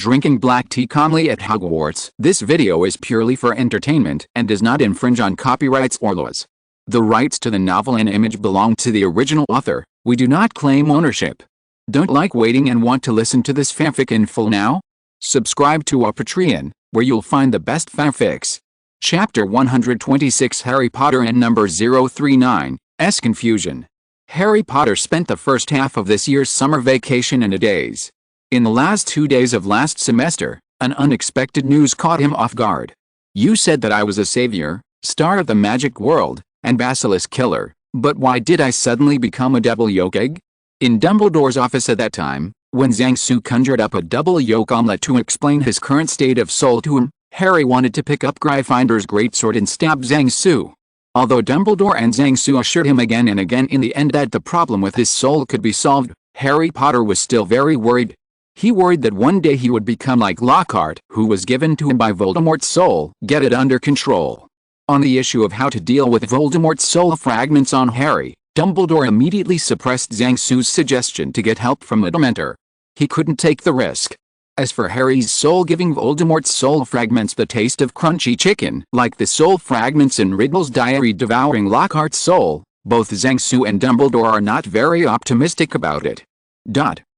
drinking black tea calmly at Hogwarts. This video is purely for entertainment and does not infringe on copyrights or laws. The rights to the novel and image belong to the original author. We do not claim ownership. Don't like waiting and want to listen to this fanfic in full now? Subscribe to our Patreon, where you'll find the best fanfics. Chapter 126 Harry Potter and Number 039, S Confusion. Harry Potter spent the first half of this year's summer vacation in a daze. In the last 2 days of last semester, an unexpected news caught him off guard. You said that I was a savior, star of the magic world, and basilisk killer, but why did I suddenly become a double yolk egg? In Dumbledore's office at that time, when Zhang Su conjured up a double yolk omelette to explain his current state of soul to him, Harry wanted to pick up Gryffindor's greatsword and stab Zhang Su. Although Dumbledore and Zhang Su assured him again and again in the end that the problem with his soul could be solved, Harry Potter was still very worried. He worried that one day he would become like Lockhart, who was given to him by Voldemort's soul. Get it under control. On the issue of how to deal with Voldemort's soul fragments on Harry, Dumbledore immediately suppressed Zhang Su's suggestion to get help from a Dementor. He couldn't take the risk. As for Harry's soul giving Voldemort's soul fragments the taste of crunchy chicken, like the soul fragments in Riddle's diary devouring Lockhart's soul, both Zhang Su and Dumbledore are not very optimistic about it.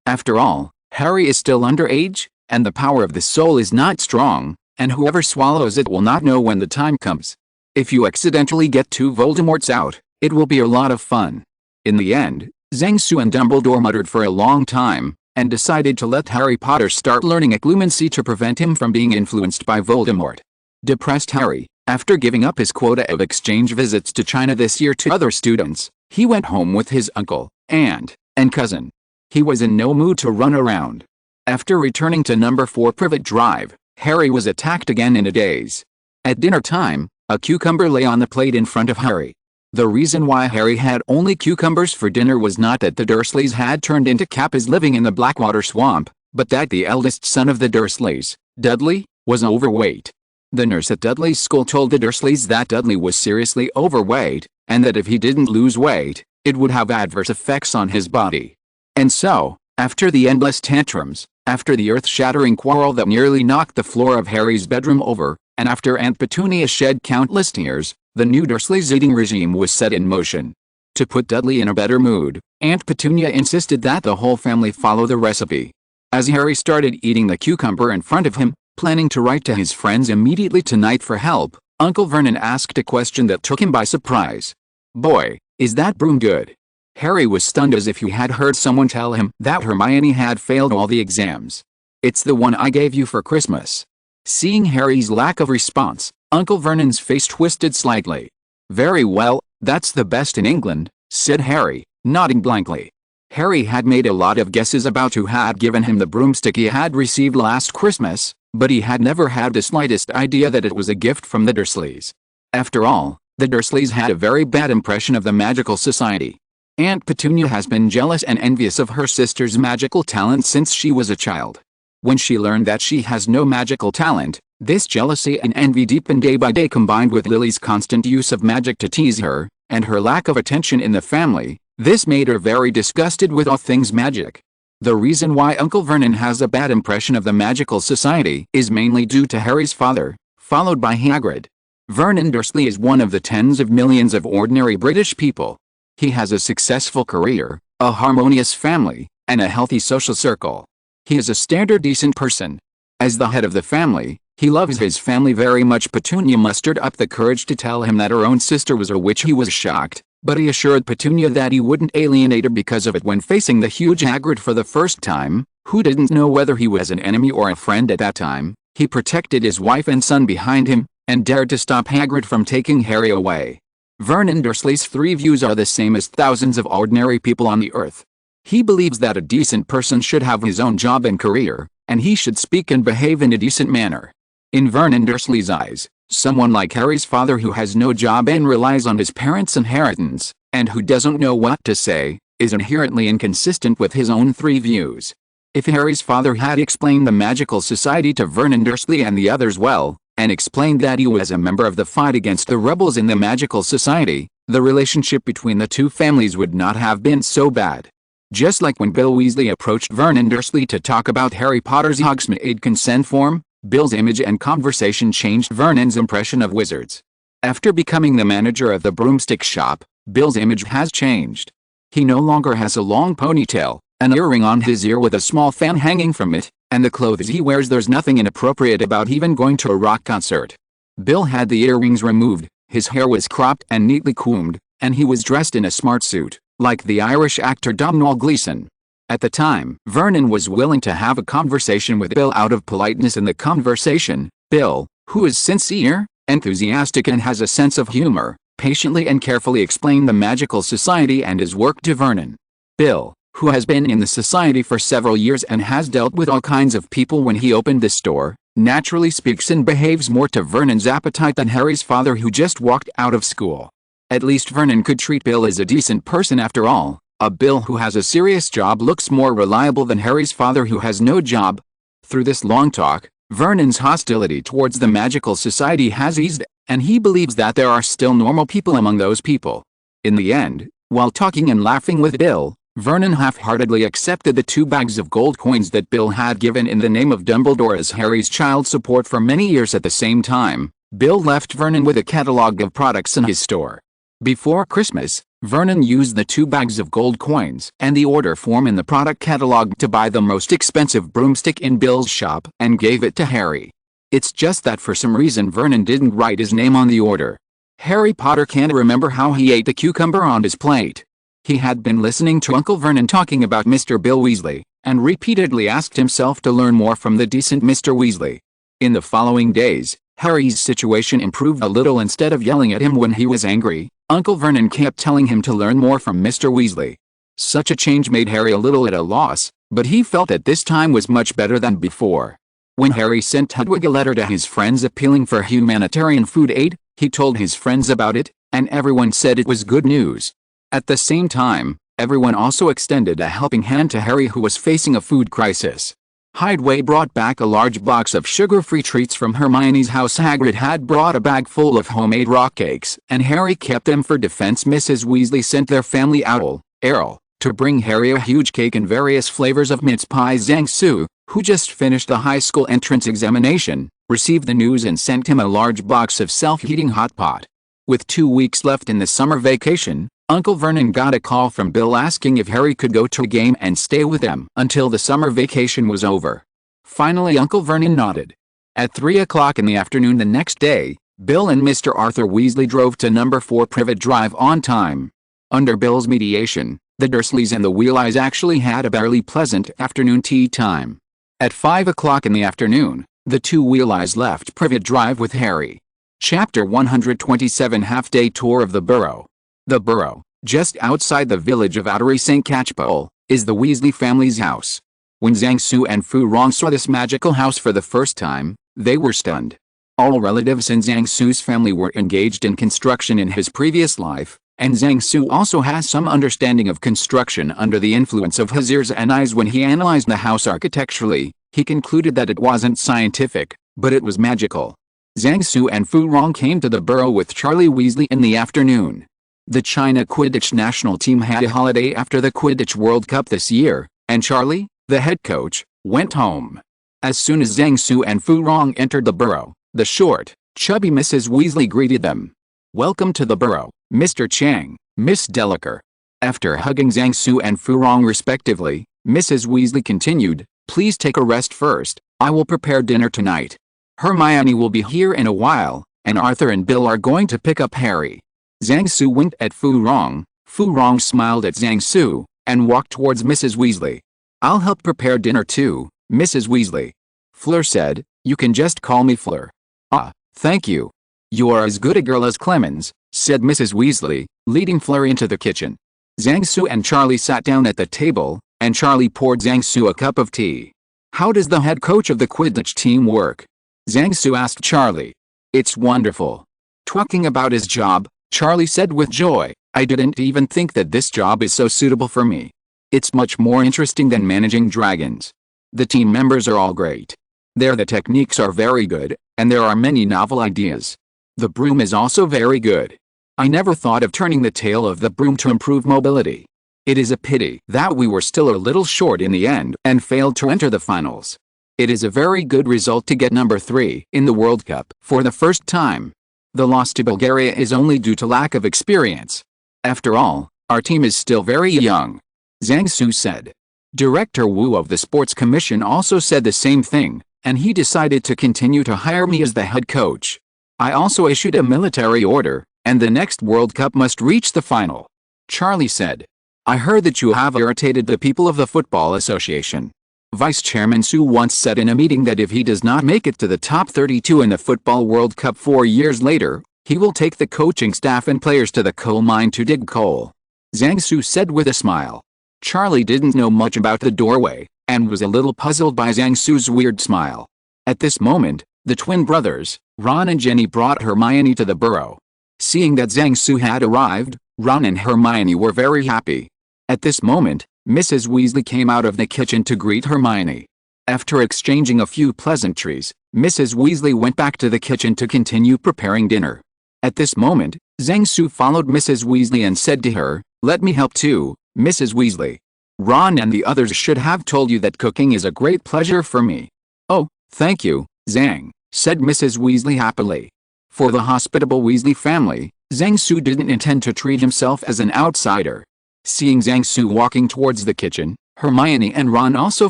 After all, Harry is still underage, and the power of the soul is not strong, and whoever swallows it will not know when the time comes. If you accidentally get 2 Voldemorts out, it will be a lot of fun. In the end, Zhang Su and Dumbledore muttered for a long time, and decided to let Harry Potter start learning occlumency to prevent him from being influenced by Voldemort. Depressed Harry, after giving up his quota of exchange visits to China this year to other students, he went home with his uncle, aunt, and cousin. He was in no mood to run around. After returning to number 4 Privet Drive, Harry was attacked again in a daze. At dinner time, a cucumber lay on the plate in front of Harry. The reason why Harry had only cucumbers for dinner was not that the Dursleys had turned into Kappas living in the Blackwater Swamp, but that the eldest son of the Dursleys, Dudley, was overweight. The nurse at Dudley's school told the Dursleys that Dudley was seriously overweight, and that if he didn't lose weight, it would have adverse effects on his body. And so, after the endless tantrums, after the earth-shattering quarrel that nearly knocked the floor of Harry's bedroom over, and after Aunt Petunia shed countless tears, the new Dursley's eating regime was set in motion. To put Dudley in a better mood, Aunt Petunia insisted that the whole family follow the recipe. As Harry started eating the cucumber in front of him, planning to write to his friends immediately tonight for help, Uncle Vernon asked a question that took him by surprise. "Boy, is that broom good?" Harry was stunned as if he had heard someone tell him that Hermione had failed all the exams. "It's the one I gave you for Christmas." Seeing Harry's lack of response, Uncle Vernon's face twisted slightly. "Very well, that's the best in England," said Harry, nodding blankly. Harry had made a lot of guesses about who had given him the broomstick he had received last Christmas, but he had never had the slightest idea that it was a gift from the Dursleys. After all, the Dursleys had a very bad impression of the magical society. Aunt Petunia has been jealous and envious of her sister's magical talent since she was a child. When she learned that she has no magical talent, this jealousy and envy deepened day by day, combined with Lily's constant use of magic to tease her, and her lack of attention in the family. This made her very disgusted with all things magic. The reason why Uncle Vernon has a bad impression of the magical society is mainly due to Harry's father, followed by Hagrid. Vernon Dursley is one of the tens of millions of ordinary British people. He has a successful career, a harmonious family, and a healthy social circle. He is a standard decent person. As the head of the family, he loves his family very much. Petunia mustered up the courage to tell him that her own sister was a witch. He was shocked, but he assured Petunia that he wouldn't alienate her because of it. When facing the huge Hagrid for the first time, who didn't know whether he was an enemy or a friend at that time, he protected his wife and son behind him, and dared to stop Hagrid from taking Harry away. Vernon Dursley's 3 views are the same as thousands of ordinary people on the earth. He believes that a decent person should have his own job and career, and he should speak and behave in a decent manner. In Vernon Dursley's eyes, someone like Harry's father who has no job and relies on his parents' inheritance, and who doesn't know what to say, is inherently inconsistent with his own 3 views. If Harry's father had explained the magical society to Vernon Dursley and the others well, and explained that he was a member of the fight against the rebels in the magical society, the relationship between the 2 families would not have been so bad. Just like when Bill Weasley approached Vernon Dursley to talk about Harry Potter's Hogsmeade consent form, Bill's image and conversation changed Vernon's impression of wizards. After becoming the manager of the broomstick shop, Bill's image has changed. He no longer has a long ponytail, an earring on his ear with a small fan hanging from it, and the clothes he wears there's nothing inappropriate about even going to a rock concert. Bill had the earrings removed, his hair was cropped and neatly combed, and he was dressed in a smart suit, like the Irish actor Domhnall Gleeson. At the time, Vernon was willing to have a conversation with Bill out of politeness. In the conversation, Bill, who is sincere, enthusiastic and has a sense of humor, patiently and carefully explained the magical society and his work to Vernon. Bill, who has been in the society for several years and has dealt with all kinds of people when he opened the store, naturally speaks and behaves more to Vernon's appetite than Harry's father who just walked out of school. At least Vernon could treat Bill as a decent person after all. A Bill who has a serious job looks more reliable than Harry's father who has no job. Through this long talk, Vernon's hostility towards the magical society has eased, and he believes that there are still normal people among those people. In the end, while talking and laughing with Bill, Vernon half-heartedly accepted the 2 bags of gold coins that Bill had given in the name of Dumbledore as Harry's child support for many years. At the same time, Bill left Vernon with a catalog of products in his store. Before Christmas, Vernon used the 2 bags of gold coins and the order form in the product catalog to buy the most expensive broomstick in Bill's shop and gave it to Harry. It's just that for some reason Vernon didn't write his name on the order. Harry Potter can't remember how he ate the cucumber on his plate. He had been listening to Uncle Vernon talking about Mr. Bill Weasley, and repeatedly asked himself to learn more from the decent Mr. Weasley. In the following days, Harry's situation improved a little. Instead of yelling at him when he was angry, Uncle Vernon kept telling him to learn more from Mr. Weasley. Such a change made Harry a little at a loss, but he felt that this time was much better than before. When Harry sent Hedwig a letter to his friends appealing for humanitarian food aid, he told his friends about it, and everyone said it was good news. At the same time, everyone also extended a helping hand to Harry who was facing a food crisis. Hideaway brought back a large box of sugar-free treats from Hermione's house. Hagrid had brought a bag full of homemade rock cakes, and Harry kept them for defense. Mrs. Weasley sent their family owl, Earl, to bring Harry a huge cake and various flavors of mince pie. Zhang Su, who just finished the high school entrance examination, received the news and sent him a large box of self-heating hot pot. With 2 weeks left in the summer vacation, Uncle Vernon got a call from Bill asking if Harry could go to a game and stay with them until the summer vacation was over. Finally Uncle Vernon nodded. At 3 o'clock in the afternoon the next day, Bill and Mr. Arthur Weasley drove to number 4 Privet Drive on time. Under Bill's mediation, the Dursleys and the Weasleys actually had a barely pleasant afternoon tea time. At 5 o'clock in the afternoon, the 2 Weasleys left Privet Drive with Harry. Chapter 127 Half-Day Tour of the Burrow. The Burrow, just outside the village of Ottery St. Catchpole, is the Weasley family's house. When Zhang Su and Fu Rong saw this magical house for the first time, they were stunned. All relatives in Zhang Su's family were engaged in construction in his previous life, and Zhang Su also has some understanding of construction. Under the influence of his ears and eyes when he analyzed the house architecturally, he concluded that it wasn't scientific, but it was magical. Zhang Su and Fu Rong came to the Burrow with Charlie Weasley in the afternoon. The China Quidditch national team had a holiday after the Quidditch World Cup this year, and Charlie, the head coach, went home. As soon as Zhang Su and Fu Rong entered the Burrow, the short, chubby Mrs. Weasley greeted them. "Welcome to the Burrow, Mr. Chang, Miss Delacour." After hugging Zhang Su and Fu Rong respectively, Mrs. Weasley continued, "Please take a rest first, I will prepare dinner tonight. Hermione will be here in a while, and Arthur and Bill are going to pick up Harry." Zhang Su winked at Fu Rong, Fu Rong smiled at Zhang Su, and walked towards Mrs. Weasley. "I'll help prepare dinner too, Mrs. Weasley." Fleur said, "You can just call me Fleur." "Ah, thank you. You are as good a girl as Clemens," said Mrs. Weasley, leading Fleur into the kitchen. Zhang Su and Charlie sat down at the table, and Charlie poured Zhang Su a cup of tea. "How does the head coach of the Quidditch team work?" Zhang Su asked Charlie. "It's wonderful." Talking about his job, Charlie said with joy, "I didn't even think that this job is so suitable for me. It's much more interesting than managing dragons. The team members are all great. The techniques are very good, and there are many novel ideas. The broom is also very good. I never thought of turning the tail of the broom to improve mobility. It is a pity that we were still a little short in the end and failed to enter the finals. It is a very good result to get number 3 in the World Cup for the first time. The loss to Bulgaria is only due to lack of experience. After all, our team is still very young," Zhang Su said. Director Wu of the Sports Commission also said the same thing, and he decided to continue to hire me as the head coach. I also issued a military order, and the next World Cup must reach the final. Charlie said. I heard that you have irritated the people of the Football Association. Vice Chairman Su once said in a meeting that if he does not make it to the top 32 in the Football World Cup 4 years later, he will take the coaching staff and players to the coal mine to dig coal. Zhang Su said with a smile. Charlie didn't know much about the doorway, and was a little puzzled by Zhang Su's weird smile. At this moment, the twin brothers, Ron and Jenny, brought Hermione to the burrow. Seeing that Zhang Su had arrived, Ron and Hermione were very happy. At this moment, Mrs. Weasley came out of the kitchen to greet Hermione. After exchanging a few pleasantries, Mrs. Weasley went back to the kitchen to continue preparing dinner. At this moment, Zhang Su followed Mrs. Weasley and said to her, "Let me help too, Mrs. Weasley. Ron and the others should have told you that cooking is a great pleasure for me." "Oh, thank you, Zhang," said Mrs. Weasley happily. For the hospitable Weasley family, Zhang Su didn't intend to treat himself as an outsider. Seeing Zhang Su walking towards the kitchen, Hermione and Ron also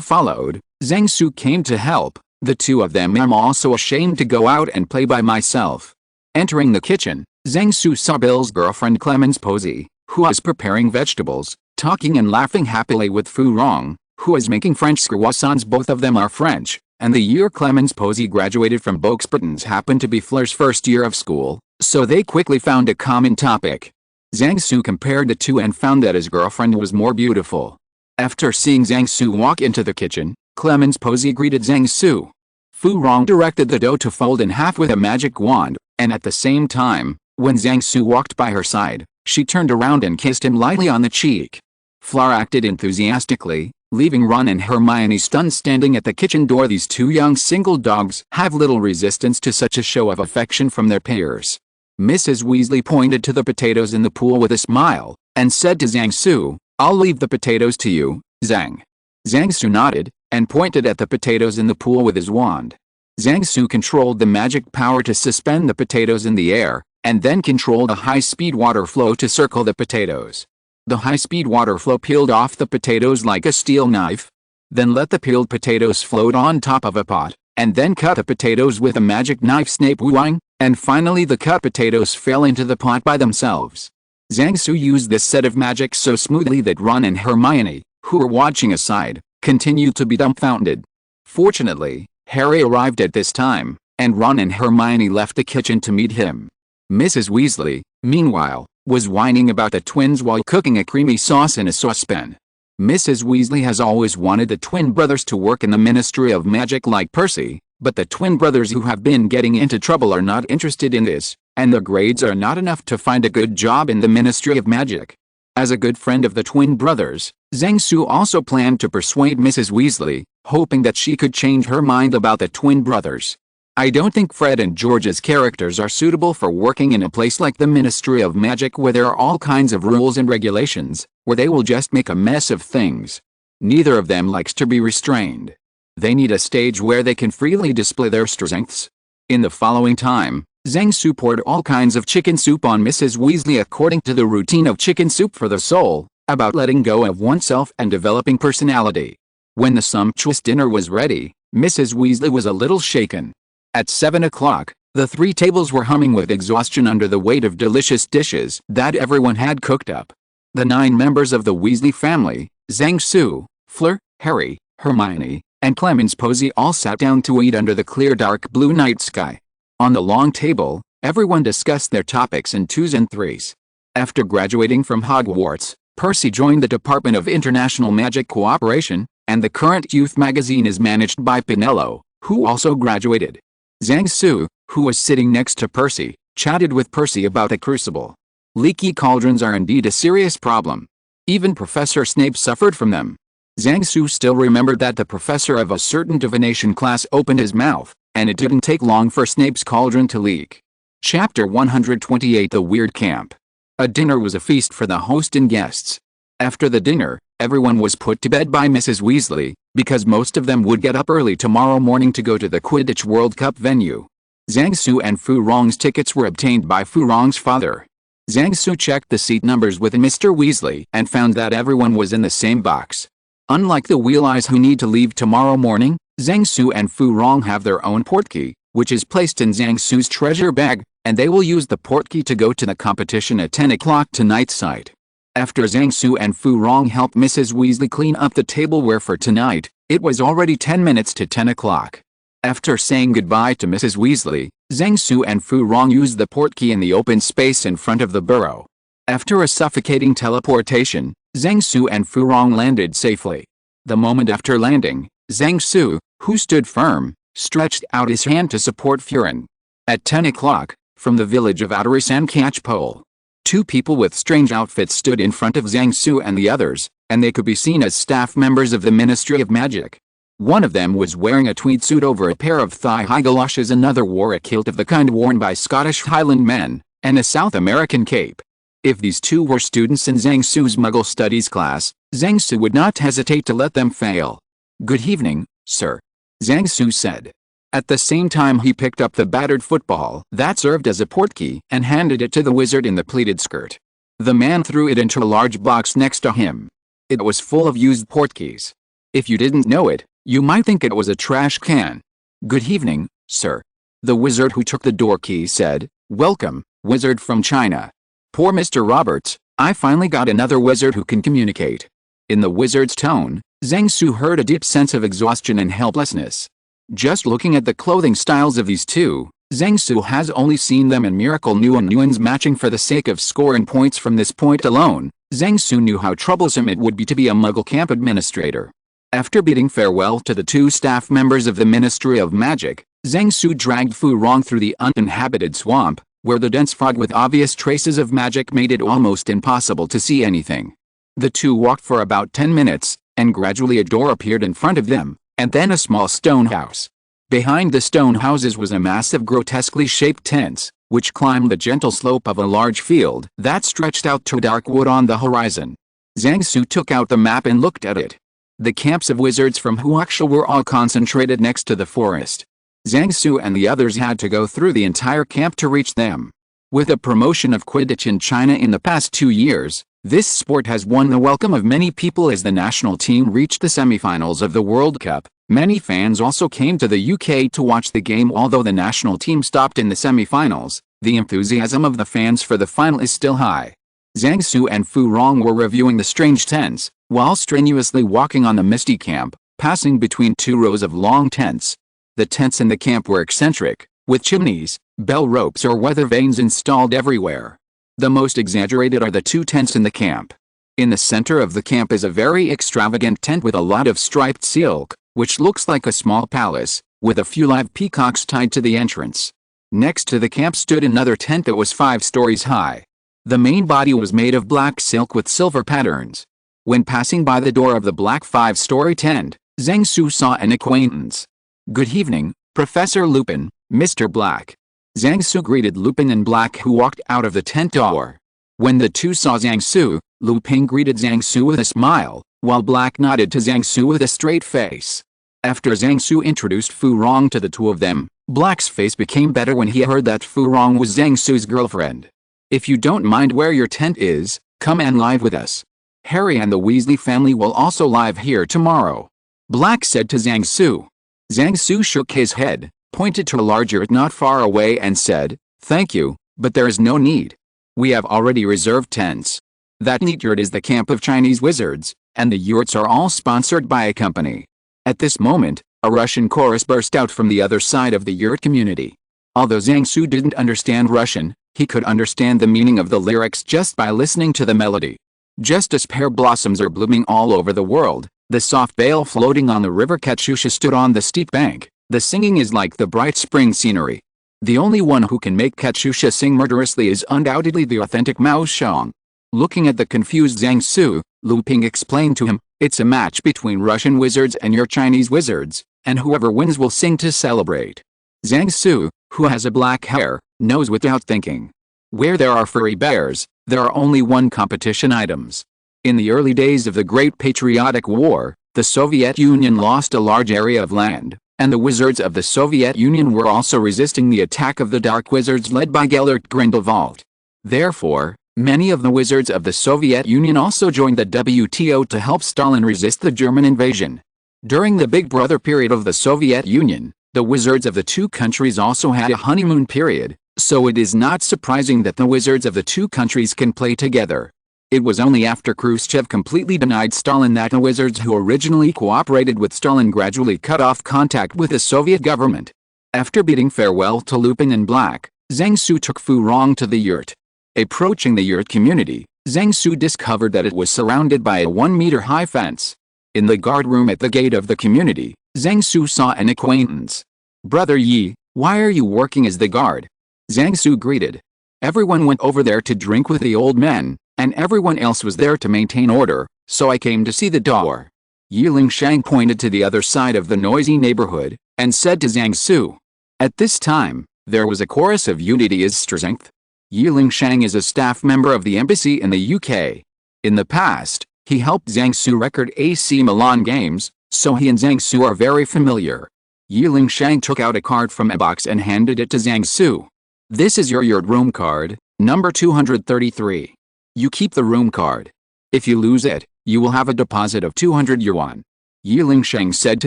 followed. Zhang Su came to help. The two of them. "I'm also ashamed to go out and play by myself." Entering the kitchen, Zhang Su saw Bill's girlfriend Clemence Posey, who was preparing vegetables, talking and laughing happily with Fu Rong, who was making French croissants. Both of them are French, and the year Clemence Posey graduated from Beauxbatons happened to be Fleur's first year of school, so they quickly found a common topic. Zhang Su compared the two and found that his girlfriend was more beautiful. After seeing Zhang Su walk into the kitchen, Clemence Posey greeted Zhang Su. Fu Rong directed the dough to fold in half with a magic wand, and at the same time, when Zhang Su walked by her side, she turned around and kissed him lightly on the cheek. Fleur acted enthusiastically, leaving Ron and Hermione stunned standing at the kitchen door. These two young single dogs have little resistance to such a show of affection from their peers. Mrs. Weasley pointed to the potatoes in the pool with a smile, and said to Zhang Su, "I'll leave the potatoes to you, Zhang." Zhang Su nodded, and pointed at the potatoes in the pool with his wand. Zhang Su controlled the magic power to suspend the potatoes in the air, and then controlled a high-speed water flow to circle the potatoes. The high-speed water flow peeled off the potatoes like a steel knife. Then let the peeled potatoes float on top of a pot, and then cut the potatoes with a magic knife. Snape Wuang, and finally the cut potatoes fell into the pot by themselves. Zhang Su used this set of magic so smoothly that Ron and Hermione, who were watching aside, continued to be dumbfounded. Fortunately, Harry arrived at this time, and Ron and Hermione left the kitchen to meet him. Mrs. Weasley, meanwhile, was whining about the twins while cooking a creamy sauce in a saucepan. Mrs. Weasley has always wanted the twin brothers to work in the Ministry of Magic like Percy, but the twin brothers who have been getting into trouble are not interested in this, and their grades are not enough to find a good job in the Ministry of Magic. As a good friend of the twin brothers, Zhang Su also planned to persuade Mrs. Weasley, hoping that she could change her mind about the twin brothers. "I don't think Fred and George's characters are suitable for working in a place like the Ministry of Magic where there are all kinds of rules and regulations, where they will just make a mess of things. Neither of them likes to be restrained. They need a stage where they can freely display their strengths." In the following time, Zhang Su poured all kinds of chicken soup on Mrs. Weasley according to the routine of chicken soup for the soul, about letting go of oneself and developing personality. When the sumptuous dinner was ready, Mrs. Weasley was a little shaken. At 7 o'clock, the three tables were humming with exhaustion under the weight of delicious dishes that everyone had cooked up. The 9 members of the Weasley family, Zhang Su, Fleur, Harry, Hermione, and Clemence Posey all sat down to eat under the clear dark blue night sky. On the long table, everyone discussed their topics in 2s and 3s. After graduating from Hogwarts, Percy joined the Department of International Magic Cooperation, and the current youth magazine is managed by Pinello, who also graduated. Zhang Su, who was sitting next to Percy, chatted with Percy about the crucible. Leaky cauldrons are indeed a serious problem. Even Professor Snape suffered from them. Zhang Su still remembered that the professor of a certain divination class opened his mouth, and it didn't take long for Snape's cauldron to leak. Chapter 128 The Weird Camp. A dinner was a feast for the host and guests. After the dinner, everyone was put to bed by Mrs. Weasley, because most of them would get up early tomorrow morning to go to the Quidditch World Cup venue. Zhang Su and Fu Rong's tickets were obtained by Fu Rong's father. Zhang Su checked the seat numbers with Mr. Weasley and found that everyone was in the same box. Unlike the Wheeleyes who need to leave tomorrow morning, Zhang Su and Fu Rong have their own portkey, which is placed in Zhang Su's treasure bag, and they will use the portkey to go to the competition at 10 o'clock tonight site. After Zhang Su and Fu Rong helped Mrs. Weasley clean up the tableware for tonight, it was already 10 minutes to 10 o'clock. After saying goodbye to Mrs. Weasley, Zhang Su and Fu Rong used the portkey in the open space in front of the burrow. After a suffocating teleportation, Zhang Su and Fu Rong landed safely. The moment after landing, Zhang Su, who stood firm, stretched out his hand to support Furin. At 10 o'clock, from the village of Outerisan Catchpole, two people with strange outfits stood in front of Zhang Su and the others, and they could be seen as staff members of the Ministry of Magic. One of them was wearing a tweed suit over a pair of thigh-high galoshes, another wore a kilt of the kind worn by Scottish Highland men, and a South American cape. If these two were students in Zhang Su's Muggle Studies class, Zhang Su would not hesitate to let them fail. "Good evening, sir," Zhang Su said. At the same time he picked up the battered football that served as a portkey and handed it to the wizard in the pleated skirt. The man threw it into a large box next to him. It was full of used portkeys. If you didn't know it, you might think it was a trash can. "Good evening, sir," the wizard who took the door key said. "Welcome, wizard from China." "Poor Mr. Roberts, I finally got another wizard who can communicate." In the wizard's tone, Zhang Su heard a deep sense of exhaustion and helplessness. Just looking at the clothing styles of these two, Zhang Su has only seen them in Miracle Nuans matching for the sake of scoring points. From this point alone, Zhang Su knew how troublesome it would be to be a Muggle camp administrator. After bidding farewell to the two staff members of the Ministry of Magic, Zhang Su dragged Fu Rong through the uninhabited swamp, where the dense fog with obvious traces of magic made it almost impossible to see anything. The two walked for about 10 minutes, and gradually a door appeared in front of them, and then a small stone house. Behind the stone houses was a massive grotesquely shaped tent, which climbed the gentle slope of a large field that stretched out to dark wood on the horizon. Zhang Su took out the map and looked at it. The camps of wizards from Huaxia were all concentrated next to the forest. Zhang Su and the others had to go through the entire camp to reach them. With the promotion of Quidditch in China in the past 2 years, this sport has won the welcome of many people. As the national team reached the semifinals of the World Cup, many fans also came to the UK to watch the game. Although the national team stopped in the semifinals, the enthusiasm of the fans for the final is still high. Zhang Su and Fu Rong were reviewing the strange tents, while strenuously walking on the misty camp, passing between two rows of long tents. The tents in the camp were eccentric, with chimneys, bell ropes or weather vanes installed everywhere. The most exaggerated are the two tents in the camp. In the center of the camp is a very extravagant tent with a lot of striped silk, which looks like a small palace, with a few live peacocks tied to the entrance. Next to the camp stood another tent that was 5 stories high. The main body was made of black silk with silver patterns. When passing by the door of the black 5-story tent, Zhang Su saw an acquaintance. "Good evening, Professor Lupin, Mr. Black." Zhang Su greeted Lupin in black, who walked out of the tent door. When the two saw Zhang Su, Lupin greeted Zhang Su with a smile, while Black nodded to Zhang Su with a straight face. After Zhang Su introduced Fu Rong to the two of them, Black's face became better when he heard that Fu Rong was Zhang Su's girlfriend. "If you don't mind where your tent is, come and live with us. Harry and the Weasley family will also live here tomorrow," Black said to Zhang Su. Zhang Su shook his head, pointed to a large yurt not far away and said, "Thank you, but there is no need. We have already reserved tents. That neat yurt is the camp of Chinese wizards, and the yurts are all sponsored by a company." At this moment, a Russian chorus burst out from the other side of the yurt community. Although Zhang Su didn't understand Russian, he could understand the meaning of the lyrics just by listening to the melody. Just as pear blossoms are blooming all over the world, the soft veil floating on the river Katyusha stood on the steep bank. The singing is like the bright spring scenery. The only one who can make Katyusha sing murderously is undoubtedly the authentic Mao Xiang. Looking at the confused Zhang Su, Lu Ping explained to him, "It's a match between Russian wizards and your Chinese wizards, and whoever wins will sing to celebrate." Zhang Su, who has a black hair, knows without thinking. Where there are furry bears, there are only one competition items. In the early days of the Great Patriotic War, the Soviet Union lost a large area of land, and the wizards of the Soviet Union were also resisting the attack of the Dark Wizards led by Gellert Grindelwald. Therefore, many of the wizards of the Soviet Union also joined the WTO to help Stalin resist the German invasion. During the Big Brother period of the Soviet Union, the wizards of the two countries also had a honeymoon period, so it is not surprising that the wizards of the two countries can play together. It was only after Khrushchev completely denied Stalin that the wizards who originally cooperated with Stalin gradually cut off contact with the Soviet government. After bidding farewell to Lupin and Black, Zhang Su took Fu Rong to the yurt. Approaching the yurt community, Zhang Su discovered that it was surrounded by a 1-meter-high fence. In the guard room at the gate of the community, Zhang Su saw an acquaintance. "Brother Yi, why are you working as the guard?" Zhang Su greeted. "Everyone went over there to drink with the old men, and everyone else was there to maintain order, so I came to see the door." Yi Lingshang pointed to the other side of the noisy neighborhood, and said to Zhang Su. At this time, there was a chorus of "Unity is strength." Yi Lingshang is a staff member of the embassy in the UK. In the past, he helped Zhang Su record AC Milan games, so he and Zhang Su are very familiar. Yi Lingshang took out a card from a box and handed it to Zhang Su. "This is your yurt room card, number 233. You keep the room card. If you lose it, you will have a deposit of 200 yuan. Yi Lingshang said to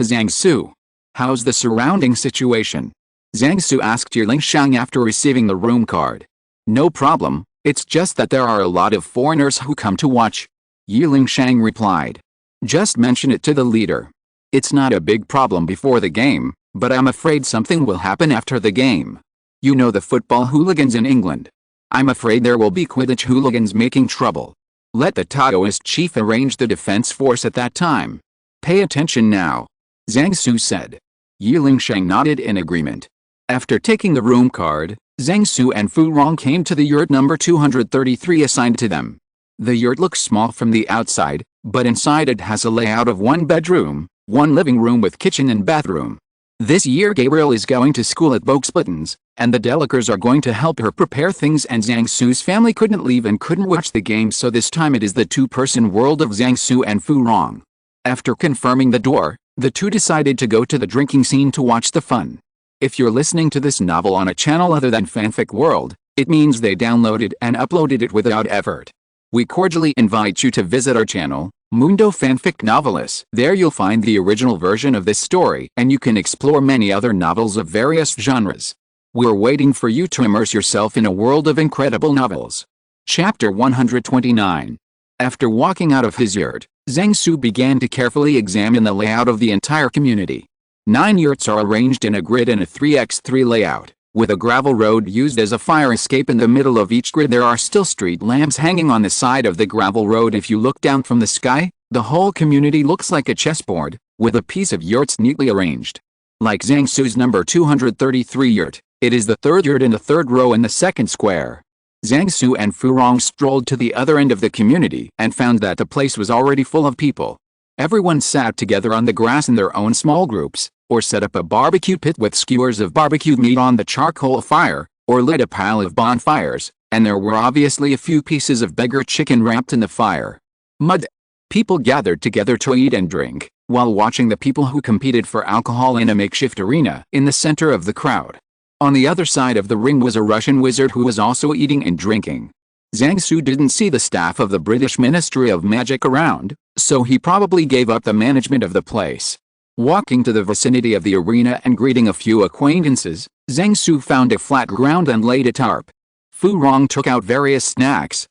Zhang Su. "How's the surrounding situation?" Zhang Su asked Yi Lingshang after receiving the room card. "No problem, it's just that there are a lot of foreigners who come to watch." Yi Lingshang replied. "Just mention it to the leader. It's not a big problem before the game, but I'm afraid something will happen after the game. You know the football hooligans in England. I'm afraid there will be Quidditch hooligans making trouble. Let the Taoist chief arrange the defense force at that time. Pay attention now," Zhang Su said. Yi Lingshang nodded in agreement. After taking the room card, Zhang Su and Fu Rong came to the yurt number 233 assigned to them. The yurt looks small from the outside, but inside it has a layout of 1 bedroom, 1 living room with kitchen and bathroom. This year Gabriel is going to school at Boxbuttons, and the Delicers are going to help her prepare things, and Zhang Su's family couldn't leave and couldn't watch the game, so this time it is the 2-person world of Zhang Su and Fu Rong. After confirming the door, the two decided to go to the drinking scene to watch the fun. If you're listening to this novel on a channel other than Fanfic World, it means they downloaded and uploaded it without effort. We cordially invite you to visit our channel, Mundo Fanfic Novelis. There you'll find the original version of this story, and you can explore many other novels of various genres. We're waiting for you to immerse yourself in a world of incredible novels. Chapter 129. After walking out of his yurt, Zhang Su began to carefully examine the layout of the entire community. 9 yurts are arranged in a grid in a 3x3 layout, with a gravel road used as a fire escape. In the middle of each grid there are still street lamps hanging on the side of the gravel road. If you look down from the sky, the whole community looks like a chessboard, with a piece of yurts neatly arranged. Like Zhang Su's number 233 yurt, it is the 3rd yurt in the 3rd row in the 2nd square. Zhang Su and Fu Rong strolled to the other end of the community and found that the place was already full of people. Everyone sat together on the grass in their own small groups, or set up a barbecue pit with skewers of barbecued meat on the charcoal fire, or lit a pile of bonfires, and there were obviously a few pieces of beggar chicken wrapped in the fire. People gathered together to eat and drink, while watching the people who competed for alcohol in a makeshift arena in the center of the crowd. On the other side of the ring was a Russian wizard who was also eating and drinking. Zhang Su didn't see the staff of the British Ministry of Magic around, so he probably gave up the management of the place. Walking to the vicinity of the arena and greeting a few acquaintances, Zhang Su found a flat ground and laid a tarp. Fu Rong took out various snacks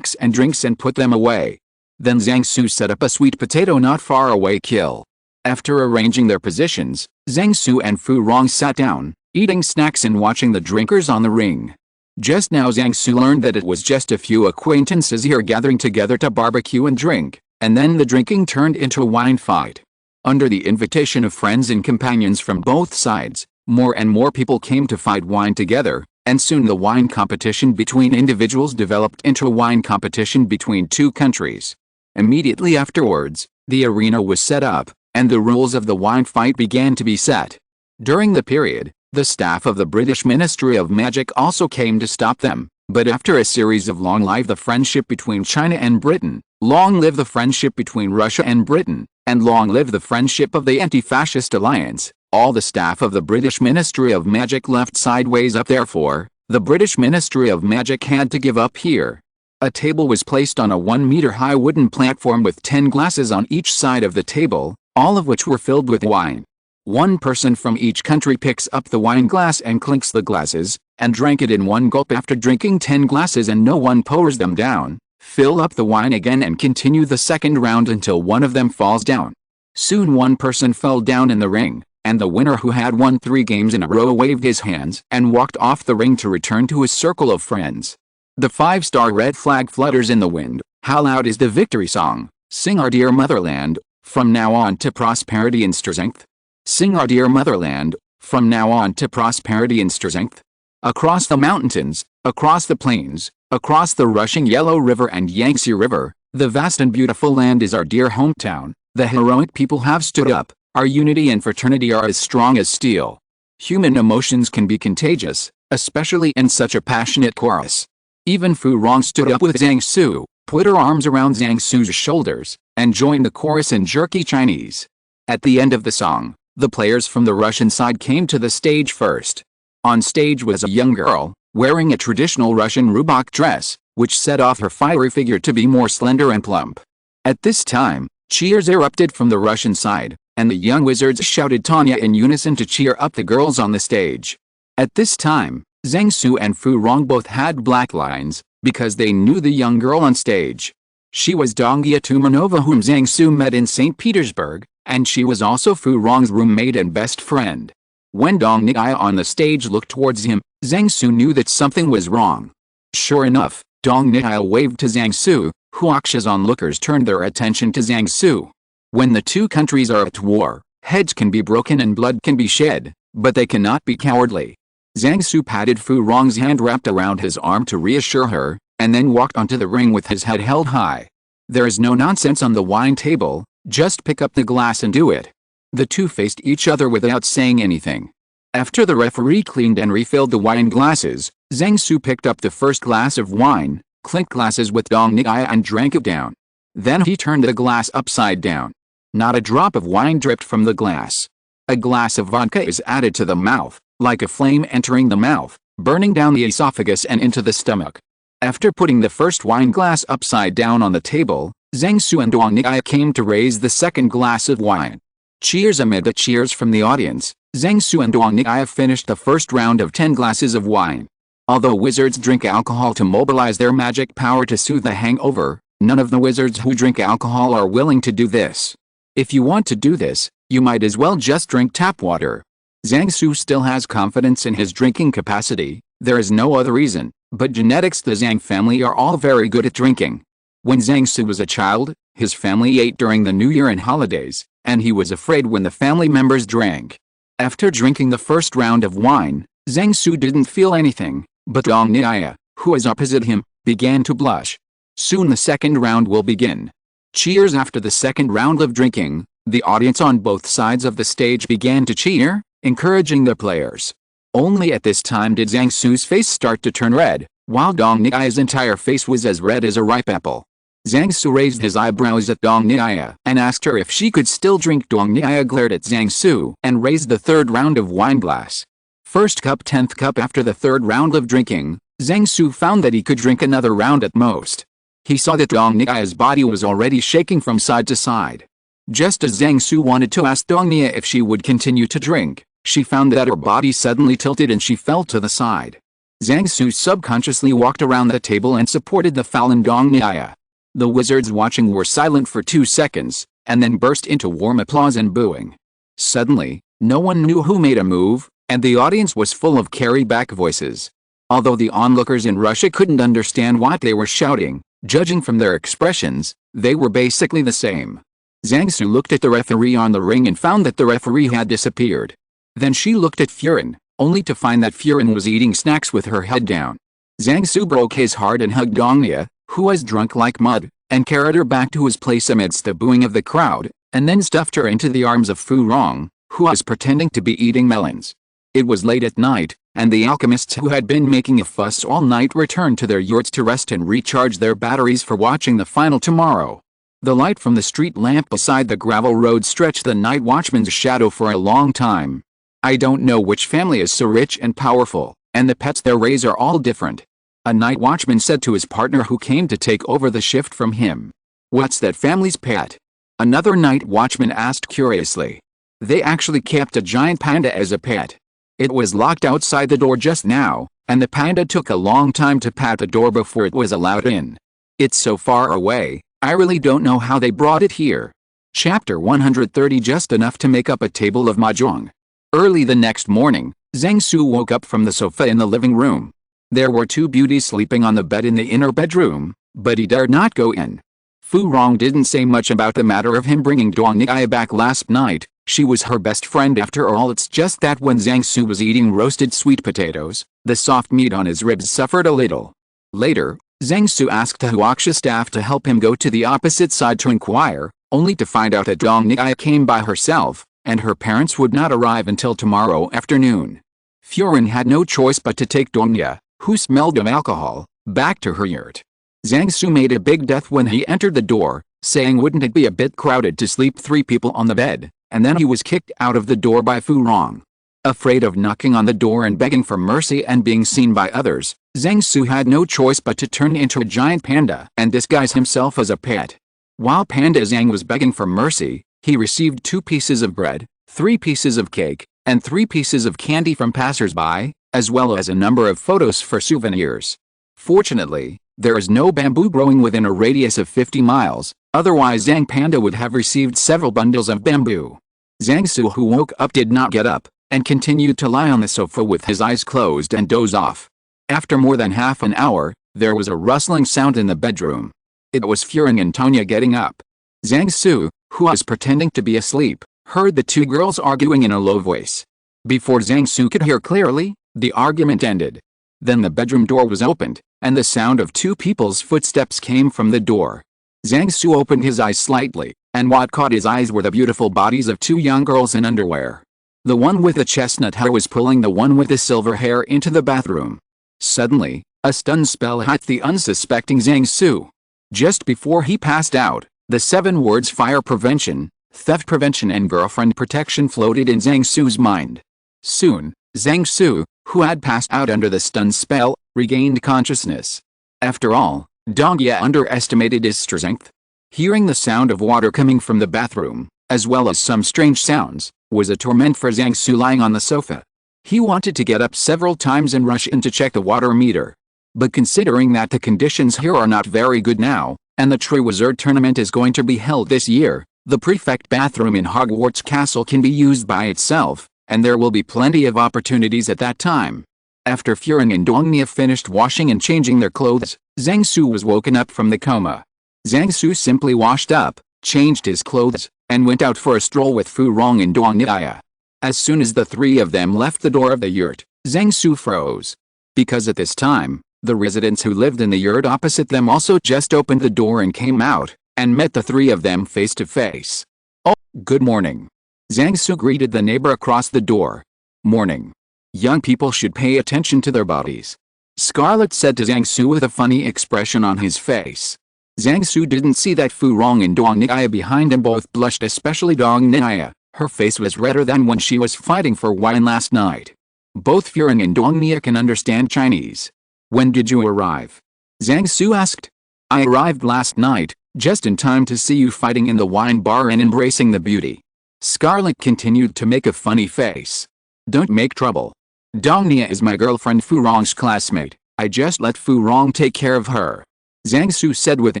and drinks and put them away. Then Zhang Su set up a sweet potato not far away kill. After arranging their positions, Zhang Su and Fu Rong sat down, eating snacks and watching the drinkers on the ring. Just now Zhang Su learned that it was just a few acquaintances here gathering together to barbecue and drink, and then the drinking turned into a wine fight. Under the invitation of friends and companions from both sides, more and more people came to fight wine together, and soon the wine competition between individuals developed into a wine competition between 2 countries. Immediately afterwards, the arena was set up, and the rules of the wine fight began to be set. During the period, the staff of the British Ministry of Magic also came to stop them, but after a series of long lives the friendship between China and Britain, Long live the friendship between Russia and Britain, and long live the friendship of the anti-fascist alliance. All the staff of the British Ministry of Magic left sideways up, therefore, the British Ministry of Magic had to give up here. A table was placed on a 1-meter-high wooden platform with 10 glasses on each side of the table, all of which were filled with wine. One person from each country picks up the wine glass and clinks the glasses, and drank it in one gulp. After drinking 10 glasses and no one pours them down, fill up the wine again and continue the second round until one of them falls down. Soon one person fell down in the ring, and the winner, who had won 3 games in a row, waved his hands and walked off the ring to return to his circle of friends. The 5-star red flag flutters in the wind. How loud is the victory song? Sing our dear motherland, from now on to prosperity and strength. Sing our dear motherland, from now on to prosperity and strength. Across the mountains, across the plains, across the rushing Yellow River and Yangtze River, the vast and beautiful land is our dear hometown. The heroic people have stood up. Our unity and fraternity are as strong as steel. Human emotions can be contagious, especially in such a passionate chorus. Even Fu Rong stood up with Zhang Su, put her arms around Zhang Su's shoulders, and joined the chorus in jerky Chinese. At the end of the song, the players from the Russian side came to the stage first. On stage was a young girl, wearing a traditional Russian rubak dress, which set off her fiery figure to be more slender and plump. At this time, cheers erupted from the Russian side, and the young wizards shouted Tanya in unison to cheer up the girls on the stage. At this time, Zhang Su and Fu Rong both had black lines, because they knew the young girl on stage. She was Dongia Tumanova, whom Zhang Su met in St. Petersburg, and she was also Fu Rong's roommate and best friend. When Dong Niai on the stage looked towards him, Zhang Su knew that something was wrong. Sure enough, Dong Niai waved to Zhang Su. Huax's onlookers turned their attention to Zhang Su. When the two countries are at war, heads can be broken and blood can be shed, but they cannot be cowardly. Zhang Su patted Fu Rong's hand wrapped around his arm to reassure her, and then walked onto the ring with his head held high. There is no nonsense on the wine table, just pick up the glass and do it. The two faced each other without saying anything. After the referee cleaned and refilled the wine glasses, Zhang Su picked up the first glass of wine, clinked glasses with Dong Niai and drank it down. Then he turned the glass upside down. Not a drop of wine dripped from the glass. A glass of vodka is added to the mouth, like a flame entering the mouth, burning down the esophagus and into the stomach. After putting the first wine glass upside down on the table, Zhang Su and Dong Niai came to raise the second glass of wine. Cheers amid the cheers from the audience, Zhang Su and Dong Niai finished the first round of 10 glasses of wine. Although wizards drink alcohol to mobilize their magic power to soothe the hangover, none of the wizards who drink alcohol are willing to do this. If you want to do this, you might as well just drink tap water. Zhang Su still has confidence in his drinking capacity. There is no other reason, but genetics. The Zhang family are all very good at drinking. When Zhang Su was a child, his family ate during the New Year and holidays, and he was afraid when the family members drank. After drinking the first round of wine, Zhang Su didn't feel anything, but Dong Niai, who was opposite him, began to blush. Soon the second round will begin. Cheers. After the second round of drinking, the audience on both sides of the stage began to cheer, encouraging the players. Only at this time did Zhang Su's face start to turn red, while Dong Niai's entire face was as red as a ripe apple. Zhang Su raised his eyebrows at Dong Niai and asked her if she could still drink. Dong Niai glared at Zhang Su and raised the third round of wine glass. First cup, 10th cup. After the third round of drinking, Zhang Su found that he could drink another round at most. He saw that Dong Niai's body was already shaking from side to side. Just as Zhang Su wanted to ask Dong Niai if she would continue to drink, she found that her body suddenly tilted and she fell to the side. Zhang Su subconsciously walked around the table and supported the fallen Dong Niai. The wizards watching were silent for 2 seconds, and then burst into warm applause and booing. Suddenly, no one knew who made a move, and the audience was full of carry-back voices. Although the onlookers in Russia couldn't understand what they were shouting, judging from their expressions, they were basically the same. Zhang Su looked at the referee on the ring and found that the referee had disappeared. Then she looked at Furin, only to find that Furin was eating snacks with her head down. Zhang Su broke his heart and hugged Dong Niai, who was drunk like mud, and carried her back to his place amidst the booing of the crowd, and then stuffed her into the arms of Fu Rong, who was pretending to be eating melons. It was late at night, and the alchemists who had been making a fuss all night returned to their yurts to rest and recharge their batteries for watching the final tomorrow. The light from the street lamp beside the gravel road stretched the night watchman's shadow for a long time. I don't know which family is so rich and powerful, and the pets they raise are all different. A night watchman said to his partner who came to take over the shift from him. What's that family's pet? Another night watchman asked curiously. They actually kept a giant panda as a pet. It was locked outside the door just now, and the panda took a long time to pat the door before it was allowed in. It's so far away, I really don't know how they brought it here. Chapter 130. Just enough to make up a table of mahjong. Early the next morning, Zhang Su woke up from the sofa in the living room. There were two beauties sleeping on the bed in the inner bedroom, but he dared not go in. Fu Rong didn't say much about the matter of him bringing Dong Niai back last night. She was her best friend after all. It's just that when Zhang Su was eating roasted sweet potatoes, the soft meat on his ribs suffered a little. Later, Zhang Su asked the Huaxia staff to help him go to the opposite side to inquire, only to find out that Dong Niai came by herself, and her parents would not arrive until tomorrow afternoon. Furin had no choice but to take Dong Niai, who smelled of alcohol, back to her yurt. Zhang Su made a big death when he entered the door, saying wouldn't it be a bit crowded to sleep 3 people on the bed, and then he was kicked out of the door by Fu Rong. Afraid of knocking on the door and begging for mercy and being seen by others, Zhang Su had no choice but to turn into a giant panda and disguise himself as a pet. While Panda Zhang was begging for mercy, he received 2 pieces of bread, 3 pieces of cake, and 3 pieces of candy from passers-by, as well as a number of photos for souvenirs. Fortunately, there is no bamboo growing within a radius of 50 miles, otherwise Zhang Panda would have received several bundles of bamboo. Zhang Su, who woke up, did not get up, and continued to lie on the sofa with his eyes closed and doze off. After more than half an hour, there was a rustling sound in the bedroom. It was Furin and Tonya getting up. Zhang Su, who was pretending to be asleep, heard the 2 girls arguing in a low voice. Before Zhang Su could hear clearly, the argument ended. Then the bedroom door was opened, and the sound of 2 people's footsteps came from the door. Zhang Su opened his eyes slightly, and what caught his eyes were the beautiful bodies of 2 young girls in underwear. The one with the chestnut hair was pulling the one with the silver hair into the bathroom. Suddenly, a stun spell hit the unsuspecting Zhang Su. Just before he passed out, the 7 words fire prevention, theft prevention and girlfriend protection floated in Zhang Su's mind. Soon, Zhang Su, who had passed out under the stun spell, regained consciousness. After all, Dong Ye underestimated his strength. Hearing the sound of water coming from the bathroom, as well as some strange sounds, was a torment for Zhang Su lying on the sofa. He wanted to get up several times and rush in to check the water meter. But considering that the conditions here are not very good now, and the Triwizard Tournament is going to be held this year, the prefect bathroom in Hogwarts Castle can be used by itself, and there will be plenty of opportunities at that time. After Furin and Dong Niai finished washing and changing their clothes, Zhang Su was woken up from the coma. Zhang Su simply washed up, changed his clothes, and went out for a stroll with Fu Rong and Dong Niai. As soon as the 3 of them left the door of the yurt, Zhang Su froze. Because at this time, the residents who lived in the yurt opposite them also just opened the door and came out, and met the 3 of them face to face. "Oh, good morning." Zhang Su greeted the neighbor across the door. "Morning. Young people should pay attention to their bodies," Scarlet said to Zhang Su with a funny expression on his face. Zhang Su didn't see that Fu Rong and Dong Niai behind him both blushed, especially Dong Niai. Her face was redder than when she was fighting for wine last night. Both Furin and Dong Niai can understand Chinese. "When did you arrive?" Zhang Su asked. "I arrived last night, just in time to see you fighting in the wine bar and embracing the beauty." Scarlet continued to make a funny face. "Don't make trouble. Dong Niai is my girlfriend, Fu Rong's classmate. I just let Fu Rong take care of her," Zhang Su said with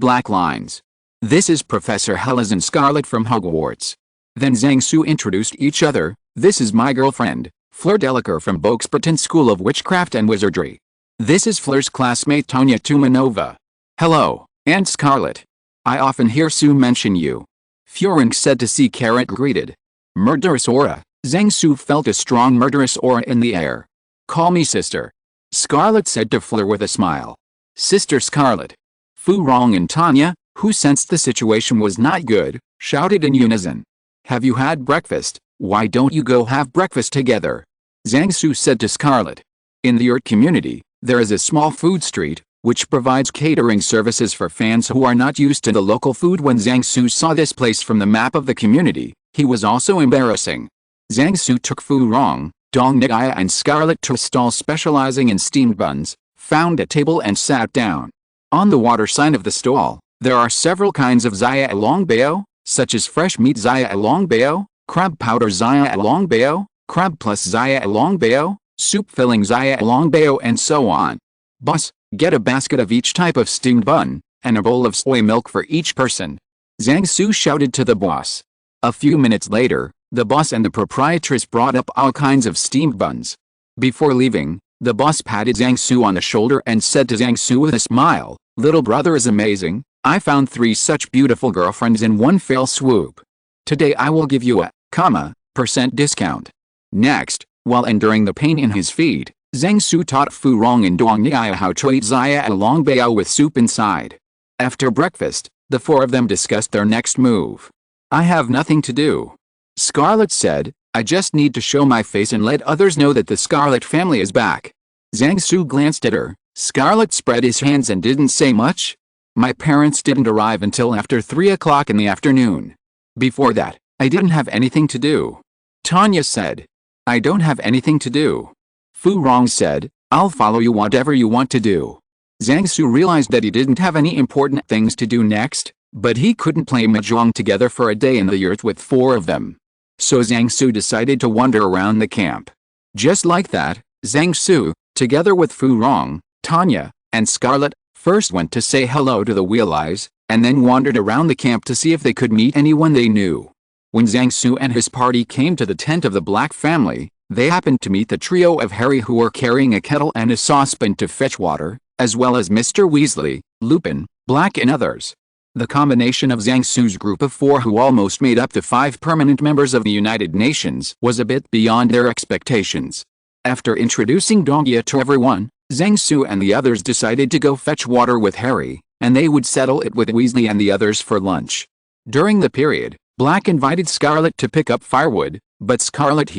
black lines. "This is Professor Helizon Scarlet from Hogwarts." Then Zhang Su introduced each other. "This is my girlfriend, Fleur Delacour from Boxburton School of Witchcraft and Wizardry. This is Fleur's classmate Tonya Tumanova." "Hello, Aunt Scarlet. I often hear Sue mention you," Furin said to see Carrot greeted. "Murderous aura." Zhang Su felt a strong murderous aura in the air. "Call me sister," Scarlet said to Fleur with a smile. "Sister Scarlet." Fu Rong and Tonya, who sensed the situation was not good, shouted in unison. "Have you had breakfast? Why don't you go have breakfast together?" Zhang Su said to Scarlet. In the yurt community, there is a small food street, which provides catering services for fans who are not used to the local food. When Zhang Su saw this place from the map of the community, he was also embarrassing. Zhang Su took Fu Rong, Dong Nigaya and Scarlet to a stall specializing in steamed buns, found a table and sat down. On the water sign of the stall, there are several kinds of Zaya Long Bao, such as fresh meat Zaya Long Bao, crab powder Zaya Long Bao, crab plus Zaya Long Bao, soup filling Zaya Long Bao and so on. Boss, get a basket of each type of steamed bun, and a bowl of soy milk for each person. Zhang Su shouted to the boss. A few minutes later, the boss and the proprietress brought up all kinds of steamed buns. Before leaving, the boss patted Zhang Su on the shoulder and said to Zhang Su with a smile, "Little brother is amazing. I found 3 such beautiful girlfriends in one fell swoop. Today I will give you a, % discount." Next, while enduring the pain in his feet, Zhang Su taught Fu Rong and Dong Niaya how to eat Zaya Long Bao with soup inside. After breakfast, the 4 of them discussed their next move. "I have nothing to do," Scarlet said. "I just need to show my face and let others know that the Scarlet family is back." Zhang Su glanced at her. Scarlet spread his hands and didn't say much. "My parents didn't arrive until after 3 o'clock in the afternoon. Before that, I didn't have anything to do," Tanya said. "I don't have anything to do," Fu Rong said. "I'll follow you whatever you want to do." Zhang Su realized that he didn't have any important things to do next, but he couldn't play mahjong together for a day in the yurt with 4 of them. So Zhang Su decided to wander around the camp. Just like that, Zhang Su, together with Fu Rong, Tanya, and Scarlet, first went to say hello to the Wheel Eyes, and then wandered around the camp to see if they could meet anyone they knew. When Zhang Su and his party came to the tent of the Black family, they happened to meet the trio of Harry who were carrying a kettle and a saucepan to fetch water, as well as Mr. Weasley, Lupin, Black and others. The combination of Zhang Su's group of 4 who almost made up the 5 permanent members of the United Nations was a bit beyond their expectations. After introducing Donghia to everyone, Zhang Su and the others decided to go fetch water with Harry, and they would settle it with Weasley and the others for lunch. During the period, Black invited Scarlet to pick up firewood, but Scarlet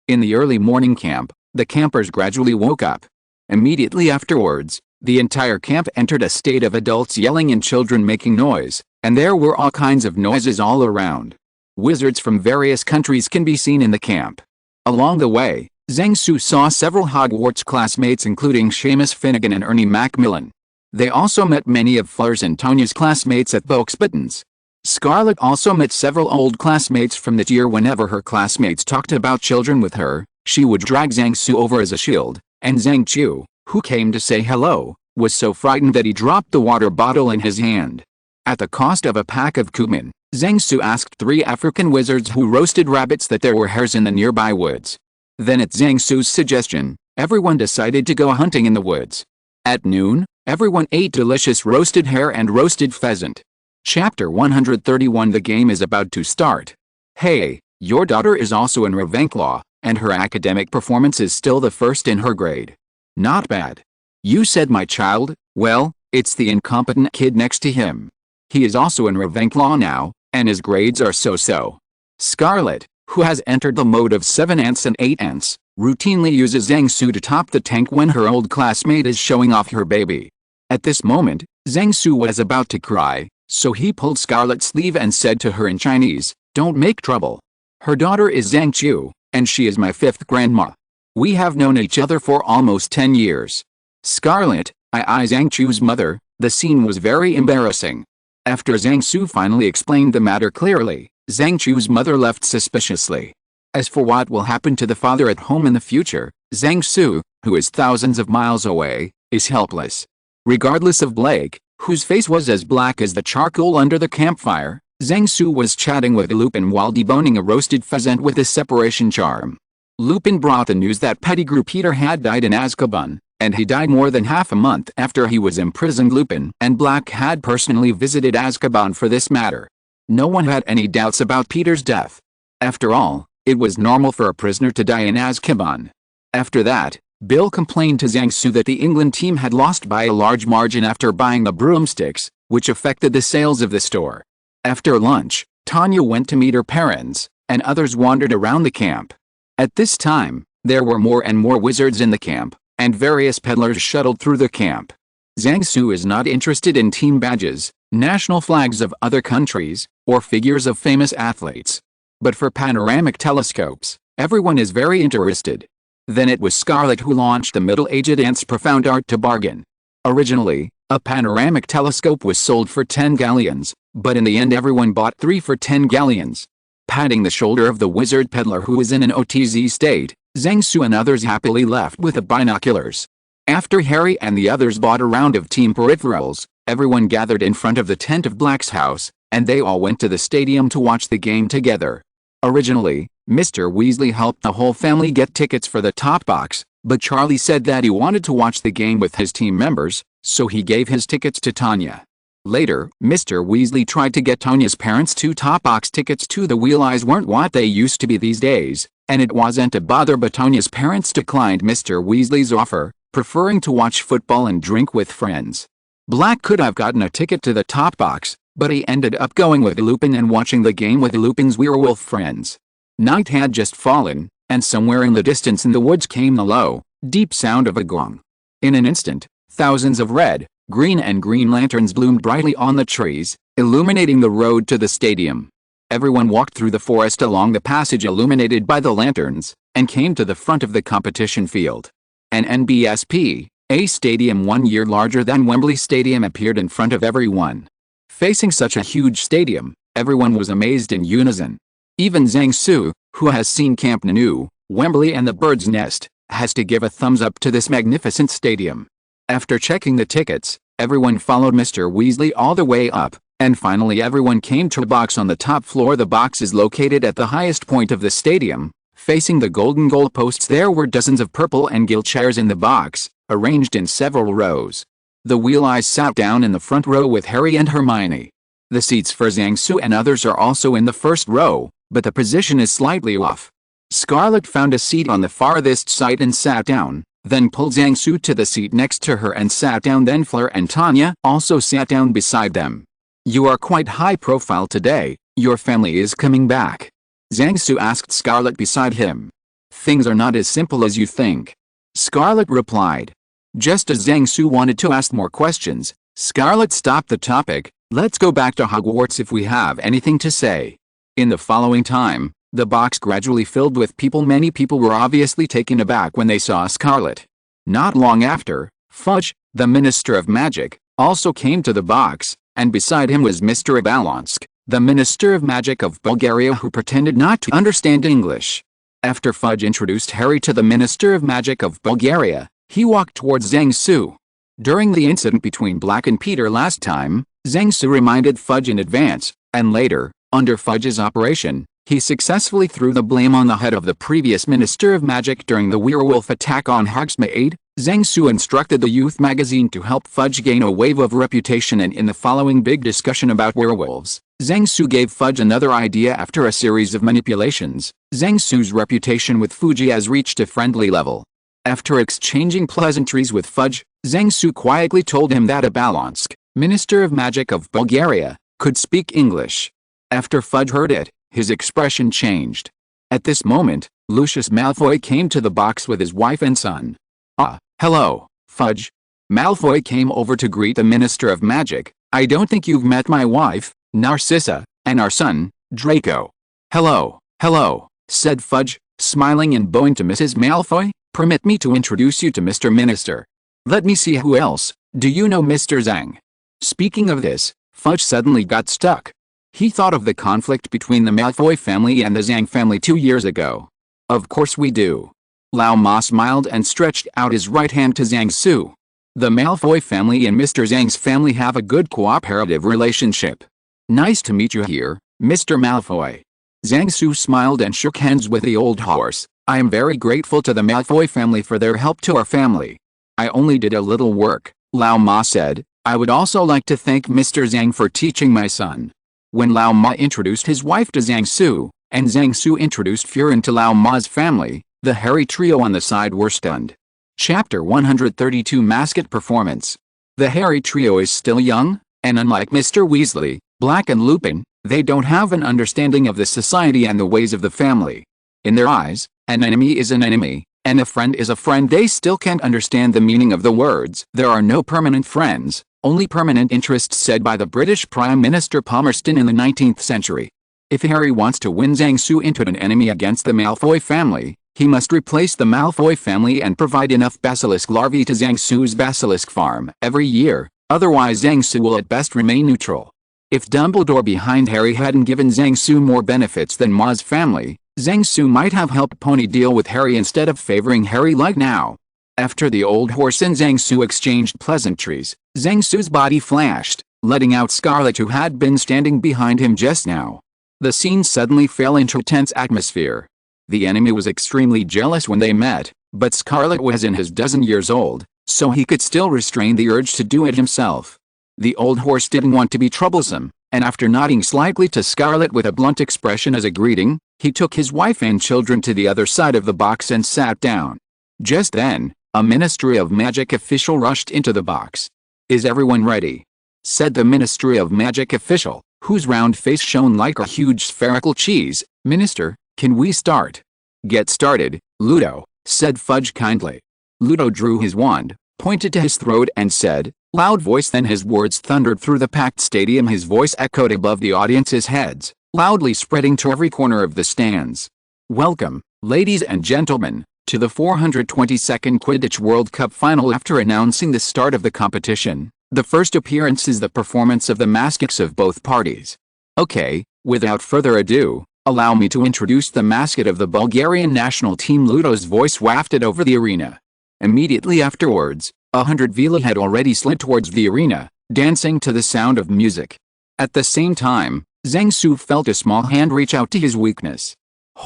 In the early morning camp, the campers gradually woke up. Immediately afterwards, the entire camp entered a state of adults yelling and children making noise, and there were all kinds of noises all around. Wizards from various countries can be seen in the camp. Along the way, Zhang Su saw several Hogwarts classmates including Seamus Finnegan and Ernie Macmillan. They also met many of Fleur's and Tanya's classmates at Boxbuttons. Scarlet also met several old classmates from that year. Whenever her classmates talked about children with her, she would drag Zhang Su over as a shield, and Zhang Chu, who came to say hello, was so frightened that he dropped the water bottle in his hand. At the cost of a pack of cumin, Zhang Su asked 3 African wizards who roasted rabbits that there were hares in the nearby woods. Then at Zhang Su's suggestion, everyone decided to go hunting in the woods. At noon, everyone ate delicious roasted hare and roasted pheasant. Chapter 131. The game is about to start. Hey, your daughter is also in Ravenclaw, and her academic performance is still the first in her grade. Not bad. You said my child? Well, it's the incompetent kid next to him. He is also in Ravenclaw now, and his grades are so-so. Scarlet, who has entered the mode of 7 ants and 8 ants, routinely uses Zhang Su to top the tank when her old classmate is showing off her baby. At this moment, Zhang Su was about to cry, so he pulled Scarlet's sleeve and said to her in Chinese, "Don't make trouble. Her daughter is Zhang Chu, and she is my 5th grandma. We have known each other for almost 10 years. Scarlet, I Zhang Chu's mother." The scene was very embarrassing. After Zhang Su finally explained the matter clearly, Zhang Chu's mother left suspiciously. As for what will happen to the father at home in the future, Zhang Su, who is thousands of miles away, is helpless. Regardless of Blake, whose face was as black as the charcoal under the campfire, Zhang Su was chatting with Lupin while deboning a roasted pheasant with a separation charm. Lupin brought the news that Pettigrew Peter had died in Azkaban, and he died more than half a month after he was imprisoned. Lupin and Black had personally visited Azkaban for this matter. No one had any doubts about Peter's death. After all, it was normal for a prisoner to die in Azkaban. After that, Bill complained to Zhang Su that the England team had lost by a large margin after buying the broomsticks, which affected the sales of the store. After lunch, Tanya went to meet her parents, and others wandered around the camp. At this time, There were more and more wizards in the camp, and various peddlers shuttled through the camp. Zhang Su is not interested in team badges, national flags of other countries, or figures of famous athletes. But for panoramic telescopes, everyone is very interested. Then it was Scarlet who launched the middle-aged aunt's profound art to bargain. Originally, a panoramic telescope was sold for 10 galleons, but in the end everyone bought 3 for 10 galleons. Patting the shoulder of the wizard peddler who was in an OTZ state, Zhang Su and others happily left with the binoculars. After Harry and the others bought a round of team peripherals, everyone gathered in front of the tent of Black's house, and they all went to the stadium to watch the game together. Originally, Mr. Weasley helped the whole family get tickets for the top box, but Charlie said that he wanted to watch the game with his team members, so he gave his tickets to Tanya. Later, Mr. Weasley tried to get Tanya's parents 2 top box tickets too. The wheel eyes weren't what they used to be these days, and it wasn't a bother, but Tanya's parents declined Mr. Weasley's offer, preferring to watch football and drink with friends. Black could have gotten a ticket to the top box, but he ended up going with Lupin and watching the game with Lupin's werewolf friends. Night had just fallen, and somewhere in the distance in the woods came the low, deep sound of a gong. In an instant, thousands of red, green and green lanterns bloomed brightly on the trees, illuminating the road to the stadium. Everyone walked through the forest along the passage illuminated by the lanterns, and came to the front of the competition field. An NBSP, a stadium 1 year larger than Wembley Stadium, appeared in front of everyone. Facing such a huge stadium, everyone was amazed in unison. Even Zhang Su, who has seen Camp Nou, Wembley and the Bird's Nest, has to give a thumbs up to this magnificent stadium. After checking the tickets, everyone followed Mr. Weasley all the way up, and finally everyone came to a box on the top floor. The box is located at the highest point of the stadium. Facing the golden goalposts there were dozens of purple and gilt chairs in the box, arranged in several rows. The Wheel Eyes sat down in the front row with Harry and Hermione. The seats for Zhang Su and others are also in the first row, but the position is slightly off. Scarlet found a seat on the farthest side and sat down, then pulled Zhang Su to the seat next to her and sat down. Then Fleur and Tanya also sat down beside them. "You are quite high profile today, your family is coming back?" Zhang Su asked Scarlet beside him. "Things are not as simple as you think," Scarlet replied. Just as Zhang Su wanted to ask more questions, Scarlet stopped the topic. "Let's go back to Hogwarts if we have anything to say." In the following time, the box gradually filled with people. Many people were obviously taken aback when they saw Scarlet. Not long after, Fudge, the Minister of Magic, also came to the box, and beside him was Mr. Abalonsk, the Minister of Magic of Bulgaria, who pretended not to understand English. After Fudge introduced Harry to the Minister of Magic of Bulgaria, he walked towards Zhang Su. During the incident between Black and Peter last time, Zhang Su reminded Fudge in advance, and later, under Fudge's operation, he successfully threw the blame on the head of the previous Minister of Magic during the werewolf attack on Hogsmeade. Zhang Su instructed the youth magazine to help Fudge gain a wave of reputation, and in the following big discussion about werewolves, Zhang Su gave Fudge another idea. After a series of manipulations, Zhang Su's reputation with Fuji has reached a friendly level. After exchanging pleasantries with Fudge, Zhang Su quietly told him that Abalonsk, Minister of Magic of Bulgaria, could speak English. After Fudge heard it, his expression changed. At this moment, Lucius Malfoy came to the box with his wife and son. "Ah, hello, Fudge." Malfoy came over to greet the Minister of Magic. "I don't think you've met my wife, Narcissa, and our son, Draco." "Hello, hello," said Fudge, smiling and bowing to Mrs. Malfoy. "Permit me to introduce you to Mr. Minister. Let me see, who else? Do you know Mr. Zhang?" Speaking of this, Fudge suddenly got stuck. He thought of the conflict between the Malfoy family and the Zhang family 2 years ago. "Of course we do." Lao Ma smiled and stretched out his right hand to Zhang Su. "The Malfoy family and Mr. Zhang's family have a good cooperative relationship. Nice to meet you here, Mr. Malfoy." Zhang Su smiled and shook hands with the old horse. "I am very grateful to the Malfoy family for their help to our family. I only did a little work," Lao Ma said. "I would also like to thank Mr. Zhang for teaching my son." When Lao Ma introduced his wife to Zhang Su, and Zhang Su introduced Furin to Lao Ma's family, the Harry trio on the side were stunned. Chapter 132 Mascot Performance. The Harry trio is still young, and unlike Mr. Weasley, Black and Lupin, they don't have an understanding of the society and the ways of the family. In their eyes, an enemy is an enemy, And a friend is a friend. They still can't understand the meaning of the words. There are no permanent friends, only permanent interests, said by the British Prime Minister Palmerston in the 19th century. If Harry wants to win Zhang Su into an enemy against the Malfoy family, he must replace the Malfoy family and provide enough basilisk larvae to Zhang Su's basilisk farm every year, otherwise Zhang Su will at best remain neutral. If Dumbledore behind Harry hadn't given Zhang Su more benefits than Ma's family, Zhang Su might have helped Pony deal with Harry instead of favoring Harry like now. After the old horse and Zhang Su exchanged pleasantries, Zhang Su's body flashed, letting out Scarlet, who had been standing behind him just now. The scene suddenly fell into a tense atmosphere. The enemy was extremely jealous when they met, but Scarlet was in his dozen years old, so he could still restrain the urge to do it himself. The old horse didn't want to be troublesome, and after nodding slightly to Scarlet with a blunt expression as a greeting, he took his wife and children to the other side of the box and sat down. Just then, a Ministry of Magic official rushed into the box. "Is everyone ready?" said the Ministry of Magic official, whose round face shone like a huge spherical cheese. "Minister, can we start?" "Get started, Ludo," said Fudge kindly. Ludo drew his wand, pointed to his throat and said, loud voice. Then his words thundered through the packed stadium. His voice echoed above the audience's heads, loudly spreading to every corner of the stands. "Welcome, ladies and gentlemen, to the 422nd Quidditch World Cup final." After announcing the start of the competition, the first appearance is the performance of the mascots of both parties. "Okay, without further ado, allow me to introduce the mascot of the Bulgarian national team." Ludo's voice wafted over the arena. Immediately afterwards, 100 Vila had already slid towards the arena, dancing to the sound of music. At the same time, Zhang Su felt a small hand reach out to his weakness.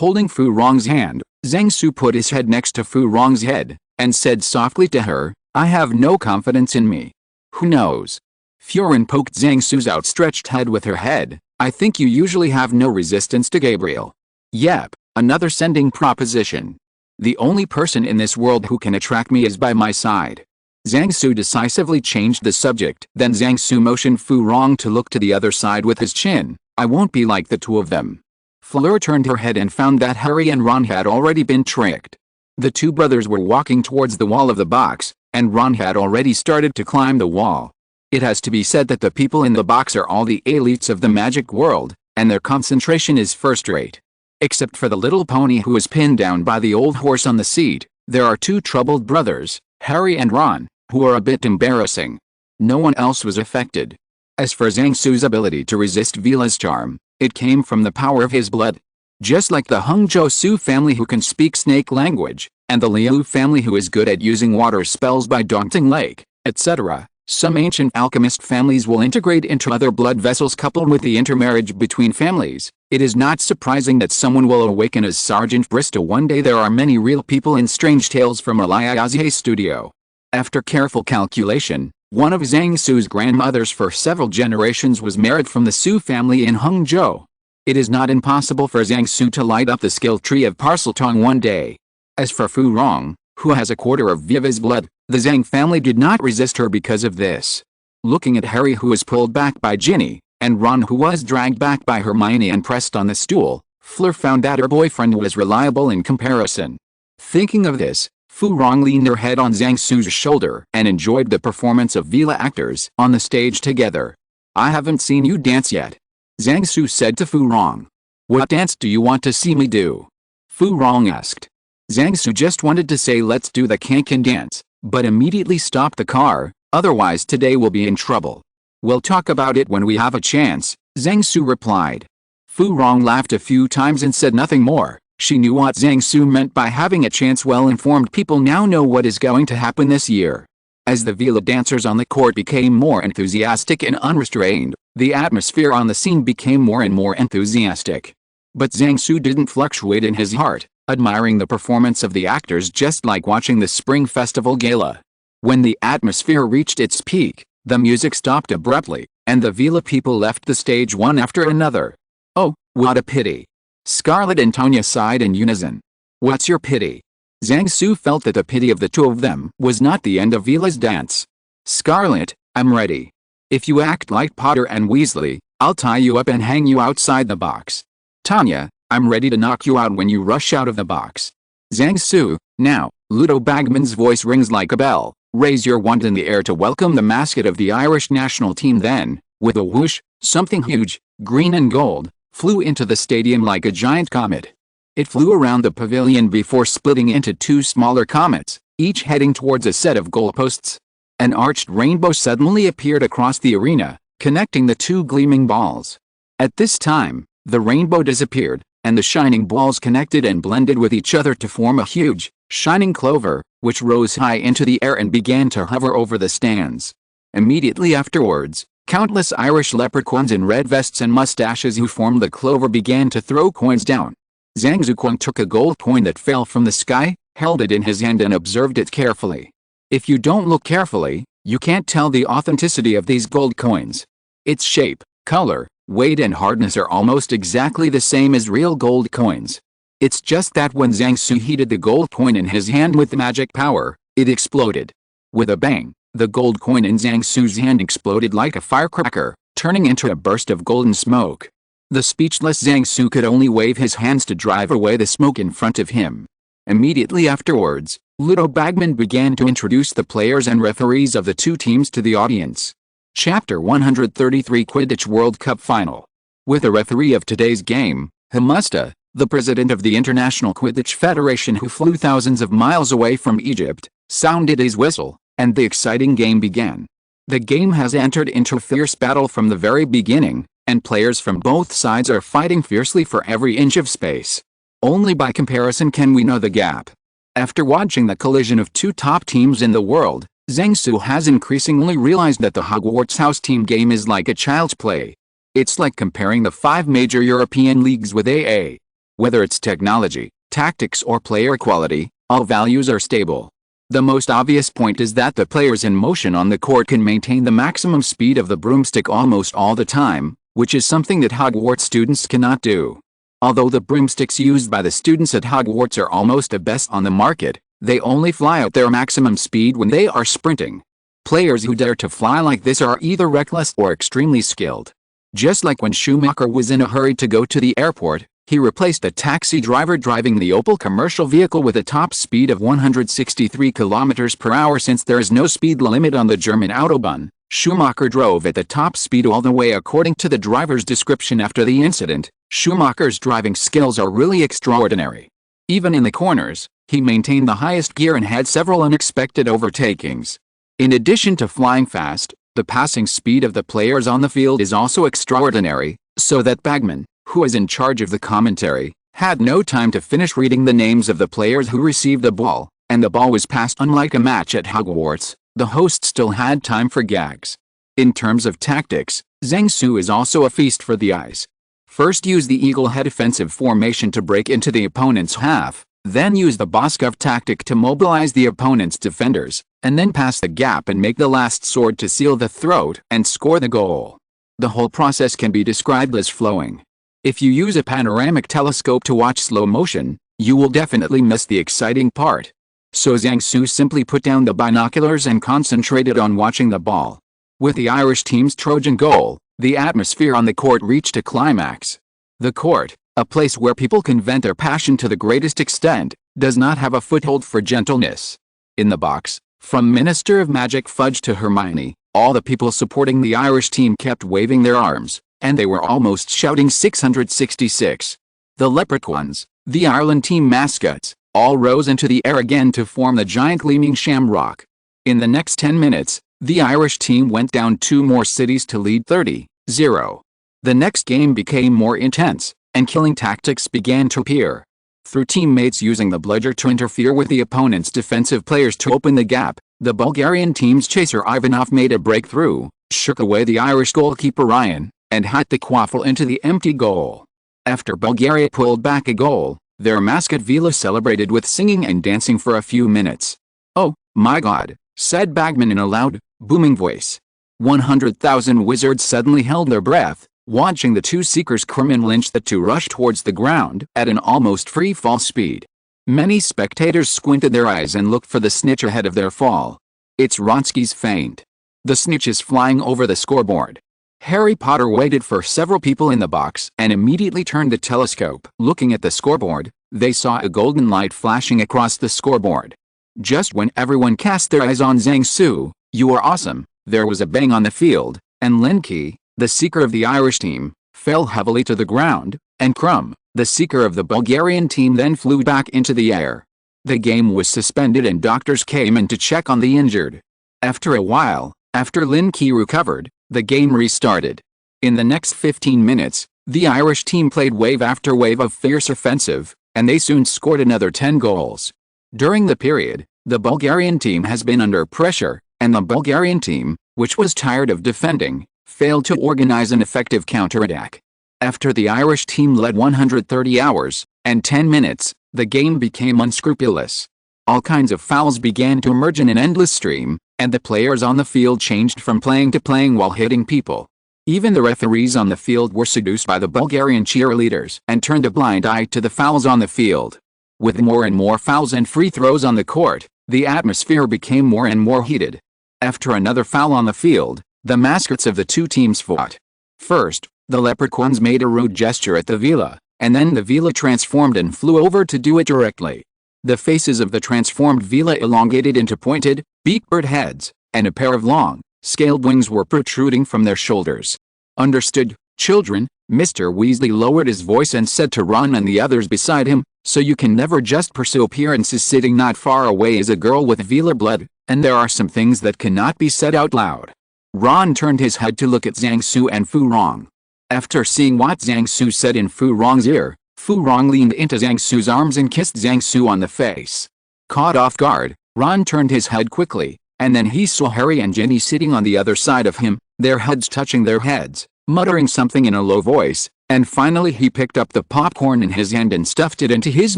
Holding Fu Rong's hand, Zhang Su put his head next to Fu Rong's head, and said softly to her, "I have no confidence in me." "Who knows?" Furin poked Zhang Su's outstretched head with her head. "I think you usually have no resistance to Gabriel." "Yep, another sending proposition. The only person in this world who can attract me is by my side." Zhang Su decisively changed the subject. Then Zhang Su motioned Fu Rong to look to the other side with his chin. "I won't be like the two of them." Fleur turned her head and found that Harry and Ron had already been tricked. The two brothers were walking towards the wall of the box, and Ron had already started to climb the wall. It has to be said that the people in the box are all the elites of the magic world, and their concentration is first-rate. Except for the little pony who was pinned down by the old horse on the seat, there are two troubled brothers, Harry and Ron, who are a bit embarrassing. No one else was affected. As for Zhang Su's ability to resist Vila's charm, it came from the power of his blood. Just like the Hungzhou Su family who can speak snake language, and the Liu family who is good at using water spells by Daunting Lake, etc., some ancient alchemist families will integrate into other blood vessels. Coupled with the intermarriage between families, it is not surprising that someone will awaken as Sergeant Bristow one day. There are many real people in Strange Tales from Eliaze's studio. After careful calculation, one of Zhang Su's grandmothers for several generations was married from the Su family in Hangzhou. It is not impossible for Zhang Su to light up the skill tree of Parseltongue one day. As for Fu Rong, who has a quarter of Viva's blood, the Zhang family did not resist her because of this. Looking at Harry, who was pulled back by Ginny, and Ron, who was dragged back by Hermione and pressed on the stool, Fleur found that her boyfriend was reliable in comparison. Thinking of this, Fu Rong leaned her head on Zhang Su's shoulder and enjoyed the performance of Vila actors on the stage together. "I haven't seen you dance yet," Zhang Su said to Fu Rong. "What dance do you want to see me do?" Fu Rong asked. Zhang Su just wanted to say let's do the Kankan dance, but immediately stopped the car, otherwise today we'll be in trouble. "We'll talk about it when we have a chance," Zhang Su replied. Fu Rong laughed a few times and said nothing more. She knew what Zhang Su meant by having a chance. Well-informed people now know what is going to happen this year. As the Vila dancers on the court became more enthusiastic and unrestrained, the atmosphere on the scene became more and more enthusiastic. But Zhang Su didn't fluctuate in his heart, admiring the performance of the actors just like watching the Spring Festival Gala. When the atmosphere reached its peak, the music stopped abruptly, and the Vila people left the stage one after another. "Oh, what a pity!" Scarlet and Tonya sighed in unison. "What's your pity?" Zhang Su felt that the pity of the two of them was not the end of Vila's dance. "Scarlet, I'm ready. If you act like Potter and Weasley, I'll tie you up and hang you outside the box. Tonya, I'm ready to knock you out when you rush out of the box." Zhang Su, Now, Ludo Bagman's voice rings like a bell. Raise your wand in the air to welcome the mascot of the Irish national team. Then, with a whoosh, something huge, green and gold, flew into the stadium like a giant comet. It flew around the pavilion before splitting into two smaller comets, each heading towards a set of goalposts. An arched rainbow suddenly appeared across the arena, connecting the two gleaming balls. At this time, the rainbow disappeared, and the shining balls connected and blended with each other to form a huge, shining clover, which rose high into the air and began to hover over the stands. Immediately afterwards, countless Irish leprechauns in red vests and mustaches who formed the clover began to throw coins down. Zhang Zuquang took a gold coin that fell from the sky, held it in his hand and observed it carefully. If you don't look carefully, you can't tell the authenticity of these gold coins. Its shape, color, weight and hardness are almost exactly the same as real gold coins. It's just that when Zhang Su heated the gold coin in his hand with magic power, it exploded. With a bang, the gold coin in Zhang Su's hand exploded like a firecracker, turning into a burst of golden smoke. The speechless Zhang Su could only wave his hands to drive away the smoke in front of him. Immediately afterwards, Ludo Bagman began to introduce the players and referees of the two teams to the audience. Chapter 133 Quidditch World Cup Final. With the referee of today's game, Hamusta, the president of the International Quidditch Federation who flew thousands of miles away from Egypt, sounded his whistle, and the exciting game began. The game has entered into a fierce battle from the very beginning, and players from both sides are fighting fiercely for every inch of space. Only by comparison can we know the gap. After watching the collision of two top teams in the world, Zhang Su has increasingly realized that the Hogwarts house team game is like a child's play. It's like comparing the 5 major European leagues with AA. Whether it's technology, tactics or player quality, all values are stable. The most obvious point is that the players in motion on the court can maintain the maximum speed of the broomstick almost all the time, which is something that Hogwarts students cannot do. Although the broomsticks used by the students at Hogwarts are almost the best on the market, they only fly at their maximum speed when they are sprinting. Players who dare to fly like this are either reckless or extremely skilled. Just like when Schumacher was in a hurry to go to the airport, he replaced a taxi driver driving the Opel commercial vehicle with a top speed of 163 km per hour. Since there is no speed limit on the German Autobahn, Schumacher drove at the top speed all the way. According to the driver's description after the incident, Schumacher's driving skills are really extraordinary. Even in the corners, he maintained the highest gear and had several unexpected overtakings. In addition to flying fast, the passing speed of the players on the field is also extraordinary, so that Bagman, who is in charge of the commentary, had no time to finish reading the names of the players who received the ball, and the ball was passed. Unlike a match at Hogwarts, the host still had time for gags. In terms of tactics, Zhang Su is also a feast for the eyes. First use the eagle head offensive formation to break into the opponent's half, then use the Boskov tactic to mobilize the opponent's defenders, and then pass the gap and make the last sword to seal the throat and score the goal. The whole process can be described as flowing. If you use a panoramic telescope to watch slow motion, you will definitely miss the exciting part. So Zhang Su simply put down the binoculars and concentrated on watching the ball. With the Irish team's Trojan goal, the atmosphere on the court reached a climax. The court, a place where people can vent their passion to the greatest extent, does not have a foothold for gentleness. In the box, from Minister of Magic Fudge to Hermione, all the people supporting the Irish team kept waving their arms, and they were almost shouting 666. The Leprechauns, the Ireland team mascots, all rose into the air again to form the giant gleaming shamrock. In the next 10 minutes, the Irish team went down 2 more cities to lead 30-0. The next game became more intense, and killing tactics began to appear. Through teammates using the bludger to interfere with the opponent's defensive players to open the gap, the Bulgarian team's chaser Ivanov made a breakthrough, shook away the Irish goalkeeper Ryan, and hit the quaffle into the empty goal. After Bulgaria pulled back a goal, their mascot Vila celebrated with singing and dancing for a few minutes. "Oh, my God," said Bagman in a loud, booming voice. 100,000 wizards suddenly held their breath, watching the two seekers Crumb and Lynch the two rush towards the ground at an almost free-fall speed. Many spectators squinted their eyes and looked for the snitch ahead of their fall. It's Wronski's feint. The snitch is flying over the scoreboard. Harry Potter waited for several people in the box and immediately turned the telescope. Looking at the scoreboard, They saw a golden light flashing across the scoreboard. Just when everyone cast their eyes on Zhang Su, "You are awesome," there was a bang on the field, and Linky, the seeker of the Irish team, fell heavily to the ground, and Crumb, the seeker of the Bulgarian team, then flew back into the air. The game was suspended and doctors came in to check on the injured. After a while, after Linky recovered, the game restarted. In the next 15 minutes, the Irish team played wave after wave of fierce offensive, and they soon scored another 10 goals. During the period, the Bulgarian team has been under pressure, and the Bulgarian team, which was tired of defending, failed to organize an effective counterattack. After the Irish team led 130 hours and 10 minutes, the game became unscrupulous. All kinds of fouls began to emerge in an endless stream, and the players on the field changed from playing to playing while hitting people. Even the referees on the field were seduced by the Bulgarian cheerleaders and turned a blind eye to the fouls on the field. With more and more fouls and free throws on the court, the atmosphere became more and more heated. After another foul on the field, the mascots of the two teams fought. First, the leprechauns made a rude gesture at the villa, and then the villa transformed and flew over to do it directly. The faces of the transformed villa elongated into pointed, beak-bird heads, and a pair of long, scaled wings were protruding from their shoulders. "Understood, children," Mr. Weasley lowered his voice and said to Ron and the others beside him, "so you can never just pursue appearances. Sitting not far away is a girl with villa blood, and there are some things that cannot be said out loud." Ron turned his head to look at Zhang Su and Fu Rong. After seeing what Zhang Su said in Fu Rong's ear, Fu Rong leaned into Zhang Su's arms and kissed Zhang Su on the face. Caught off guard, Ron turned his head quickly, and then he saw Harry and Ginny sitting on the other side of him, their heads touching their heads, muttering something in a low voice, and finally he picked up the popcorn in his hand and stuffed it into his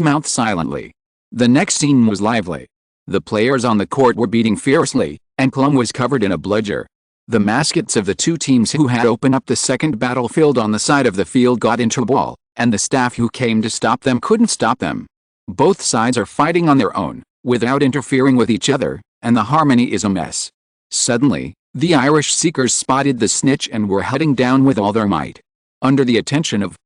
mouth silently. The next scene was lively. The players on the court were beating fiercely, and Plum was covered in a bludger. The mascots of the two teams who had opened up the second battlefield on the side of the field got into a ball, and the staff who came to stop them couldn't stop them. Both sides are fighting on their own, without interfering with each other, and the harmony is a mess. Suddenly, the Irish seekers spotted the snitch and were heading down with all their might. Under the attention of,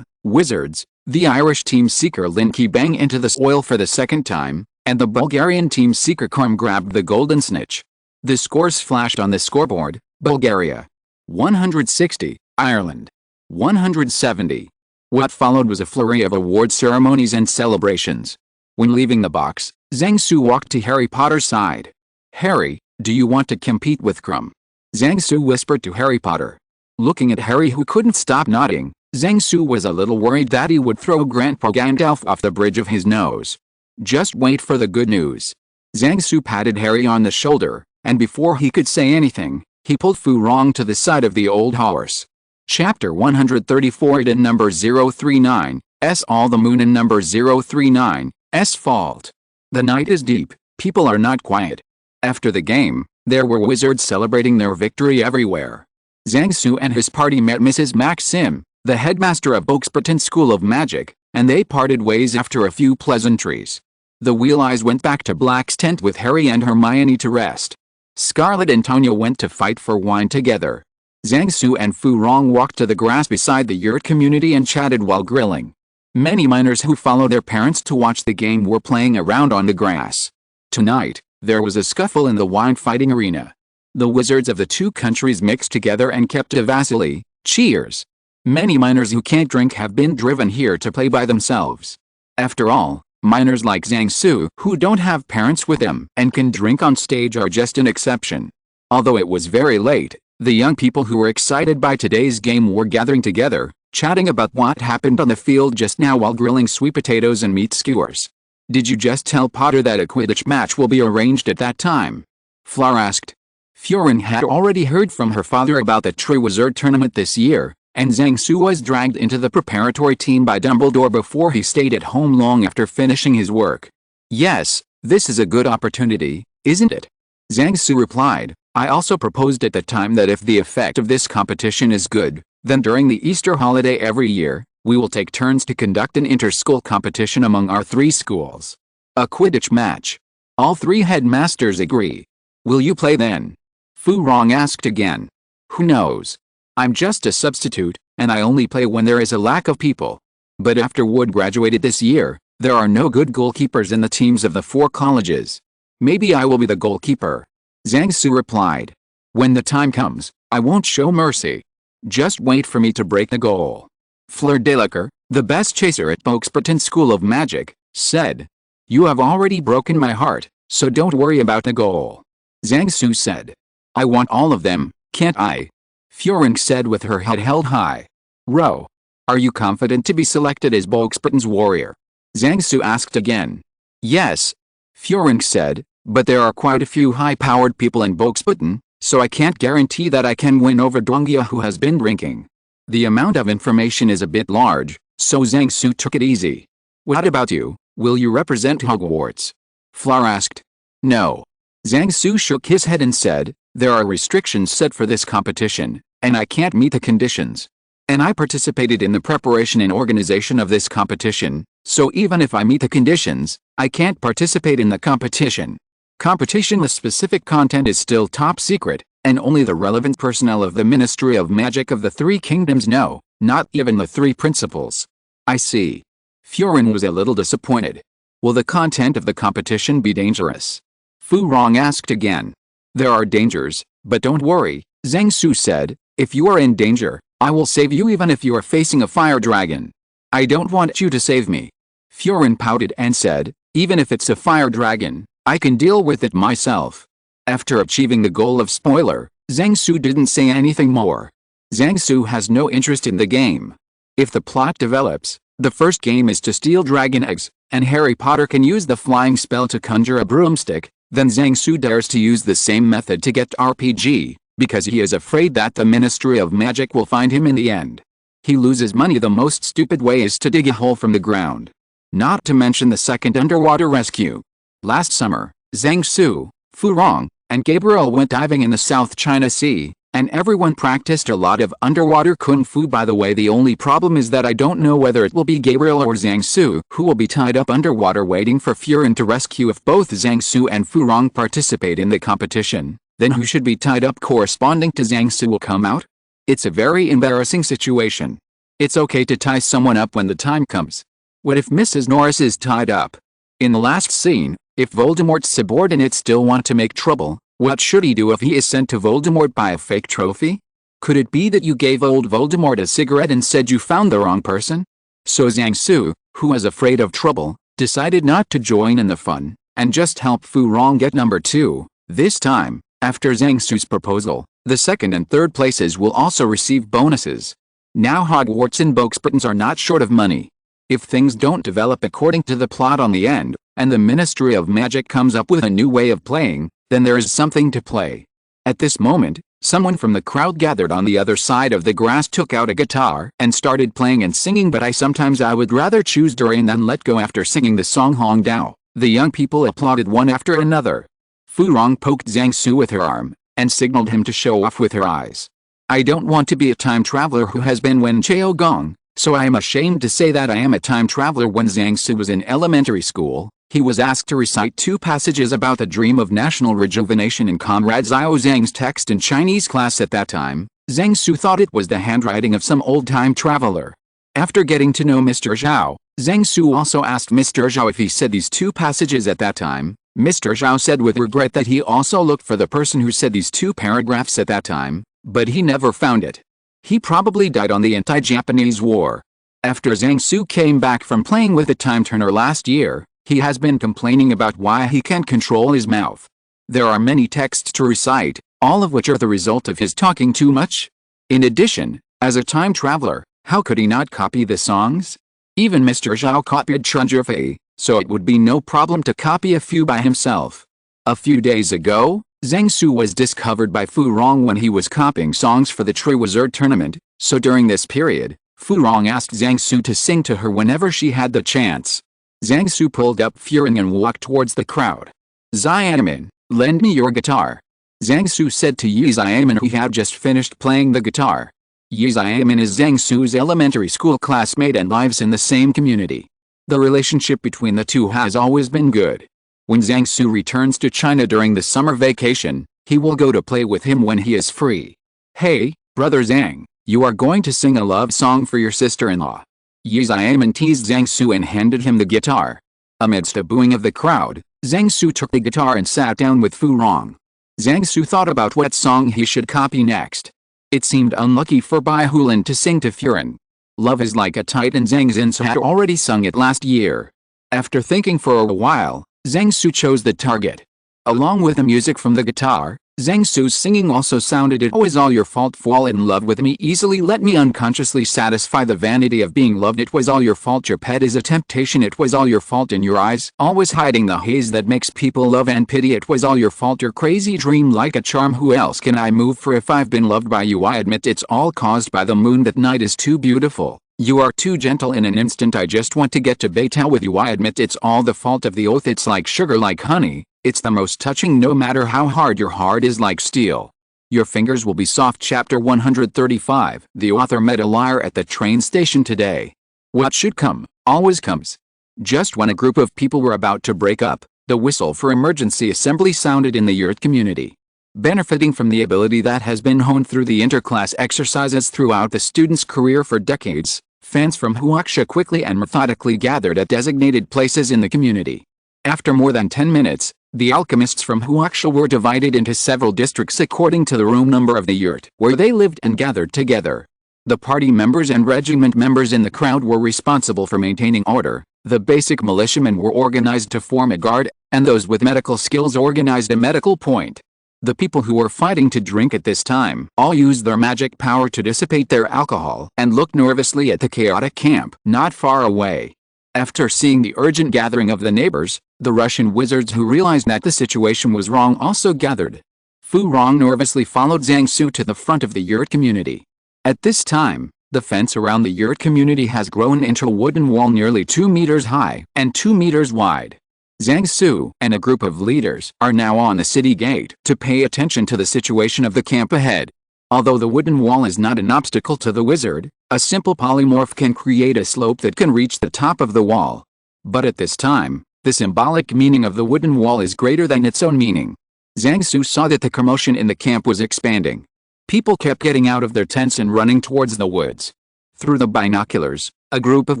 wizards, the Irish team seeker Linky banged into the soil for the second time, and the Bulgarian team seeker Karm grabbed the golden snitch. The scores flashed on the scoreboard: Bulgaria 160, Ireland 170. What followed was a flurry of award ceremonies and celebrations. When leaving the box, Zhang Su walked to Harry Potter's side. "Harry, do you want to compete with Crumb?" Zhang Su whispered to Harry Potter. Looking at Harry, who couldn't stop nodding, Zhang Su was a little worried that he would throw Grandpa Gandalf off the bridge of his nose. "Just wait for the good news." Zhang Su patted Harry on the shoulder, and before he could say anything, he pulled Fu Rong to the side of the old horse. Chapter 134. In number 039, S. All the moon. In number 039, S. Fault. The night is deep, people are not quiet. After the game, there were wizards celebrating their victory everywhere. Zhang Su and his party met Mrs. Maxim, the headmaster of Oxburton School of Magic, and they parted ways after a few pleasantries. The Wheel Eyes went back to Black's tent with Harry and Hermione to rest. Scarlet and Tonya went to fight for wine together. Zhang Su and Fu Rong walked to the grass beside the yurt community and chatted while grilling. Many minors who follow their parents to watch the game were playing around on the grass. Tonight, there was a scuffle in the wine fighting arena. The wizards of the two countries mixed together and kept a vasily, cheers. Many minors who can't drink have been driven here to play by themselves. After all, minors like Zhang Su, who don't have parents with them and can drink on stage, are just an exception. Although it was very late, the young people who were excited by today's game were gathering together, chatting about what happened on the field just now while grilling sweet potatoes and meat skewers. "Did you just tell Potter that a Quidditch match will be arranged at that time?" Fleur asked. Fiorin had already heard from her father about the Triwizard Tournament this year, and Zhang Su was dragged into the preparatory team by Dumbledore before he stayed at home long after finishing his work. "Yes, this is a good opportunity, isn't it?" Zhang Su replied. "I also proposed at the time that if the effect of this competition is good, then during the Easter holiday every year, we will take turns to conduct an inter-school competition among our three schools. A Quidditch match." All three headmasters agree. "Will you play then?" Fu Rong asked again. "Who knows? I'm just a substitute, and I only play when there is a lack of people. But after Wood graduated this year, There are no good goalkeepers in the teams of the 4 colleges. Maybe I will be the goalkeeper. Zhang Su replied. When the time comes, I won't show mercy. Just wait for me to break the goal. Fleur Delacour, the best chaser at Boxburton School of Magic, said. You have already broken my heart, so don't worry about the goal. Zhang Su said. I want all of them, can't I? Furink said with her head held high. Ro. Are you confident to be selected as Boxburton's warrior? Zhang Su asked again. Yes. Furink said, but there are quite a few high-powered people in Boxburton, so I can't guarantee that I can win over Dongia who has been drinking. The amount of information is a bit large, so Zhang Su took it easy. What about you, will you represent Hogwarts? Fleur asked. No. Zhang Su shook his head and said, there are restrictions set for this competition, and I can't meet the conditions. And I participated in the preparation and organization of this competition, so even if I meet the conditions, I can't participate in the competition. Competition with specific content is still top secret, and only the relevant personnel of the Ministry of Magic of the 3 Kingdoms know, not even the 3 principals. I see. Furin was a little disappointed. Will the content of the competition be dangerous? Fu Rong asked again. There are dangers, but don't worry, Zhang Su said, if you are in danger, I will save you even if you are facing a fire dragon. I don't want you to save me. Furin pouted and said, even if it's a fire dragon, I can deal with it myself. After achieving the goal of spoiler, Zhang Su didn't say anything more. Zhang Su has no interest in the game. If the plot develops, the first game is to steal dragon eggs, and Harry Potter can use the flying spell to conjure a broomstick, then Zhang Su dares to use the same method to get RPG, because he is afraid that the Ministry of Magic will find him in the end. He loses money. The most stupid way is to dig a hole from the ground. Not to mention the second underwater rescue. Last summer, Zhang Su, Fu Rong, and Gabriel went diving in the South China Sea, and everyone practiced a lot of underwater kung fu. By the way, the only problem is that I don't know whether it will be Gabriel or Zhang Su who will be tied up underwater waiting for Furin to rescue. If both Zhang Su and Fu Rong participate in the competition, then who should be tied up corresponding to Zhang Su will come out? It's a very embarrassing situation. It's okay to tie someone up when the time comes. What if Mrs. Norris is tied up? In the last scene, if Voldemort's subordinates still want to make trouble, what should he do if he is sent to Voldemort by a fake trophy? Could it be that you gave old Voldemort a cigarette and said you found the wrong person? So Zhang Su, who was afraid of trouble, decided not to join in the fun, and just help Fu Rong get number 2. This time, after Zhang Su's proposal, the second and third places will also receive bonuses. Now Hogwarts and Boxburtons are not short of money. If things don't develop according to the plot on the end, and the Ministry of Magic comes up with a new way of playing, then there is something to play. At this moment, someone from the crowd gathered on the other side of the grass took out a guitar and started playing and singing. But I would rather choose Dorian than let go. After singing the song Hong Dao, the young people applauded one after another. Fu Rong poked Zhang Su with her arm, and signaled him to show off with her eyes. I don't want to be a time traveler who has been Wen Chao Gong, so I am ashamed to say that I am a time traveler. When Zhang Su was in elementary school, he was asked to recite 2 passages about the dream of national rejuvenation in Comrade Xiao Zhang's text in Chinese class. At that time, Zhang Su thought it was the handwriting of some old time traveler. After getting to know Mr. Zhao, Zhang Su also asked Mr. Zhao if he said these 2 passages at that time. Mr. Zhao said with regret that he also looked for the person who said these 2 paragraphs at that time, but he never found it. He probably died on the anti-Japanese war. After Zhang Su came back from playing with the time turner last year, he has been complaining about why he can't control his mouth. There are many texts to recite, all of which are the result of his talking too much. In addition, as a time traveler, how could he not copy the songs? Even Mr. Zhao copied Chunjufei, so it would be no problem to copy a few by himself. A few days ago, Zhang Su was discovered by Fu Rong when he was copying songs for the Triwizard Tournament, so during this period, Fu Rong asked Zhang Su to sing to her whenever she had the chance. Zhang Su pulled up Furing and walked towards the crowd. Xiaomin, lend me your guitar. Zhang Su said to Yi Xiaomin, who had just finished playing the guitar. Yi Xiaomin is Zhang Su's elementary school classmate and lives in the same community. The relationship between the two has always been good. When Zhang Su returns to China during the summer vacation, he will go to play with him when he is free. Hey, brother Zhang, you are going to sing a love song for your sister-in-law. Yi teased Zhang Su and handed him the guitar. Amidst a booing of the crowd, Zhang Su took the guitar and sat down with Fu Rong. Zhang Su thought about what song he should copy next. It seemed unlucky for Bai Hulin to sing to Furin. Love is Like a Tide, and Zhang Zins had already sung it last year. After thinking for a while, Zhang Su chose the target. Along with the music from the guitar, Zhang Su's singing also sounded. It was all your fault, fall in love with me easily, let me unconsciously satisfy the vanity of being loved. It was all your fault, your pet is a temptation. It was all your fault, in your eyes, always hiding the haze that makes people love and pity. It was all your fault, your crazy dream like a charm. Who else can I move for if I've been loved by you? I admit it's all caused by the moon. That night is too beautiful. You are too gentle. In an instant I just want to get to Beitou with you. I admit it's all the fault of the oath. It's like sugar, like honey. It's the most touching no matter how hard your heart is, like steel. Your fingers will be soft. Chapter 135. The author met a liar at the train station today. What should come, always comes. Just when a group of people were about to break up, the whistle for emergency assembly sounded in the yurt community. Benefiting from the ability that has been honed through the interclass exercises throughout the student's career for decades, fans from Huaxia quickly and methodically gathered at designated places in the community. After more than 10 minutes, the alchemists from Huaxia were divided into several districts according to the room number of the yurt where they lived and gathered together. The party members and regiment members in the crowd were responsible for maintaining order, the basic militiamen were organized to form a guard, and those with medical skills organized a medical point. The people who were fighting to drink at this time all used their magic power to dissipate their alcohol and looked nervously at the chaotic camp not far away. After seeing the urgent gathering of the neighbors, the Russian wizards who realized that the situation was wrong also gathered. Fu Rong nervously followed Zhang Su to the front of the yurt community. At this time, the fence around the yurt community has grown into a wooden wall nearly 2 meters high and 2 meters wide. Zhang Su and a group of leaders are now on the city gate to pay attention to the situation of the camp ahead. Although the wooden wall is not an obstacle to the wizard, a simple polymorph can create a slope that can reach the top of the wall. But at this time, the symbolic meaning of the wooden wall is greater than its own meaning. Zhang Su saw that the commotion in the camp was expanding. People kept getting out of their tents and running towards the woods. Through the binoculars, a group of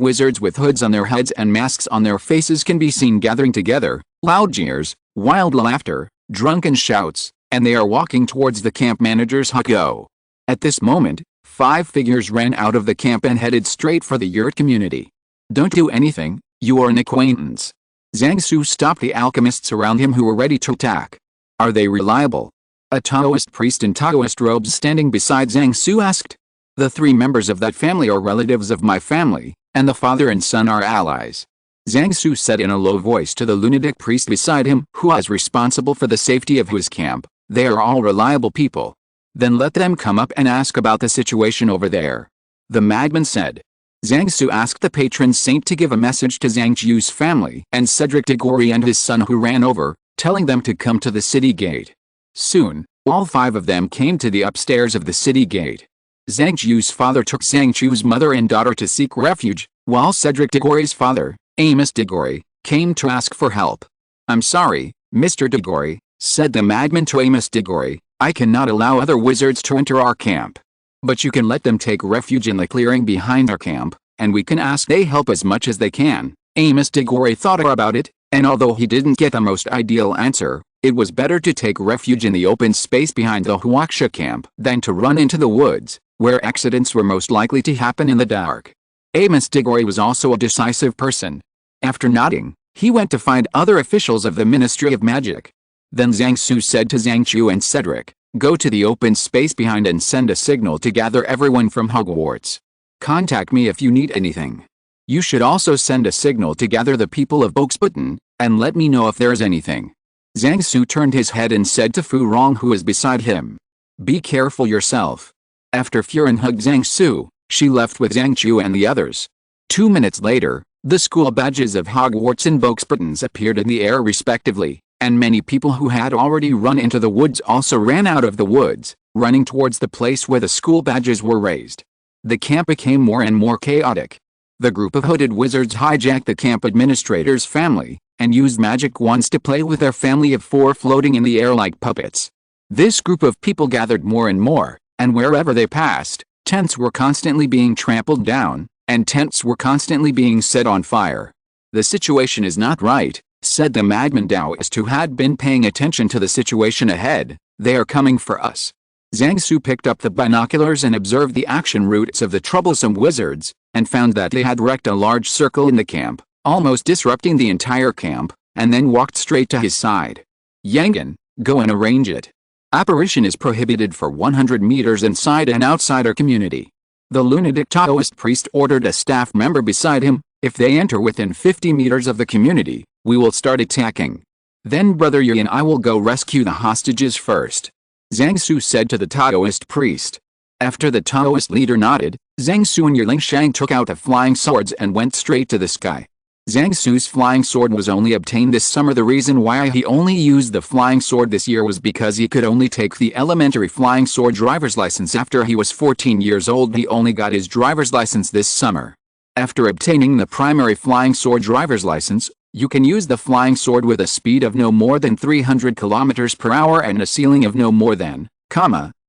wizards with hoods on their heads and masks on their faces can be seen gathering together, loud jeers, wild laughter, drunken shouts, and they are walking towards the camp manager's hut. At this moment, 5 figures ran out of the camp and headed straight for the yurt community. Don't do anything, you are an acquaintance. Zhang Su stopped the alchemists around him who were ready to attack. Are they reliable? A Taoist priest in Taoist robes standing beside Zhang Su asked. The 3 members of that family are relatives of my family, and the father and son are allies. Zhang Su said in a low voice to the lunatic priest beside him, who is responsible for the safety of his camp. They are all reliable people. Then let them come up and ask about the situation over there. The madman said. Zhang Su asked the patron saint to give a message to Zhang Jiu's family and Cedric Diggory and his son, who ran over, telling them to come to the city gate. Soon, all 5 of them came to the upstairs of the city gate. Zhang Jiu's father took Zhang Chu's mother and daughter to seek refuge, while Cedric Diggory's father, Amos Diggory, came to ask for help. I'm sorry, Mr. Diggory, said the madman to Amos Diggory, I cannot allow other wizards to enter our camp. But you can let them take refuge in the clearing behind our camp, and we can ask they help as much as they can. Amos Diggory thought about it, and although he didn't get the most ideal answer, it was better to take refuge in the open space behind the Huaxia camp than to run into the woods, where accidents were most likely to happen in the dark. Amos Diggory was also a decisive person. After nodding, he went to find other officials of the Ministry of Magic. Then Zhang Su said to Zhang Chu and Cedric, go to the open space behind and send a signal to gather everyone from Hogwarts. Contact me if you need anything. You should also send a signal to gather the people of Boxbutton, and let me know if there's anything. Zhang Su turned his head and said to Fu Rong, who was beside him, be careful yourself. After Furin hugged Zhang Su, she left with Zhang Chu and the others. 2 minutes later, the school badges of Hogwarts and Boxbuttons appeared in the air respectively, and many people who had already run into the woods also ran out of the woods, running towards the place where the school badges were raised. The camp became more and more chaotic. The group of hooded wizards hijacked the camp administrator's family, and used magic wands to play with their family of 4 floating in the air like puppets. This group of people gathered more and more, and wherever they passed, tents were constantly being trampled down, and tents were constantly being set on fire. "The situation is not right," said the madman Taoist who had been paying attention to the situation ahead. "They are coming for us." Zhang Su picked up the binoculars and observed the action routes of the troublesome wizards, and found that they had wrecked a large circle in the camp, almost disrupting the entire camp, and then walked straight to his side. "Yangan, go and arrange it. Apparition is prohibited for 100 meters inside and outside our community." The lunatic Taoist priest ordered a staff member beside him. "If they enter within 50 meters of the community, we will start attacking. Then Brother Yu and I will go rescue the hostages first," Zhang Su said to the Taoist priest. After the Taoist leader nodded, Zhang Su and Yerling Shang took out the flying swords and went straight to the sky. Zhang Su's flying sword was only obtained this summer. The reason why he only used the flying sword this year was because he could only take the elementary flying sword driver's license after he was 14 years old. He only got his driver's license this summer. After obtaining the primary flying sword driver's license, you can use the flying sword with a speed of no more than 300 km per hour and a ceiling of no more than,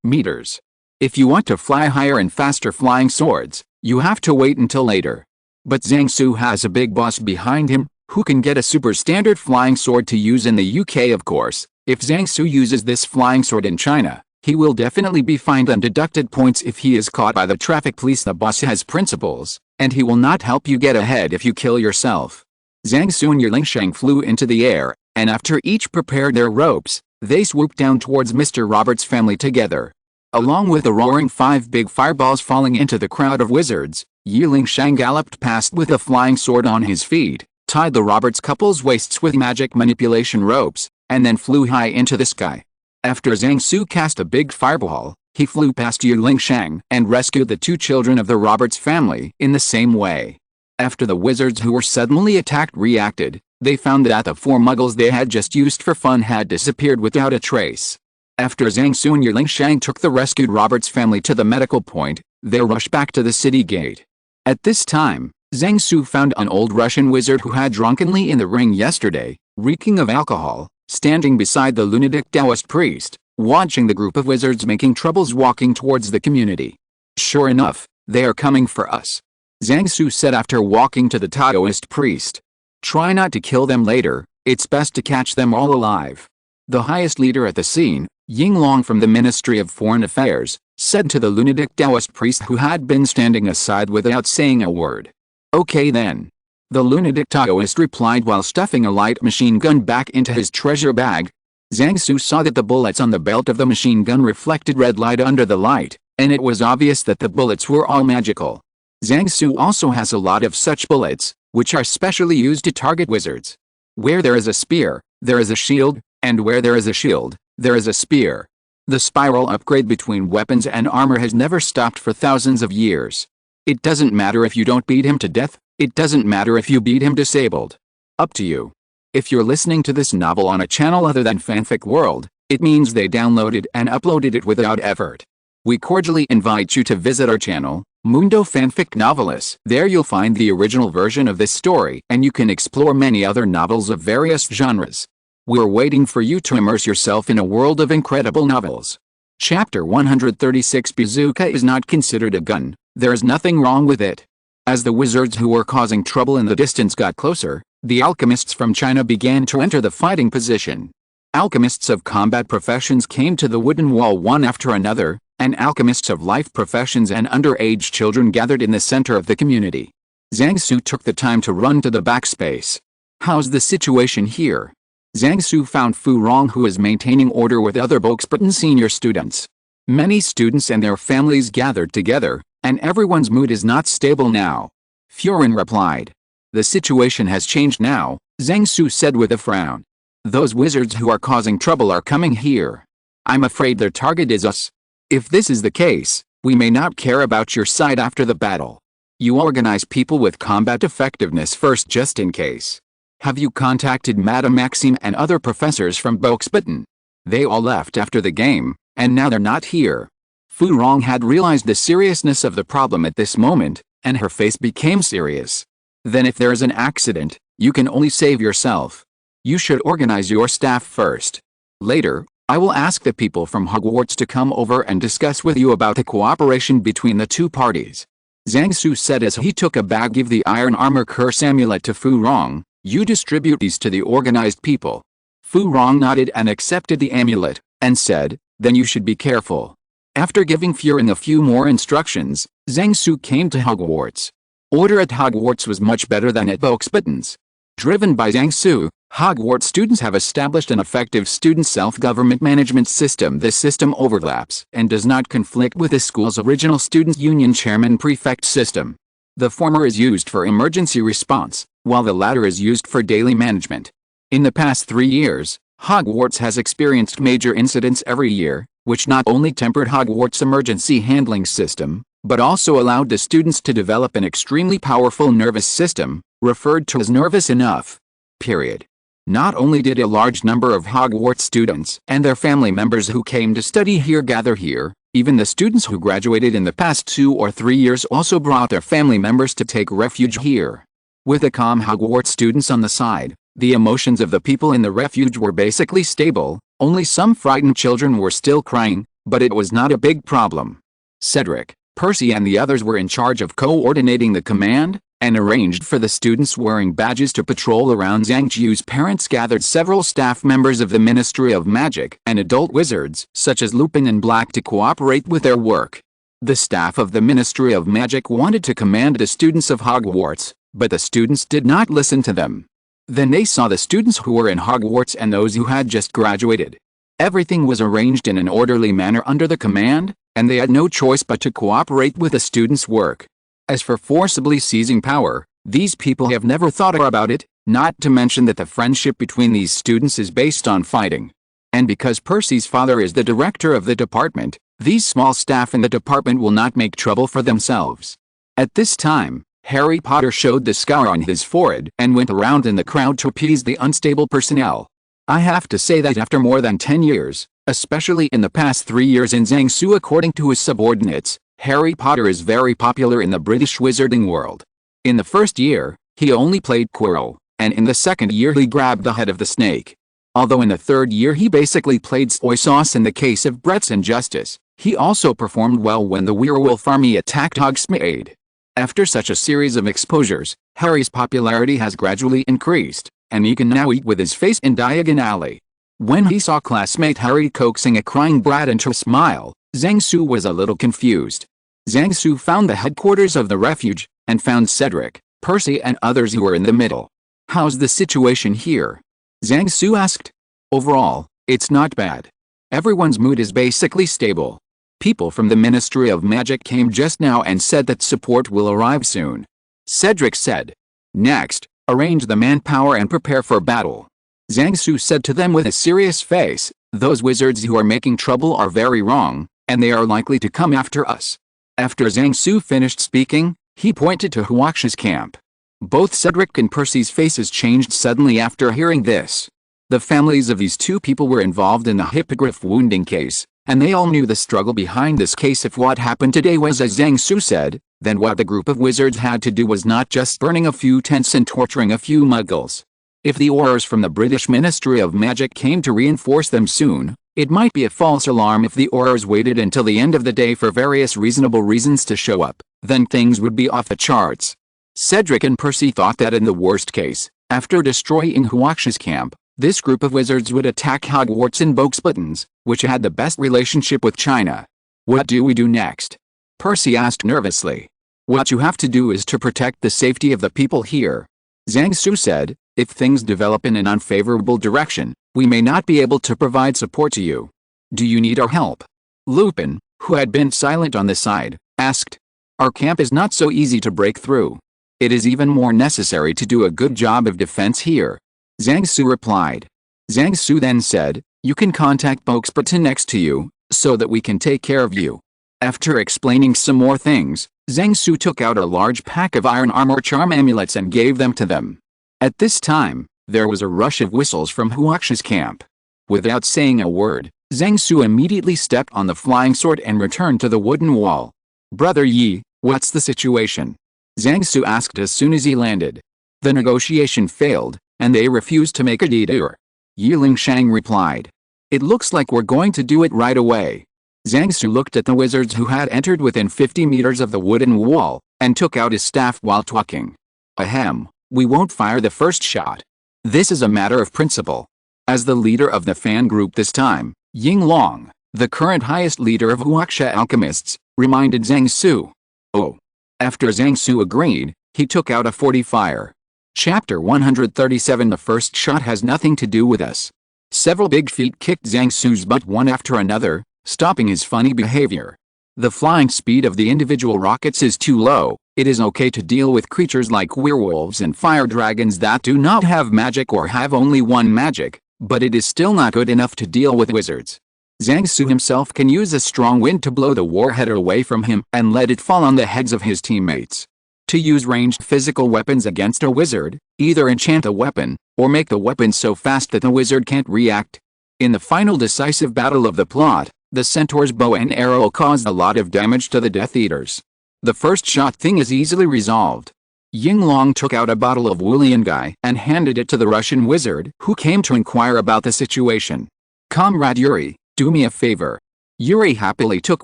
meters. If you want to fly higher and faster flying swords, you have to wait until later. But Zhang Su has a big boss behind him, who can get a super standard flying sword to use in the UK of course. If Zhang Su uses this flying sword in China, he will definitely be fined and deducted points if he is caught by the traffic police. The boss has principles, and he will not help you get ahead if you kill yourself. Zhang Su and Yerling Shang flew into the air, and after each prepared their ropes, they swooped down towards Mr. Roberts' family together. Along with the roaring 5 big fireballs falling into the crowd of wizards, Yerling Shang galloped past with a flying sword on his feet, tied the Roberts couple's waists with magic manipulation ropes, and then flew high into the sky. After Zhang Su cast a big fireball, he flew past Yerling Shang and rescued the 2 children of the Roberts family in the same way. After the wizards who were suddenly attacked reacted, they found that the 4 muggles they had just used for fun had disappeared without a trace. After Zhang Su and Yerling Shang took the rescued Roberts family to the medical point, they rushed back to the city gate. At this time, Zhang Su found an old Russian wizard who had drunkenly in the ring yesterday, reeking of alcohol, standing beside the lunatic Taoist priest, watching the group of wizards making troubles walking towards the community. "Sure enough, they are coming for us," Zhang Su said after walking to the Taoist priest. "Try not to kill them later, it's best to catch them all alive." The highest leader at the scene, Ying Long from the Ministry of Foreign Affairs, said to the lunatic Taoist priest who had been standing aside without saying a word. "Okay then," the lunatic Taoist replied while stuffing a light machine gun back into his treasure bag. Zhang Su saw that the bullets on the belt of the machine gun reflected red light under the light, and it was obvious that the bullets were all magical. Zhang Su also has a lot of such bullets, which are specially used to target wizards. Where there is a spear, there is a shield, and where there is a shield, there is a spear. The spiral upgrade between weapons and armor has never stopped for thousands of years. It doesn't matter if you don't beat him to death, it doesn't matter if you beat him disabled. Up to you. If you're listening to this novel on a channel other than Fanfic World, it means they downloaded and uploaded it without effort. We cordially invite you to visit our channel, Mundo Fanfic Novelis. There you'll find the original version of this story and you can explore many other novels of various genres. We're waiting for you to immerse yourself in a world of incredible novels. Chapter 136. Bazooka is not considered a gun. There is nothing wrong with it. As the wizards who were causing trouble in the distance got closer, the alchemists from China began to enter the fighting position. Alchemists of combat professions came to the wooden wall one after another, and alchemists of life professions and underage children gathered in the center of the community. Zhang Su took the time to run to the backspace. "How's the situation here?" Zhang Su found Fu Rong, who was maintaining order with other Boxburton senior students. Many students and their families gathered together, and everyone's mood is not stable now. Furin replied. "The situation has changed now," Zhang Su said with a frown. "Those wizards who are causing trouble are coming here. I'm afraid their target is us. If this is the case, we may not care about your side after the battle. You organize people with combat effectiveness first just in case. Have you contacted Madame Maxime and other professors from Boxburton? They all left after the game, and now they're not here." Fu Rong had realized the seriousness of the problem at this moment, and her face became serious. "Then if there is an accident, you can only save yourself. You should organize your staff first. Later, I will ask the people from Hogwarts to come over and discuss with you about the cooperation between the two parties." Zhang Su said as he took a bag of the iron armor curse amulet to Fu Rong. You distribute these to the organized people. Fu Rong nodded and accepted the amulet, and said, then you should be careful. After giving Furin a few more instructions, Zhang Su came to Hogwarts. Order at Hogwarts was much better than at Boxbuttons. Driven by Zhang Su, Hogwarts students have established an effective student self-government management system. This system overlaps and does not conflict with the school's original Students' Union Chairman-Prefect system. The former is used for emergency response, while the latter is used for daily management. In the past 3 years, Hogwarts has experienced major incidents every year, which not only tempered Hogwarts' emergency handling system, but also allowed the students to develop an extremely powerful nervous system, referred to as nervous enough. Period. Not only did a large number of Hogwarts students and their family members who came to study here gather here, even the students who graduated in the past 2 or 3 years also brought their family members to take refuge here. With the calm Hogwarts students on the side, the emotions of the people in the refuge were basically stable. Only some frightened children were still crying, but it was not a big problem. Cedric, Percy and the others were in charge of coordinating the command, and arranged for the students wearing badges to patrol around. Zhang Jiu's parents gathered several staff members of the Ministry of Magic and adult wizards, such as Lupin and Black, to cooperate with their work. The staff of the Ministry of Magic wanted to command the students of Hogwarts, but the students did not listen to them. Then they saw the students who were in Hogwarts and those who had just graduated. Everything was arranged in an orderly manner under the command, and they had no choice but to cooperate with the students' work. As for forcibly seizing power, these people have never thought about it, not to mention that the friendship between these students is based on fighting. And because Percy's father is the director of the department, these small staff in the department will not make trouble for themselves. At this time, Harry Potter showed the scar on his forehead and went around in the crowd to appease the unstable personnel. I have to say that after more than 10 years, especially in the past 3 years in Zhang Su, according to his subordinates, Harry Potter is very popular in the British wizarding world. In the first year, he only played Quirrell, and in the second year he grabbed the head of the snake. Although in the third year he basically played soy sauce in the case of Brett's Injustice, he also performed well when the werewolf army attacked Hogsmeade. After such a series of exposures, Harry's popularity has gradually increased, and he can now eat with his face in Diagon Alley. When he saw classmate Harry coaxing a crying brat into a smile, Zhang Su was a little confused. Zhang Su found the headquarters of the refuge, and found Cedric, Percy and others who were in the middle. How's the situation here? Zhang Su asked. Overall, it's not bad. Everyone's mood is basically stable. People from the Ministry of Magic came just now and said that support will arrive soon. Cedric said. Next, arrange the manpower and prepare for battle. Zhang Su said to them with a serious face, those wizards who are making trouble are very wrong, and they are likely to come after us. After Zhang Su finished speaking, he pointed to Huax's camp. Both Cedric and Percy's faces changed suddenly after hearing this. The families of these two people were involved in the hippogriff wounding case, and they all knew the struggle behind this case. If what happened today was as Zhang Su said, then what the group of wizards had to do was not just burning a few tents and torturing a few muggles. If the orders from the British Ministry of Magic came to reinforce them soon, it might be a false alarm. If the orders waited until the end of the day for various reasonable reasons to show up, then things would be off the charts. Cedric and Percy thought that in the worst case, after destroying Huax's camp, this group of wizards would attack Hogwarts in Boxbuttons, which had the best relationship with China. What do we do next? Percy asked nervously. What you have to do is to protect the safety of the people here. Zhang Su said, if things develop in an unfavorable direction, we may not be able to provide support to you. Do you need our help? Lupin, who had been silent on the side, asked. Our camp is not so easy to break through. It is even more necessary to do a good job of defense here. Zhang Su replied. Zhang Su then said, you can contact Boxburton next to you, so that we can take care of you. After explaining some more things, Zhang Su took out a large pack of iron armor charm amulets and gave them to them. At this time, there was a rush of whistles from Huax's camp. Without saying a word, Zhang Su immediately stepped on the flying sword and returned to the wooden wall. Brother Yi, what's the situation? Zhang Su asked as soon as he landed. The negotiation failed, and they refused to make a deal. Yi Lingshang replied. It looks like we're going to do it right away. Zhang Su looked at the wizards who had entered within 50 meters of the wooden wall, and took out his staff while talking. Ahem, we won't fire the first shot. This is a matter of principle. As the leader of the fan group this time, Ying Long, the current highest leader of Huaxia alchemists, reminded Zhang Su. Oh. After Zhang Su agreed, he took out a 40 fire. Chapter 137. The first shot has nothing to do with us. Several big feet kicked Zhang Su's butt one after another, stopping his funny behavior. The flying speed of the individual rockets is too low. It is okay to deal with creatures like werewolves and fire dragons that do not have magic or have only one magic, but it is still not good enough to deal with wizards. Zhang Su himself can use a strong wind to blow the warhead away from him and let it fall on the heads of his teammates. To use ranged physical weapons against a wizard, either enchant the weapon, or make the weapon so fast that the wizard can't react. In the final decisive battle of the plot, the centaur's bow and arrow caused a lot of damage to the Death Eaters. The first shot thing is easily resolved. Ying Long took out a bottle of Wuliangai and handed it to the Russian wizard, who came to inquire about the situation. Comrade Yuri, do me a favor. Yuri happily took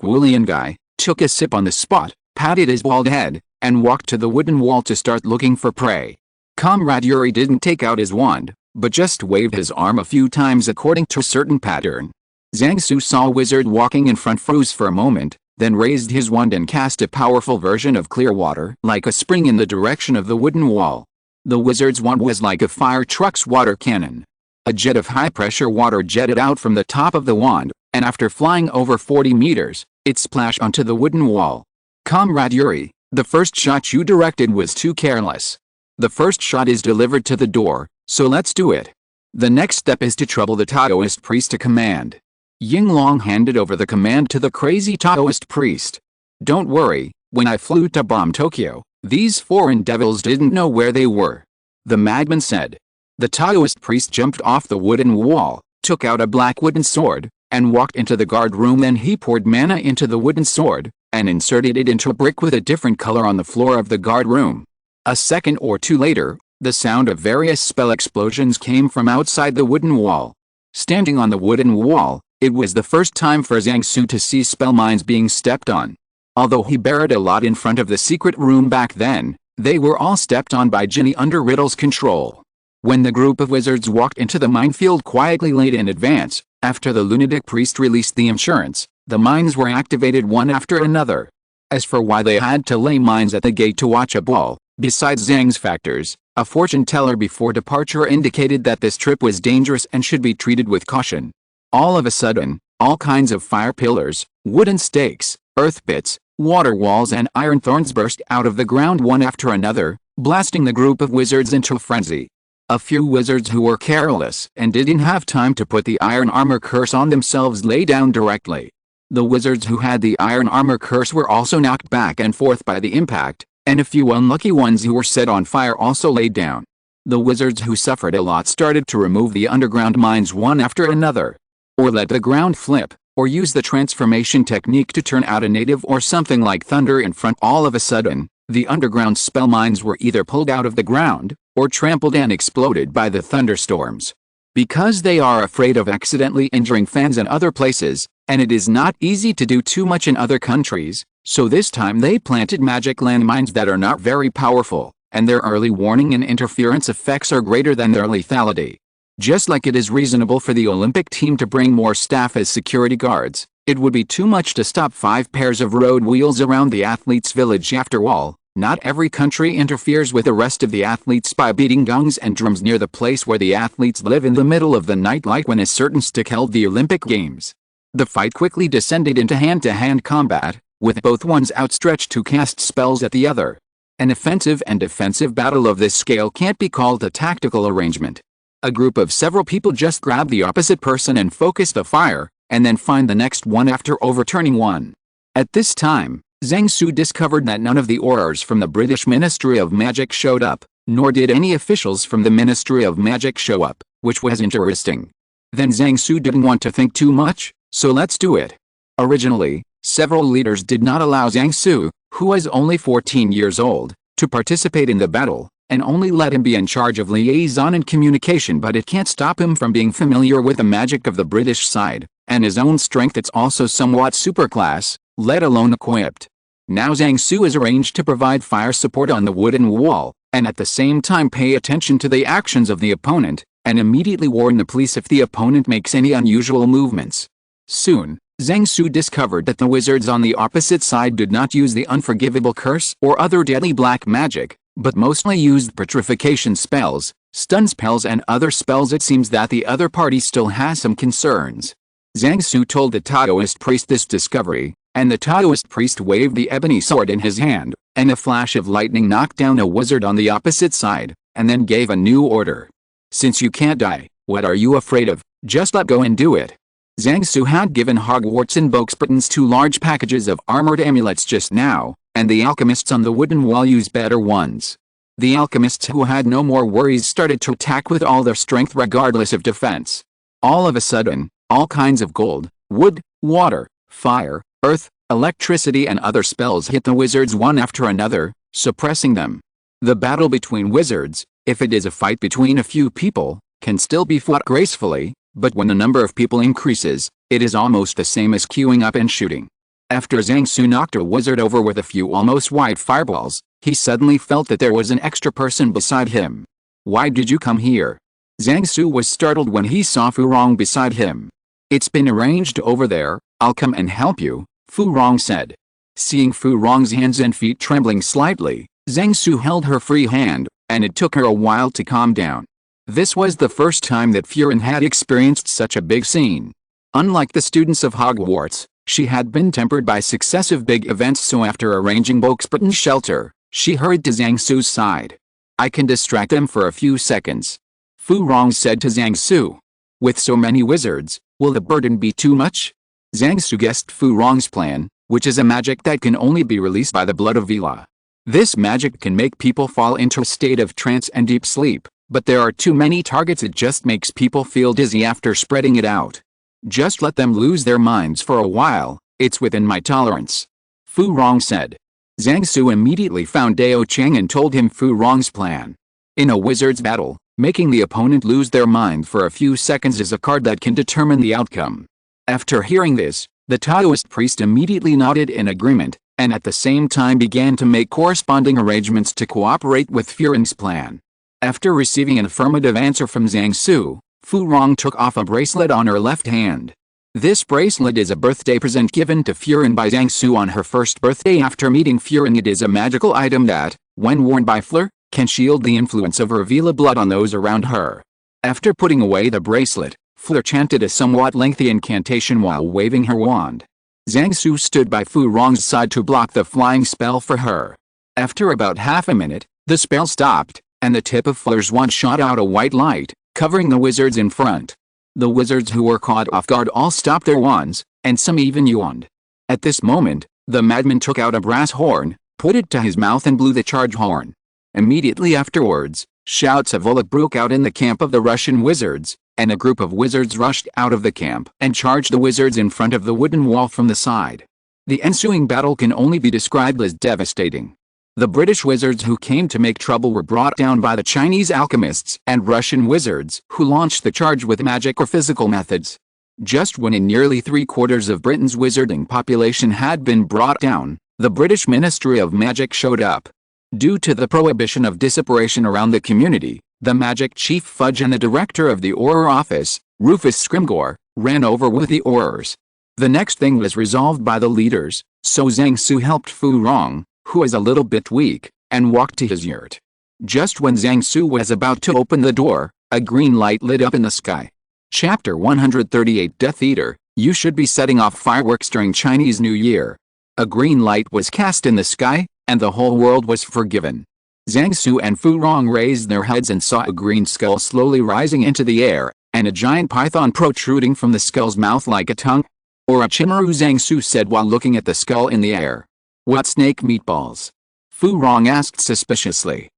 Wuliangai, took a sip on the spot, patted his bald head, and walked to the wooden wall to start looking for prey. Comrade Yuri didn't take out his wand, but just waved his arm a few times according to a certain pattern. Zhang Su saw a wizard walking in front, froze for a moment, then raised his wand and cast a powerful version of clear water like a spring in the direction of the wooden wall. The wizard's wand was like a fire truck's water cannon. A jet of high-pressure water jetted out from the top of the wand, and after flying over 40 meters, it splashed onto the wooden wall. Comrade Yuri, the first shot you directed was too careless. The first shot is delivered to the door, so let's do it. The next step is to trouble the Taoist priest to command. Ying Long handed over the command to the crazy Taoist priest. Don't worry, when I flew to bomb Tokyo, these foreign devils didn't know where they were. The madman said. The Taoist priest jumped off the wooden wall, took out a black wooden sword, and walked into the guard room. Then he poured mana into the wooden sword, and inserted it into a brick with a different color on the floor of the guard room. A second or two later, the sound of various spell explosions came from outside the wooden wall. Standing on the wooden wall, it was the first time for Zhang Su to see spell mines being stepped on. Although he buried a lot in front of the secret room back then, they were all stepped on by Ginny under Riddle's control. When the group of wizards walked into the minefield quietly late in advance, after the lunatic priest released the insurance, the mines were activated one after another. As for why they had to lay mines at the gate to watch a ball, besides Zhang's factors, a fortune teller before departure indicated that this trip was dangerous and should be treated with caution. All of a sudden, all kinds of fire pillars, wooden stakes, earth bits, water walls and iron thorns burst out of the ground one after another, blasting the group of wizards into a frenzy. A few wizards who were careless and didn't have time to put the iron armor curse on themselves lay down directly. The wizards who had the iron armor curse were also knocked back and forth by the impact, and a few unlucky ones who were set on fire also laid down. The wizards who suffered a lot started to remove the underground mines one after another. Or let the ground flip, or use the transformation technique to turn out a native or something like thunder in front. All of a sudden, the underground spell mines were either pulled out of the ground, or trampled and exploded by the thunderstorms. Because they are afraid of accidentally injuring fans in other places, and it is not easy to do too much in other countries, so this time they planted magic landmines that are not very powerful, and their early warning and interference effects are greater than their lethality. Just like it is reasonable for the Olympic team to bring more staff as security guards, it would be too much to stop 5 pairs of road wheels around the athletes' village. After all, not every country interferes with the rest of the athletes by beating gongs and drums near the place where the athletes live in the middle of the night, like when a certain stick held the Olympic Games. The fight quickly descended into hand-to-hand combat, with both ones outstretched to cast spells at the other. An offensive and defensive battle of this scale can't be called a tactical arrangement. A group of several people just grab the opposite person and focus the fire, and then find the next one after overturning one. At this time, Zhang Su discovered that none of the aurors from the British Ministry of Magic showed up, nor did any officials from the Ministry of Magic show up, which was interesting. Then Zhang Su didn't want to think too much, so let's do it. Originally, several leaders did not allow Zhang Su, who was only 14 years old, to participate in the battle, and only let him be in charge of liaison and communication, but it can't stop him from being familiar with the magic of the British side, and his own strength. It's also somewhat superclass, let alone equipped. Now Zhang Su is arranged to provide fire support on the wooden wall, and at the same time pay attention to the actions of the opponent, and immediately warn the police if the opponent makes any unusual movements. Soon, Zhang Su discovered that the wizards on the opposite side did not use the unforgivable curse or other deadly black magic, but mostly used petrification spells, stun spells and other spells. It seems that the other party still has some concerns. Zhang Su told the Taoist priest this discovery, and the Taoist priest waved the ebony sword in his hand, and a flash of lightning knocked down a wizard on the opposite side, and then gave a new order. Since you can't die, what are you afraid of? Just let go and do it. Zhang Su had given Hogwarts and Bokesbritons 2 large packages of armored amulets just now, and the alchemists on the wooden wall used better ones. The alchemists who had no more worries started to attack with all their strength regardless of defense. All of a sudden, all kinds of gold, wood, water, fire, earth, electricity and other spells hit the wizards one after another, suppressing them. The battle between wizards, if it is a fight between a few people, can still be fought gracefully, but when the number of people increases, it is almost the same as queuing up and shooting. After Zhang Su knocked a wizard over with a few almost white fireballs, he suddenly felt that there was an extra person beside him. Why did you come here? Zhang Su was startled when he saw Fu Rong beside him. It's been arranged over there, I'll come and help you, Fu Rong said. Seeing Fu Rong's hands and feet trembling slightly, Zhang Su held her free hand, and it took her a while to calm down. This was the first time that Furin had experienced such a big scene. Unlike the students of Hogwarts, she had been tempered by successive big events, so after arranging Bokesbritton's shelter, she hurried to Zhang Su's side. I can distract them for a few seconds, Fu Rong said to Zhang Su. With so many wizards, will the burden be too much? Zhang Su guessed Fu Rong's plan, which is a magic that can only be released by the blood of Vila. This magic can make people fall into a state of trance and deep sleep. But there are too many targets, it just makes people feel dizzy after spreading it out. Just let them lose their minds for a while, it's within my tolerance, Fu Rong said. Zhang Su immediately found Dao Chang and told him Fu Rong's plan. In a wizard's battle, making the opponent lose their mind for a few seconds is a card that can determine the outcome. After hearing this, the Taoist priest immediately nodded in agreement, and at the same time began to make corresponding arrangements to cooperate with Furin's plan. After receiving an affirmative answer from Zhang Su, Fu Rong took off a bracelet on her left hand. This bracelet is a birthday present given to Furin by Zhang Su on her first birthday after meeting Furin. It is a magical item that, when worn by Fleur, can shield the influence of her Vila blood on those around her. After putting away the bracelet, Fleur chanted a somewhat lengthy incantation while waving her wand. Zhang Su stood by Fu Rong's side to block the flying spell for her. After about half a minute, the spell stopped, and the tip of Fleur's wand shot out a white light, covering the wizards in front. The wizards who were caught off guard all stopped their wands, and some even yawned. At this moment, the madman took out a brass horn, put it to his mouth and blew the charge horn. Immediately afterwards, shouts of Volok broke out in the camp of the Russian wizards, and a group of wizards rushed out of the camp and charged the wizards in front of the wooden wall from the side. The ensuing battle can only be described as devastating. The British wizards who came to make trouble were brought down by the Chinese alchemists and Russian wizards who launched the charge with magic or physical methods. Just when nearly 3/4 of Britain's wizarding population had been brought down, the British Ministry of Magic showed up. Due to the prohibition of disapparition around the community, the magic chief Fudge and the director of the Auror office, Rufus Scrimgeour, ran over with the Aurors. The next thing was resolved by the leaders, so Zhang Su helped Fu Rong, who is a little bit weak, and walked to his yurt. Just when Zhang Su was about to open the door, a green light lit up in the sky. Chapter 138 Death Eater, you should be setting off fireworks during Chinese New Year. A green light was cast in the sky, and the whole world was forgiven. Zhang Su and Fu Rong raised their heads and saw a green skull slowly rising into the air, and a giant python protruding from the skull's mouth like a tongue. Or a chimaru, Zhang Su said while looking at the skull in the air. What snake meatballs? Fu Rong asked suspiciously.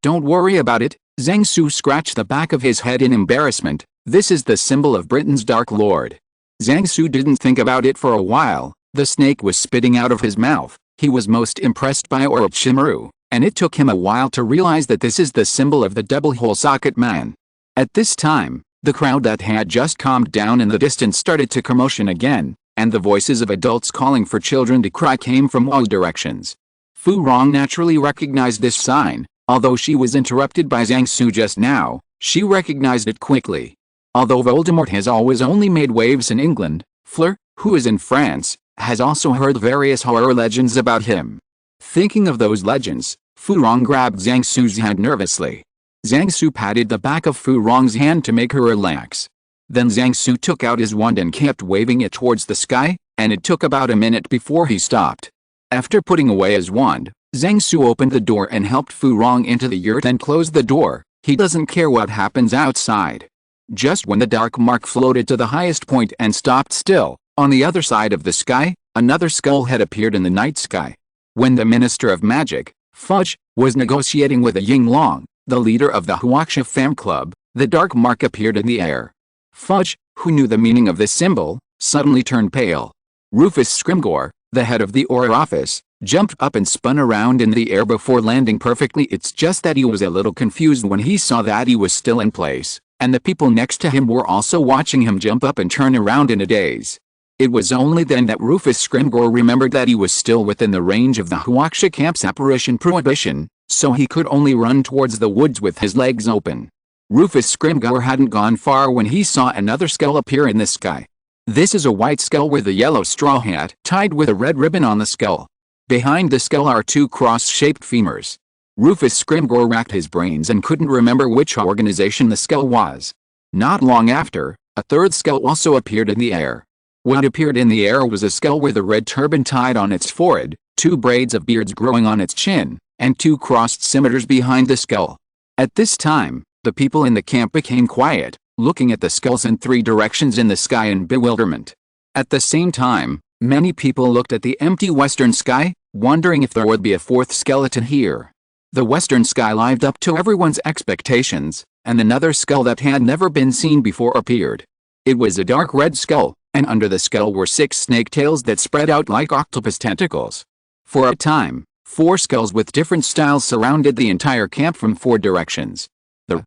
Don't worry about it, Zhang Su scratched the back of his head in embarrassment. This is the symbol of Britain's Dark Lord. Zhang Su didn't think about it for a while. The snake was spitting out of his mouth. He was most impressed by Orochimaru, and it took him a while to realize that this is the symbol of the double hole socket man. At this time, the crowd that had just calmed down in the distance started to commotion again, and the voices of adults calling for children to cry came from all directions. Fu Rong naturally recognized this sign. Although she was interrupted by Zhang Su just now, she recognized it quickly. Although Voldemort has always only made waves in England, Fleur, who is in France, has also heard various horror legends about him. Thinking of those legends, Fu Rong grabbed Zhang Su's hand nervously. Zhang Su patted the back of Fu Rong's hand to make her relax. Then Zhang Su took out his wand and kept waving it towards the sky, and it took about a minute before he stopped. After putting away his wand, Zhang Su opened the door and helped Fu Rong into the yurt and closed the door. He doesn't care what happens outside. Just when the dark mark floated to the highest point and stopped still, on the other side of the sky, another skull had appeared in the night sky. When the Minister of Magic, Fudge, was negotiating with a Ying Long, the leader of the Huaxia Fan Club, the dark mark appeared in the air. Fudge, who knew the meaning of this symbol, suddenly turned pale. Rufus Scrimgeour, the head of the Aura Office, jumped up and spun around in the air before landing perfectly. It's just that he was a little confused when he saw that he was still in place, and the people next to him were also watching him jump up and turn around in a daze. It was only then that Rufus Scrimgeour remembered that he was still within the range of the Huaxia camp's apparition prohibition, so he could only run towards the woods with his legs open. Rufus Scrimgeour hadn't gone far when he saw another skull appear in the sky. This is a white skull with a yellow straw hat tied with a red ribbon on the skull. Behind the skull are two cross-shaped femurs. Rufus Scrimgeour racked his brains and couldn't remember which organization the skull was. Not long after, a third skull also appeared in the air. What appeared in the air was a skull with a red turban tied on its forehead, two braids of beards growing on its chin, and two crossed scimitars behind the skull. At this time, the people in the camp became quiet, looking at the skulls in three directions in the sky in bewilderment. At the same time, many people looked at the empty western sky, wondering if there would be a fourth skeleton here. The western sky lived up to everyone's expectations, and another skull that had never been seen before appeared. It was a dark red skull, and under the skull were 6 snake tails that spread out like octopus tentacles. For a time, 4 skulls with different styles surrounded the entire camp from 4 directions. The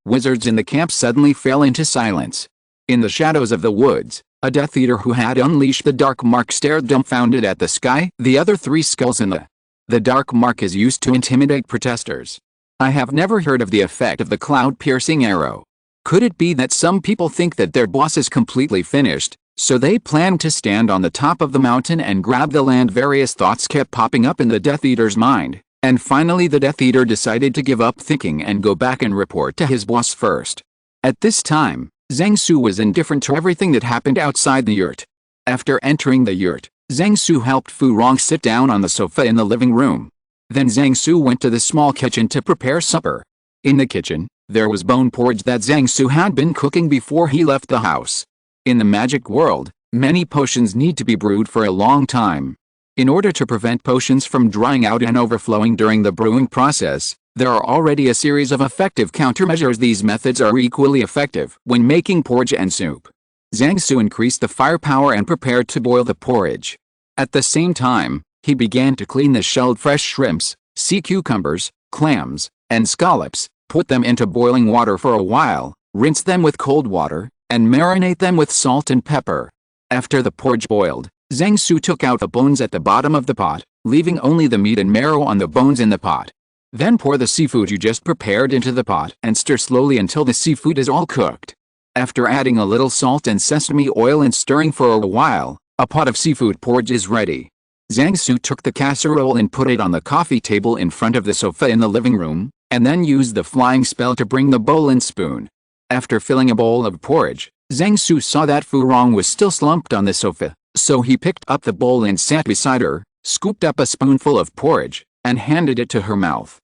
wizards in the camp suddenly fell into silence. In the shadows of the woods, a Death Eater who had unleashed the Dark Mark stared dumbfounded at the sky. The other 3 skulls in the Dark Mark is used to intimidate protesters. I have never heard of the effect of the cloud-piercing arrow. Could it be that some people think that their boss is completely finished, so they plan to stand on the top of the mountain and grab the land? Various thoughts kept popping up in the Death Eater's mind, and finally the Death Eater decided to give up thinking and go back and report to his boss first. At this time, Zhang Su was indifferent to everything that happened outside the yurt. After entering the yurt, Zhang Su helped Fu Rong sit down on the sofa in the living room. Then Zhang Su went to the small kitchen to prepare supper. In the kitchen, there was bone porridge that Zhang Su had been cooking before he left the house. In the magic world, many potions need to be brewed for a long time. In order to prevent potions from drying out and overflowing during the brewing process, there are already a series of effective countermeasures. These methods are equally effective when making porridge and soup. Zhang Su increased the firepower and prepared to boil the porridge. At the same time, he began to clean the shelled fresh shrimps, sea cucumbers, clams, and scallops, put them into boiling water for a while, rinse them with cold water, and marinate them with salt and pepper. After the porridge boiled, Zhang Su took out the bones at the bottom of the pot, leaving only the meat and marrow on the bones in the pot. Then pour the seafood you just prepared into the pot and stir slowly until the seafood is all cooked. After adding a little salt and sesame oil and stirring for a while, a pot of seafood porridge is ready. Zhang Su took the casserole and put it on the coffee table in front of the sofa in the living room, and then used the flying spell to bring the bowl and spoon. After filling a bowl of porridge, Zhang Su saw that Fu Rong was still slumped on the sofa, so he picked up the bowl and sat beside her, scooped up a spoonful of porridge, and handed it to her mouth.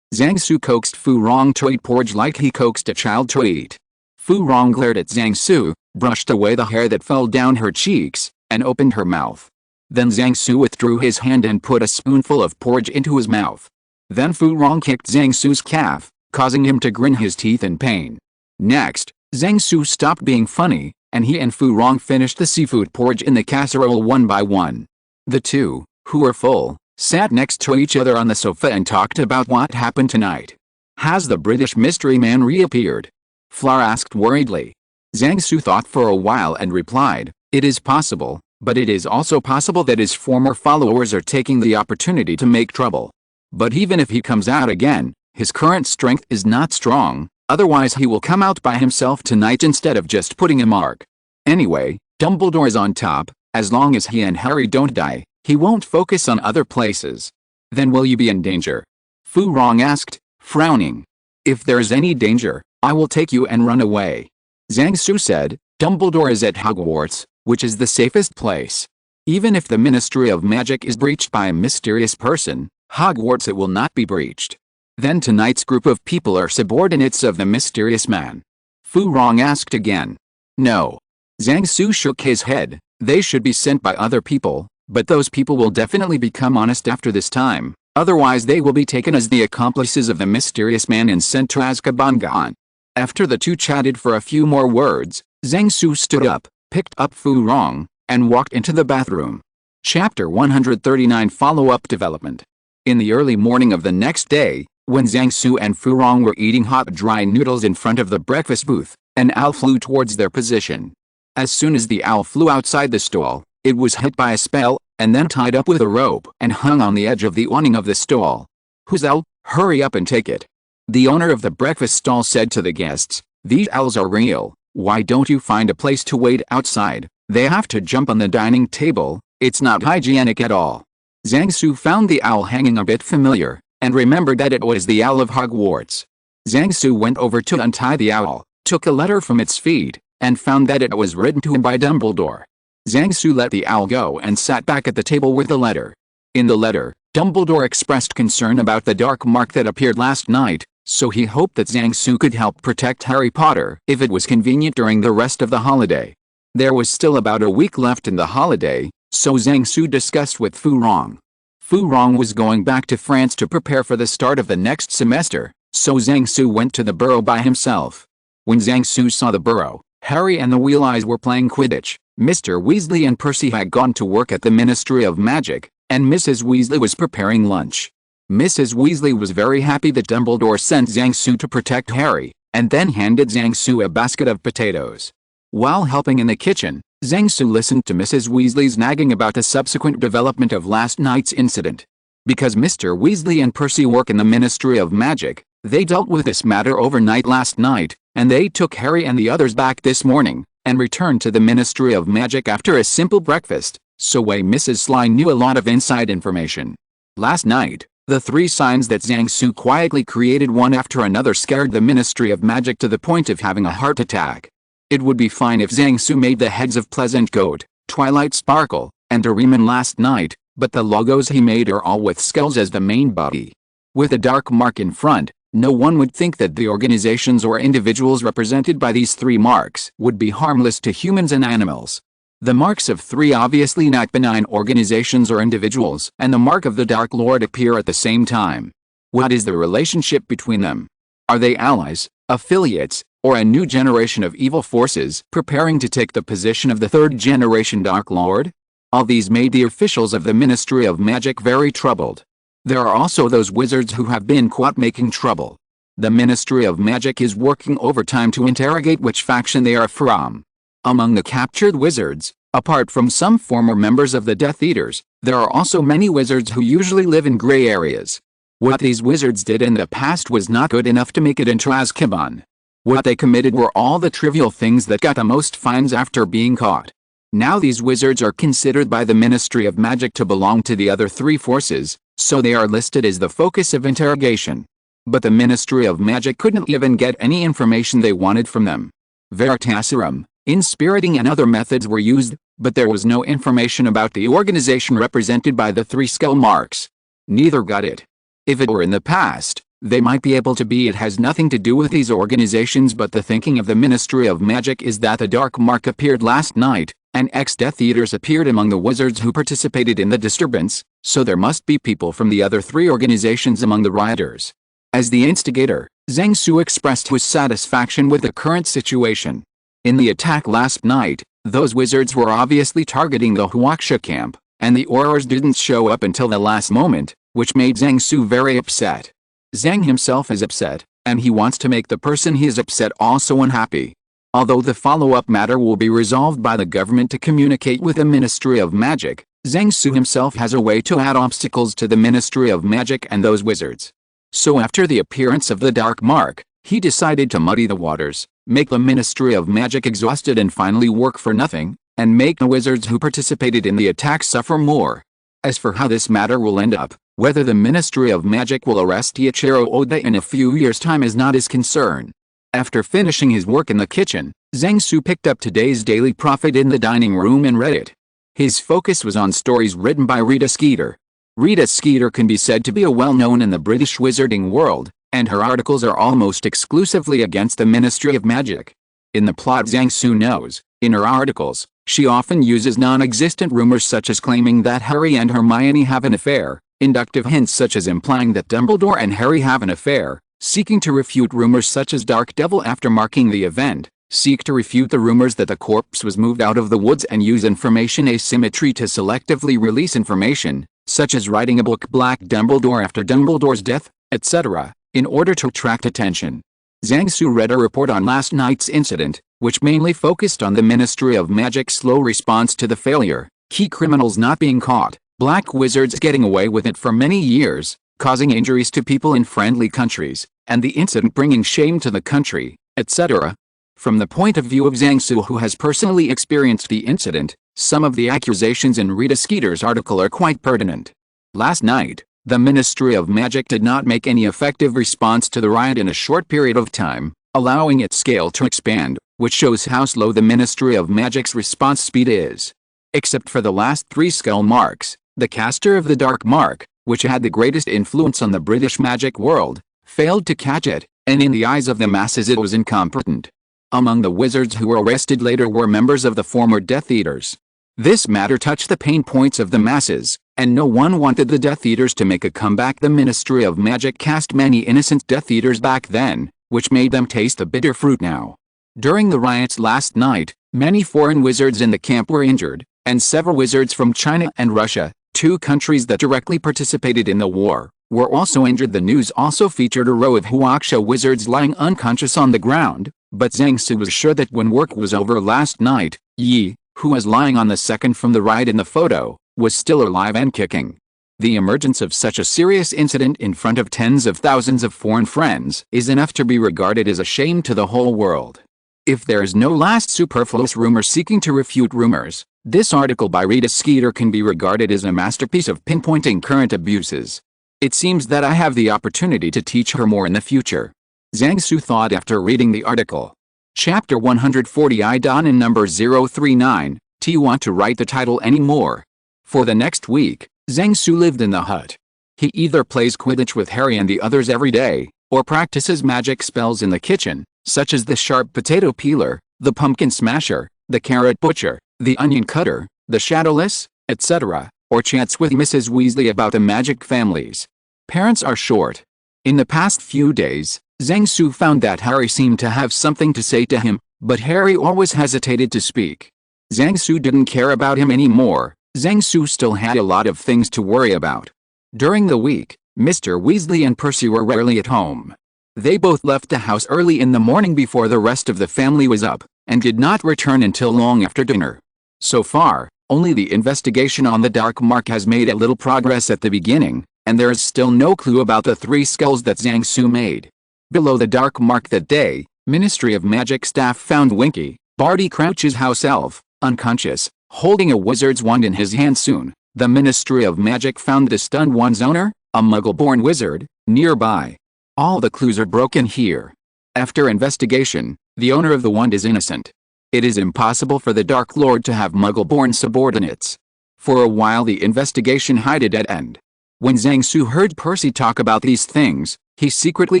Zhang Su coaxed Fu Rong to eat porridge like he coaxed a child to eat. Fu Rong glared at Zhang Su, brushed away the hair that fell down her cheeks, and opened her mouth. Then Zhang Su withdrew his hand and put a spoonful of porridge into his mouth. Then Fu Rong kicked Zhang Su's calf, causing him to grin his teeth in pain. Next, Zhang Su stopped being funny, and he and Fu Rong finished the seafood porridge in the casserole one by one. The two, who were full, sat next to each other on the sofa and talked about what happened tonight. Has the British mystery man reappeared? Fleur asked worriedly. Zhang Su thought for a while and replied, it is possible, but it is also possible that his former followers are taking the opportunity to make trouble. But even if he comes out again, his current strength is not strong, otherwise he will come out by himself tonight instead of just putting a mark. Anyway, Dumbledore is on top, as long as he and Harry don't die, he won't focus on other places. Then will you be in danger? Fu Rong asked, frowning. If there's any danger, I will take you and run away. Zhang Su said, Dumbledore is at Hogwarts, which is the safest place. Even if the Ministry of Magic is breached by a mysterious person, Hogwarts it will not be breached. Then tonight's group of people are subordinates of the mysterious man. Fu Rong asked again. No. Zhang Su shook his head, they should be sent by other people, but those people will definitely become honest after this time, otherwise they will be taken as the accomplices of the mysterious man and sent to Azkaban. After the two chatted for a few more words, Zhang Su stood up, picked up Fu Rong, and walked into the bathroom. Chapter 139 Follow-up Development. In the early morning of the next day, when Zhang Su and Fu Rong were eating hot dry noodles in front of the breakfast booth, an owl flew towards their position. As soon as the owl flew outside the stall, it was hit by a spell, and then tied up with a rope and hung on the edge of the awning of the stall. Whose owl? Hurry up and take it. The owner of the breakfast stall said to the guests, these owls are real, why don't you find a place to wait outside? They have to jump on the dining table, it's not hygienic at all. Zhang Su found the owl hanging a bit familiar, and remembered that it was the owl of Hogwarts. Zhang Su went over to untie the owl, took a letter from its feet, and found that it was written to him by Dumbledore. Zhang Su let the owl go and sat back at the table with the letter. In the letter, Dumbledore expressed concern about the dark mark that appeared last night, so he hoped that Zhang Su could help protect Harry Potter if it was convenient during the rest of the holiday. There was still about a week left in the holiday, so Zhang Su discussed with Fu Rong. Fu Rong was going back to France to prepare for the start of the next semester, so Zhang Su went to the burrow by himself. When Zhang Su saw the burrow, Harry and the Wheel Eyes were playing Quidditch, Mr. Weasley and Percy had gone to work at the Ministry of Magic, and Mrs. Weasley was preparing lunch. Mrs. Weasley was very happy that Dumbledore sent Zhang Su to protect Harry, and then handed Zhang Su a basket of potatoes. While helping in the kitchen, Zhang Su listened to Mrs. Weasley's nagging about the subsequent development of last night's incident. Because Mr. Weasley and Percy work in the Ministry of Magic, they dealt with this matter overnight last night, and they took Harry and the others back this morning, and returned to the Ministry of Magic after a simple breakfast, so Mrs. Sly knew a lot of inside information. Last night, the three signs that Zhang Su quietly created one after another scared the Ministry of Magic to the point of having a heart attack. It would be fine if Zhang Su made the heads of Pleasant Goat, Twilight Sparkle, and Doraemon last night, but the logos he made are all with skulls as the main body. With a dark mark in front, no one would think that the organizations or individuals represented by these three marks would be harmless to humans and animals. The marks of three obviously not benign organizations or individuals and the mark of the Dark Lord appear at the same time. What is the relationship between them? Are they allies, affiliates, or a new generation of evil forces preparing to take the position of the third generation Dark Lord? All these made the officials of the Ministry of Magic very troubled. There are also those wizards who have been caught making trouble. The Ministry of Magic is working overtime to interrogate which faction they are from. Among the captured wizards, apart from some former members of the Death Eaters, there are also many wizards who usually live in gray areas. What these wizards did in the past was not good enough to make it into Azkaban. What they committed were all the trivial things that got the most fines after being caught. Now these wizards are considered by the Ministry of Magic to belong to the other three forces, so they are listed as the focus of interrogation. But the Ministry of Magic couldn't even get any information they wanted from them. Veritaserum, inspiriting and other methods were used, but there was no information about the organization represented by the three skull marks. Neither got it. If it were in the past, they might be able to be. It has nothing to do with these organizations, but the thinking of the Ministry of Magic is that the dark mark appeared last night, and ex-Death Eaters appeared among the wizards who participated in the disturbance, so there must be people from the other three organizations among the rioters. As the instigator, Zhang Su expressed his satisfaction with the current situation. In the attack last night, those wizards were obviously targeting the Huaxia camp, and the Aurors didn't show up until the last moment, which made Zhang Su very upset. Zhang himself is upset, and he wants to make the person he is upset also unhappy. Although the follow-up matter will be resolved by the government to communicate with the Ministry of Magic, Zhang Su himself has a way to add obstacles to the Ministry of Magic and those wizards. So after the appearance of the Dark Mark, he decided to muddy the waters, make the Ministry of Magic exhausted and finally work for nothing, and make the wizards who participated in the attack suffer more. As for how this matter will end up, whether the Ministry of Magic will arrest Ichiro Oda in a few years' time is not his concern. After finishing his work in the kitchen, Zhang Su picked up today's Daily Prophet in the dining room and read it. His focus was on stories written by Rita Skeeter. Rita Skeeter can be said to be a well-known in the British wizarding world, and her articles are almost exclusively against the Ministry of Magic. In the plot Zhang Su knows, in her articles, she often uses non-existent rumors such as claiming that Harry and Hermione have an affair, inductive hints such as implying that Dumbledore and Harry have an affair, seeking to refute rumors such as Dark Devil after marking the event, seek to refute the rumors that the corpse was moved out of the woods and use information asymmetry to selectively release information, such as writing a book Black Dumbledore after Dumbledore's death, etc., in order to attract attention. Zhang Su read a report on last night's incident, which mainly focused on the Ministry of Magic's slow response to the failure, key criminals not being caught, black wizards getting away with it for many years, causing injuries to people in friendly countries, and the incident bringing shame to the country, etc. From the point of view of Zhang Su, who has personally experienced the incident, some of the accusations in Rita Skeeter's article are quite pertinent. Last night, the Ministry of Magic did not make any effective response to the riot in a short period of time, allowing its scale to expand, which shows how slow the Ministry of Magic's response speed is. Except for the last 3 skull marks, the caster of the Dark Mark, which had the greatest influence on the British magic world, failed to catch it, and in the eyes of the masses it was incompetent. Among the wizards who were arrested later were members of the former Death Eaters. This matter touched the pain points of the masses, and no one wanted the Death Eaters to make a comeback. The Ministry of Magic cast many innocent Death Eaters back then, which made them taste the bitter fruit now. During the riots last night, many foreign wizards in the camp were injured, and several wizards from China and Russia, 2 countries that directly participated in the war, were also injured. The news also featured a row of Huaxia wizards lying unconscious on the ground, but Zhang Su was sure that when work was over last night, Yi, who was lying on the second from the right in the photo, was still alive and kicking. The emergence of such a serious incident in front of tens of thousands of foreign friends is enough to be regarded as a shame to the whole world. If there is no last superfluous rumor seeking to refute rumors, this article by Rita Skeeter can be regarded as a masterpiece of pinpointing current abuses. It seems that I have the opportunity to teach her more in the future. Zhang Su thought after reading the article. Chapter 140 I Don in number 039, do you want to write the title anymore? For the next week, Zhang Su lived in the hut. He either plays Quidditch with Harry and the others every day, or practices magic spells in the kitchen, such as the sharp potato peeler, the pumpkin smasher, the carrot butcher, the onion cutter, the shadowless, etc., or chats with Mrs. Weasley about the magic families. Parents are short. In the past few days, Zhang Su found that Harry seemed to have something to say to him, but Harry always hesitated to speak. Zhang Su didn't care about him anymore. Zhang Su still had a lot of things to worry about. During the week, Mr. Weasley and Percy were rarely at home. They both left the house early in the morning before the rest of the family was up, and did not return until long after dinner. So far, only the investigation on the Dark Mark has made a little progress at the beginning, and there is still no clue about the 3 skulls that Zhang Su made. Below the Dark Mark that day, Ministry of Magic staff found Winky, Barty Crouch's house elf, unconscious, holding a wizard's wand in his hand. Soon, the Ministry of Magic found the stunned one's owner, a muggle-born wizard, nearby. All the clues are broken here. After investigation, the owner of the wand is innocent. It is impossible for the Dark Lord to have muggle-born subordinates. For a while the investigation had a dead end. When Zhang Su heard Percy talk about these things, he secretly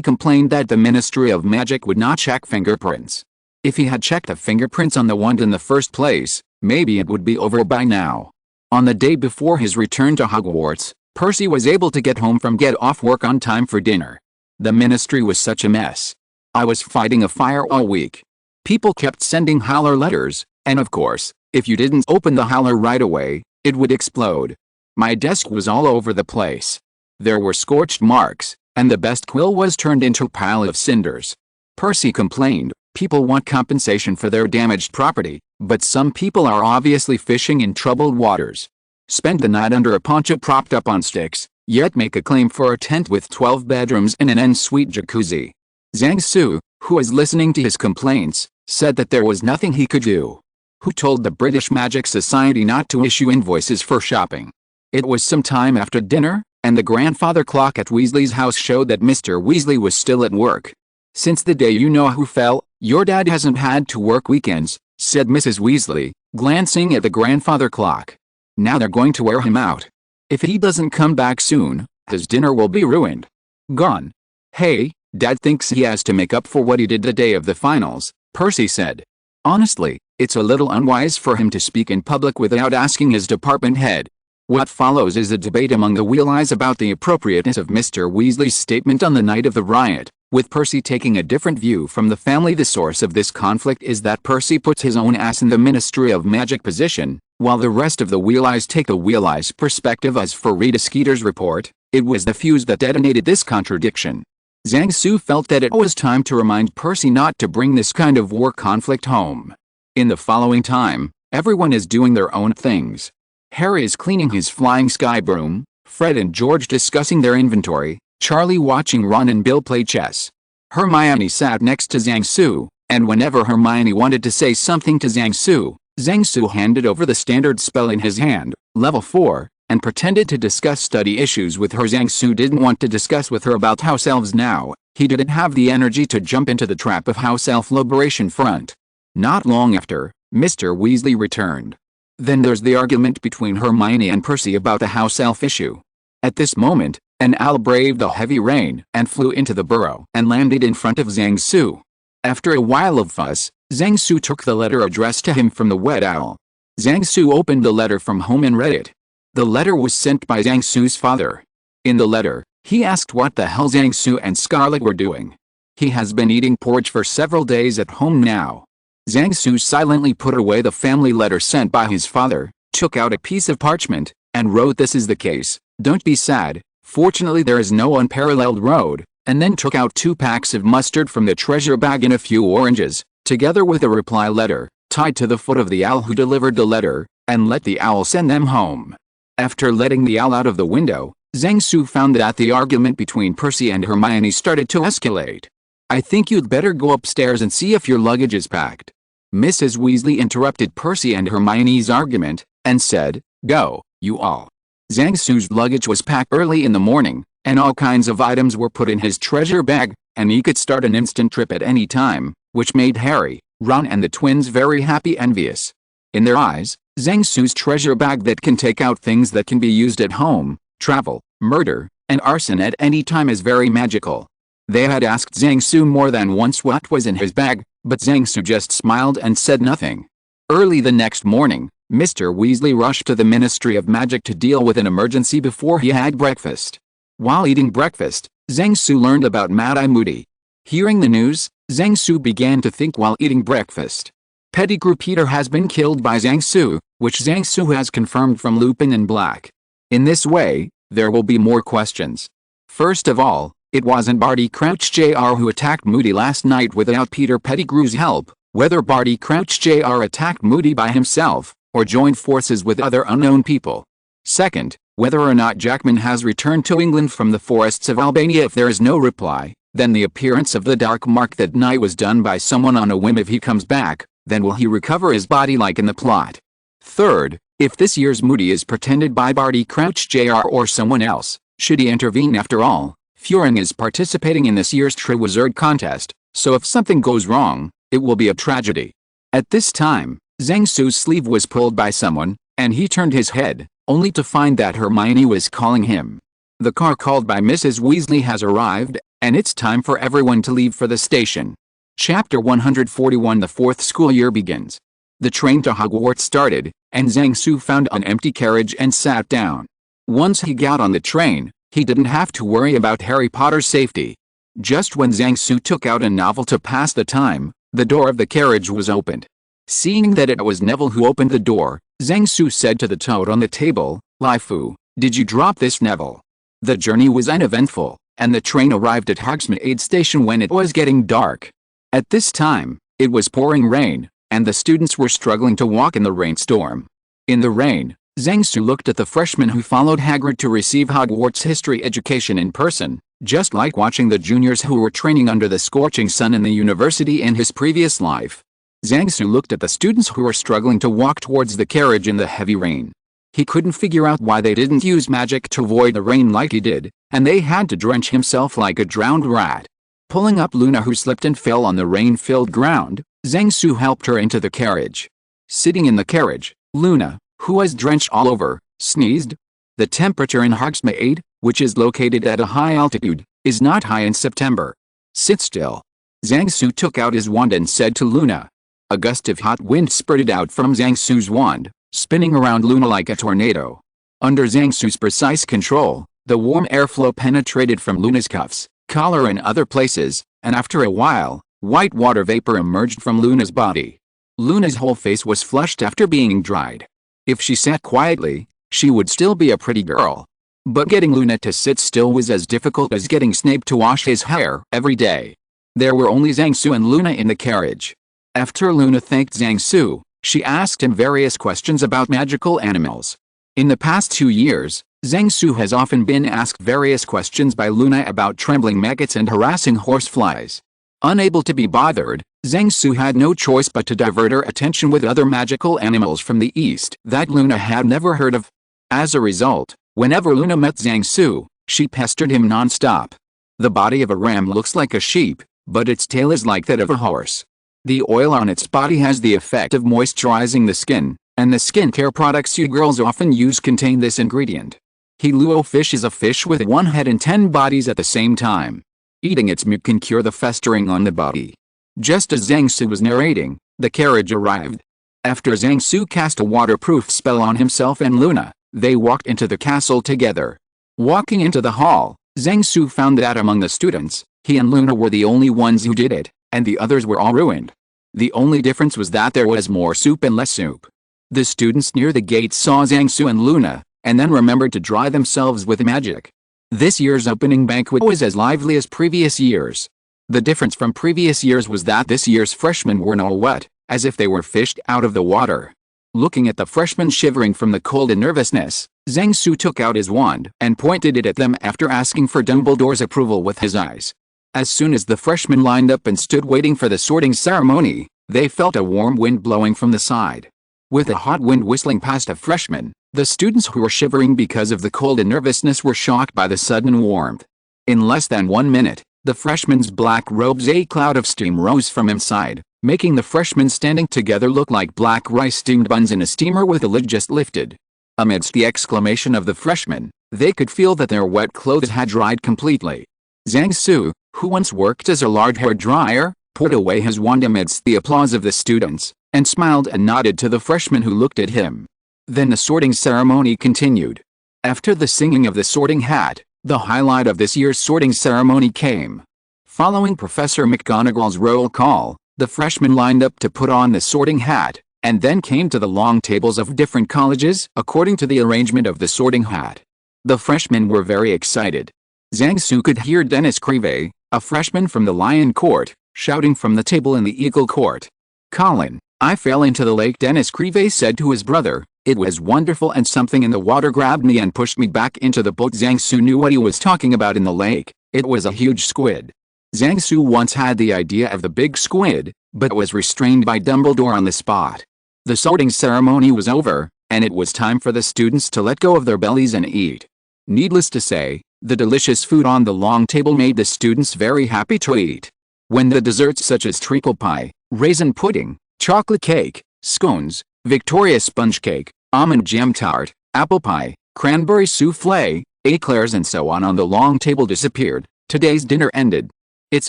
complained that the Ministry of Magic would not check fingerprints. If he had checked the fingerprints on the wand in the first place, maybe it would be over by now. On the day before his return to Hogwarts, Percy was able to get home from off work on time for dinner. The ministry was such a mess. I was fighting a fire all week. People kept sending howler letters, and of course, if you didn't open the howler right away, it would explode. My desk was all over the place. There were scorched marks, and the best quill was turned into a pile of cinders. Percy complained, people want compensation for their damaged property, but some people are obviously fishing in troubled waters. Spend the night under a poncho propped up on sticks, yet make a claim for a tent with 12 bedrooms and an en-suite jacuzzi. Zhang Su, who was listening to his complaints, said that there was nothing he could do. Who told the British Magic Society not to issue invoices for shopping? It was some time after dinner, and the grandfather clock at Weasley's house showed that Mr. Weasley was still at work. Since the day you know who fell, your dad hasn't had to work weekends, said Mrs. Weasley, glancing at the grandfather clock. Now they're going to wear him out. If he doesn't come back soon, his dinner will be ruined. Gone. Hey, Dad thinks he has to make up for what he did the day of the finals, Percy said. Honestly, it's a little unwise for him to speak in public without asking his department head. What follows is a debate among the Weasleys about the appropriateness of Mr. Weasley's statement on the night of the riot, with Percy taking a different view from the family. The source of this conflict is that Percy puts his own ass in the Ministry of Magic position, while the rest of the Weasleys take the Weasleys' perspective. As for Rita Skeeter's report, it was the fuse that detonated this contradiction. Zhang Su felt that it was time to remind Percy not to bring this kind of war conflict home. In the following time, everyone is doing their own things. Harry is cleaning his flying sky broom, Fred and George discussing their inventory, Charlie watching Ron and Bill play chess. Hermione sat next to Zhang Su, and whenever Hermione wanted to say something to Zhang Su handed over the standard spell in his hand, level 4, and pretended to discuss study issues with her. Zhang Su didn't want to discuss with her about house elves now. He didn't have the energy to jump into the trap of house elf liberation front. Not long after, Mr. Weasley returned. Then there's the argument between Hermione and Percy about the house elf issue. At this moment, an owl braved the heavy rain and flew into the burrow and landed in front of Zhang Su. After a while of fuss, Zhang Su took the letter addressed to him from the wet owl. Zhang Su opened the letter from home and read it. The letter was sent by Zhang Su's father. In the letter, he asked what the hell Zhang Su and Scarlet were doing. He has been eating porridge for several days at home now. Zhang Su silently put away the family letter sent by his father, took out a piece of parchment, and wrote, "This is the case, don't be sad, fortunately there is no unparalleled road," and then took out 2 packs of mustard from the treasure bag and a few oranges, together with a reply letter, tied to the foot of the owl who delivered the letter, and let the owl send them home. After letting the owl out of the window, Zhang Su found that the argument between Percy and Hermione started to escalate. "I think you'd better go upstairs and see if your luggage is packed." Mrs. Weasley interrupted Percy and Hermione's argument, and said, "Go, you all." Zhang Su's luggage was packed early in the morning, and all kinds of items were put in his treasure bag, and he could start an instant trip at any time, which made Harry, Ron and the twins very happy envious. In their eyes, Zhang Su's treasure bag that can take out things that can be used at home, travel, murder, and arson at any time is very magical. They had asked Zhang Su more than once what was in his bag, but Zhang Su just smiled and said nothing. Early the next morning, Mr. Weasley rushed to the Ministry of Magic to deal with an emergency before he had breakfast. While eating breakfast, Zhang Su learned about Mad-Eye Moody. Hearing the news, Zhang Su began to think while eating breakfast. Pettigrew Peter has been killed by Zhang Su, which Zhang Su has confirmed from Lupin and Black. In this way, there will be more questions. First of all, it wasn't Barty Crouch Jr. who attacked Moody last night without Peter Pettigrew's help. Whether Barty Crouch Jr. attacked Moody by himself, or joined forces with other unknown people. Second, whether or not Jackman has returned to England from the forests of Albania. If there is no reply, then the appearance of the dark mark that night was done by someone on a whim. If he comes back, then will he recover his body like in the plot? Third, if this year's Moody is pretended by Barty Crouch Jr. or someone else, should he intervene? After all, Furin is participating in this year's Triwizard contest, so if something goes wrong, it will be a tragedy. At this time, Zhang Su's sleeve was pulled by someone, and he turned his head, only to find that Hermione was calling him. The car called by Mrs. Weasley has arrived, and it's time for everyone to leave for the station. Chapter 141. The 4th school year begins. The train to Hogwarts started, and Zhang Su found an empty carriage and sat down. Once he got on the train, he didn't have to worry about Harry Potter's safety. Just when Zhang Su took out a novel to pass the time, the door of the carriage was opened. Seeing that it was Neville who opened the door, Zhang Su said to the toad on the table. "Lai Fu, did you drop this Neville?" The journey was uneventful, and the train arrived at Hogsmeade Station when it was getting dark. At this time, it was pouring rain, and the students were struggling to walk in the rainstorm. In the rain, Zhang Su looked at the freshmen who followed Hagrid to receive Hogwarts history education in person, just like watching the juniors who were training under the scorching sun in the university in his previous life. Zhang Su looked at the students who were struggling to walk towards the carriage in the heavy rain. He couldn't figure out why they didn't use magic to avoid the rain like he did, and they had to drench himself like a drowned rat. Pulling up Luna, who slipped and fell on the rain-filled ground, Zhang Su helped her into the carriage. Sitting in the carriage, Luna, who was drenched all over, sneezed. The temperature in Hogsmeade, which is located at a high altitude, is not high in September. "Sit still." Zhang Su took out his wand and said to Luna. A gust of hot wind spurted out from Zhang Su's wand, spinning around Luna like a tornado. Under Zhang Su's precise control, the warm airflow penetrated from Luna's cuffs, collar and other places, and after a while, white water vapor emerged from Luna's body. Luna's whole face was flushed after being dried. If she sat quietly, she would still be a pretty girl. But getting Luna to sit still was as difficult as getting Snape to wash his hair every day. There were only Zhang Su and Luna in the carriage. After Luna thanked Zhang Su, she asked him various questions about magical animals. In the past 2 years, Zhang Su has often been asked various questions by Luna about trembling maggots and harassing horseflies. Unable to be bothered, Zhang Su had no choice but to divert her attention with other magical animals from the east that Luna had never heard of. As a result, whenever Luna met Zhang Su, she pestered him non-stop. The body of a ram looks like a sheep, but its tail is like that of a horse. The oil on its body has the effect of moisturizing the skin, and the skincare products you girls often use contain this ingredient. Hiluo fish is a fish with 1 head and 10 bodies at the same time. Eating its meat can cure the festering on the body. Just as Zhang Su was narrating, the carriage arrived. After Zhang Su cast a waterproof spell on himself and Luna, they walked into the castle together. Walking into the hall, Zhang Su found that among the students, he and Luna were the only ones who did it, and the others were all ruined. The only difference was that there was more soup and less soup. The students near the gate saw Zhang Su and Luna, and then remembered to dry themselves with magic. This year's opening banquet was as lively as previous years. The difference from previous years was that this year's freshmen were all wet, as if they were fished out of the water. Looking at the freshmen shivering from the cold and nervousness, Zhang Su took out his wand and pointed it at them after asking for Dumbledore's approval with his eyes. As soon as the freshmen lined up and stood waiting for the sorting ceremony, they felt a warm wind blowing from the side. With a hot wind whistling past a freshman, the students who were shivering because of the cold and nervousness were shocked by the sudden warmth. In less than 1 minute, the freshmen's black robes, a cloud of steam rose from inside, making the freshmen standing together look like black rice steamed buns in a steamer with the lid just lifted. Amidst the exclamation of the freshmen, they could feel that their wet clothes had dried completely. Zhang Su, who once worked as a large hair dryer, put away his wand amidst the applause of the students, and smiled and nodded to the freshmen who looked at him. Then the sorting ceremony continued. After the singing of the sorting hat, the highlight of this year's sorting ceremony came. Following Professor McGonagall's roll call, the freshmen lined up to put on the sorting hat, and then came to the long tables of different colleges according to the arrangement of the sorting hat. The freshmen were very excited. Zhang Su could hear Dennis Creevey, a freshman from the Lion Court, shouting from the table in the Eagle Court. "Colin, I fell into the lake," Dennis Creevey said to his brother. "It was wonderful, and something in the water grabbed me and pushed me back into the boat." Zhang Su knew what he was talking about in the lake. It was a huge squid. Zhang Su once had the idea of the big squid, but was restrained by Dumbledore on the spot. The sorting ceremony was over, and it was time for the students to let go of their bellies and eat. Needless to say, the delicious food on the long table made the students very happy to eat. When the desserts such as treacle pie, raisin pudding, chocolate cake, scones, Victoria sponge cake, almond jam tart, apple pie, cranberry souffle, eclairs and so on the long table disappeared, today's dinner ended. It's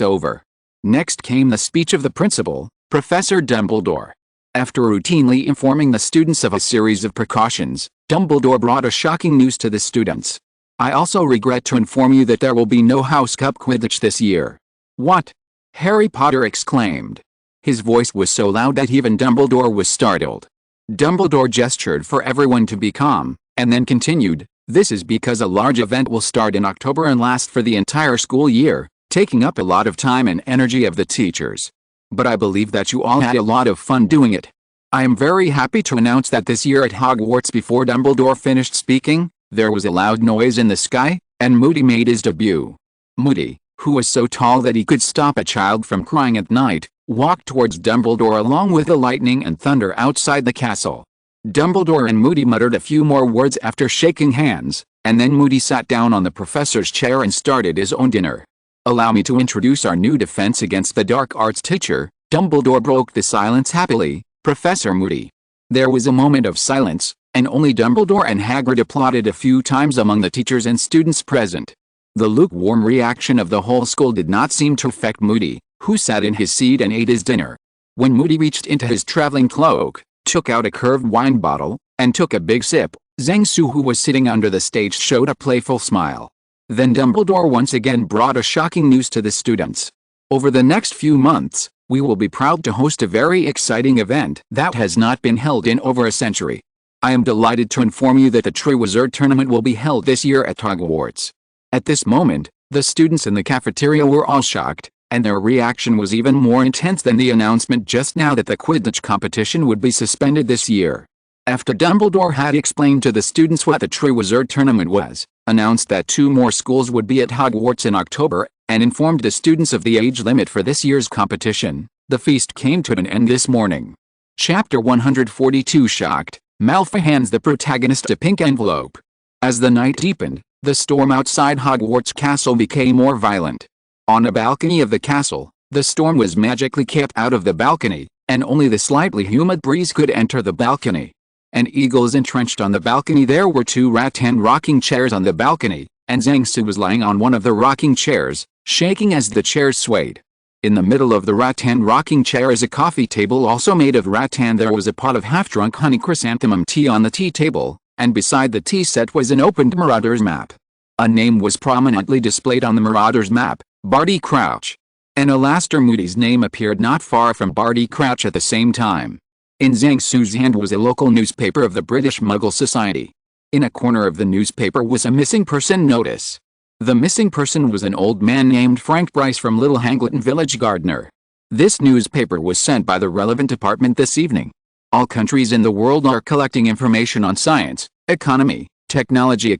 over. Next came the speech of the principal, Professor Dumbledore. After routinely informing the students of a series of precautions, Dumbledore brought a shocking news to the students. "I also regret to inform you that there will be no House Cup Quidditch this year." "What?" Harry Potter exclaimed. His voice was so loud that even Dumbledore was startled. Dumbledore gestured for everyone to be calm, and then continued, "This is because a large event will start in October and last for the entire school year, taking up a lot of time and energy of the teachers. But I believe that you all had a lot of fun doing it. I am very happy to announce that this year at Hogwarts." Before Dumbledore finished speaking, there was a loud noise in the sky, and Moody made his debut. Moody, who was so tall that he could stop a child from crying at night, walked towards Dumbledore along with the lightning and thunder outside the castle. Dumbledore and Moody muttered a few more words after shaking hands, and then Moody sat down on the professor's chair and started his own dinner. "Allow me to introduce our new defense against the dark arts teacher." Dumbledore broke the silence happily, "Professor Moody." There was a moment of silence, and only Dumbledore and Hagrid applauded a few times among the teachers and students present. The lukewarm reaction of the whole school did not seem to affect Moody, who sat in his seat and ate his dinner. When Moody reached into his traveling cloak, took out a curved wine bottle, and took a big sip, Zhang Su, who was sitting under the stage, showed a playful smile. Then Dumbledore once again brought a shocking news to the students. "Over the next few months, we will be proud to host a very exciting event that has not been held in over a century. I am delighted to inform you that the Triwizard Tournament will be held this year at Hogwarts." At this moment, the students in the cafeteria were all shocked, and their reaction was even more intense than the announcement just now that the Quidditch competition would be suspended this year. After Dumbledore had explained to the students what the Triwizard Tournament was, announced that 2 more schools would be at Hogwarts in October, and informed the students of the age limit for this year's competition, the feast came to an end this morning. Chapter 142. Shocked, Malfoy hands the protagonist a pink envelope. As the night deepened, the storm outside Hogwarts Castle became more violent. On a balcony of the castle, the storm was magically kept out of the balcony, and only the slightly humid breeze could enter the balcony. And eagles entrenched on the balcony. There were 2 rattan rocking chairs on the balcony, and Zhang Su was lying on one of the rocking chairs, shaking as the chairs swayed. In the middle of the rattan rocking chair is a coffee table also made of rattan. There was a pot of half-drunk honey chrysanthemum tea on the tea table, and beside the tea set was an opened Marauder's map. A name was prominently displayed on the Marauder's map, Barty Crouch. And Alastor Moody's name appeared not far from Barty Crouch at the same time. In Zhang Su's hand was a local newspaper of the British Muggle Society. In a corner of the newspaper was a missing person notice. The missing person was an old man named Frank Bryce from Little Hangleton Village Gardener. This newspaper was sent by the relevant department this evening. All countries in the world are collecting information on science, economy, technology,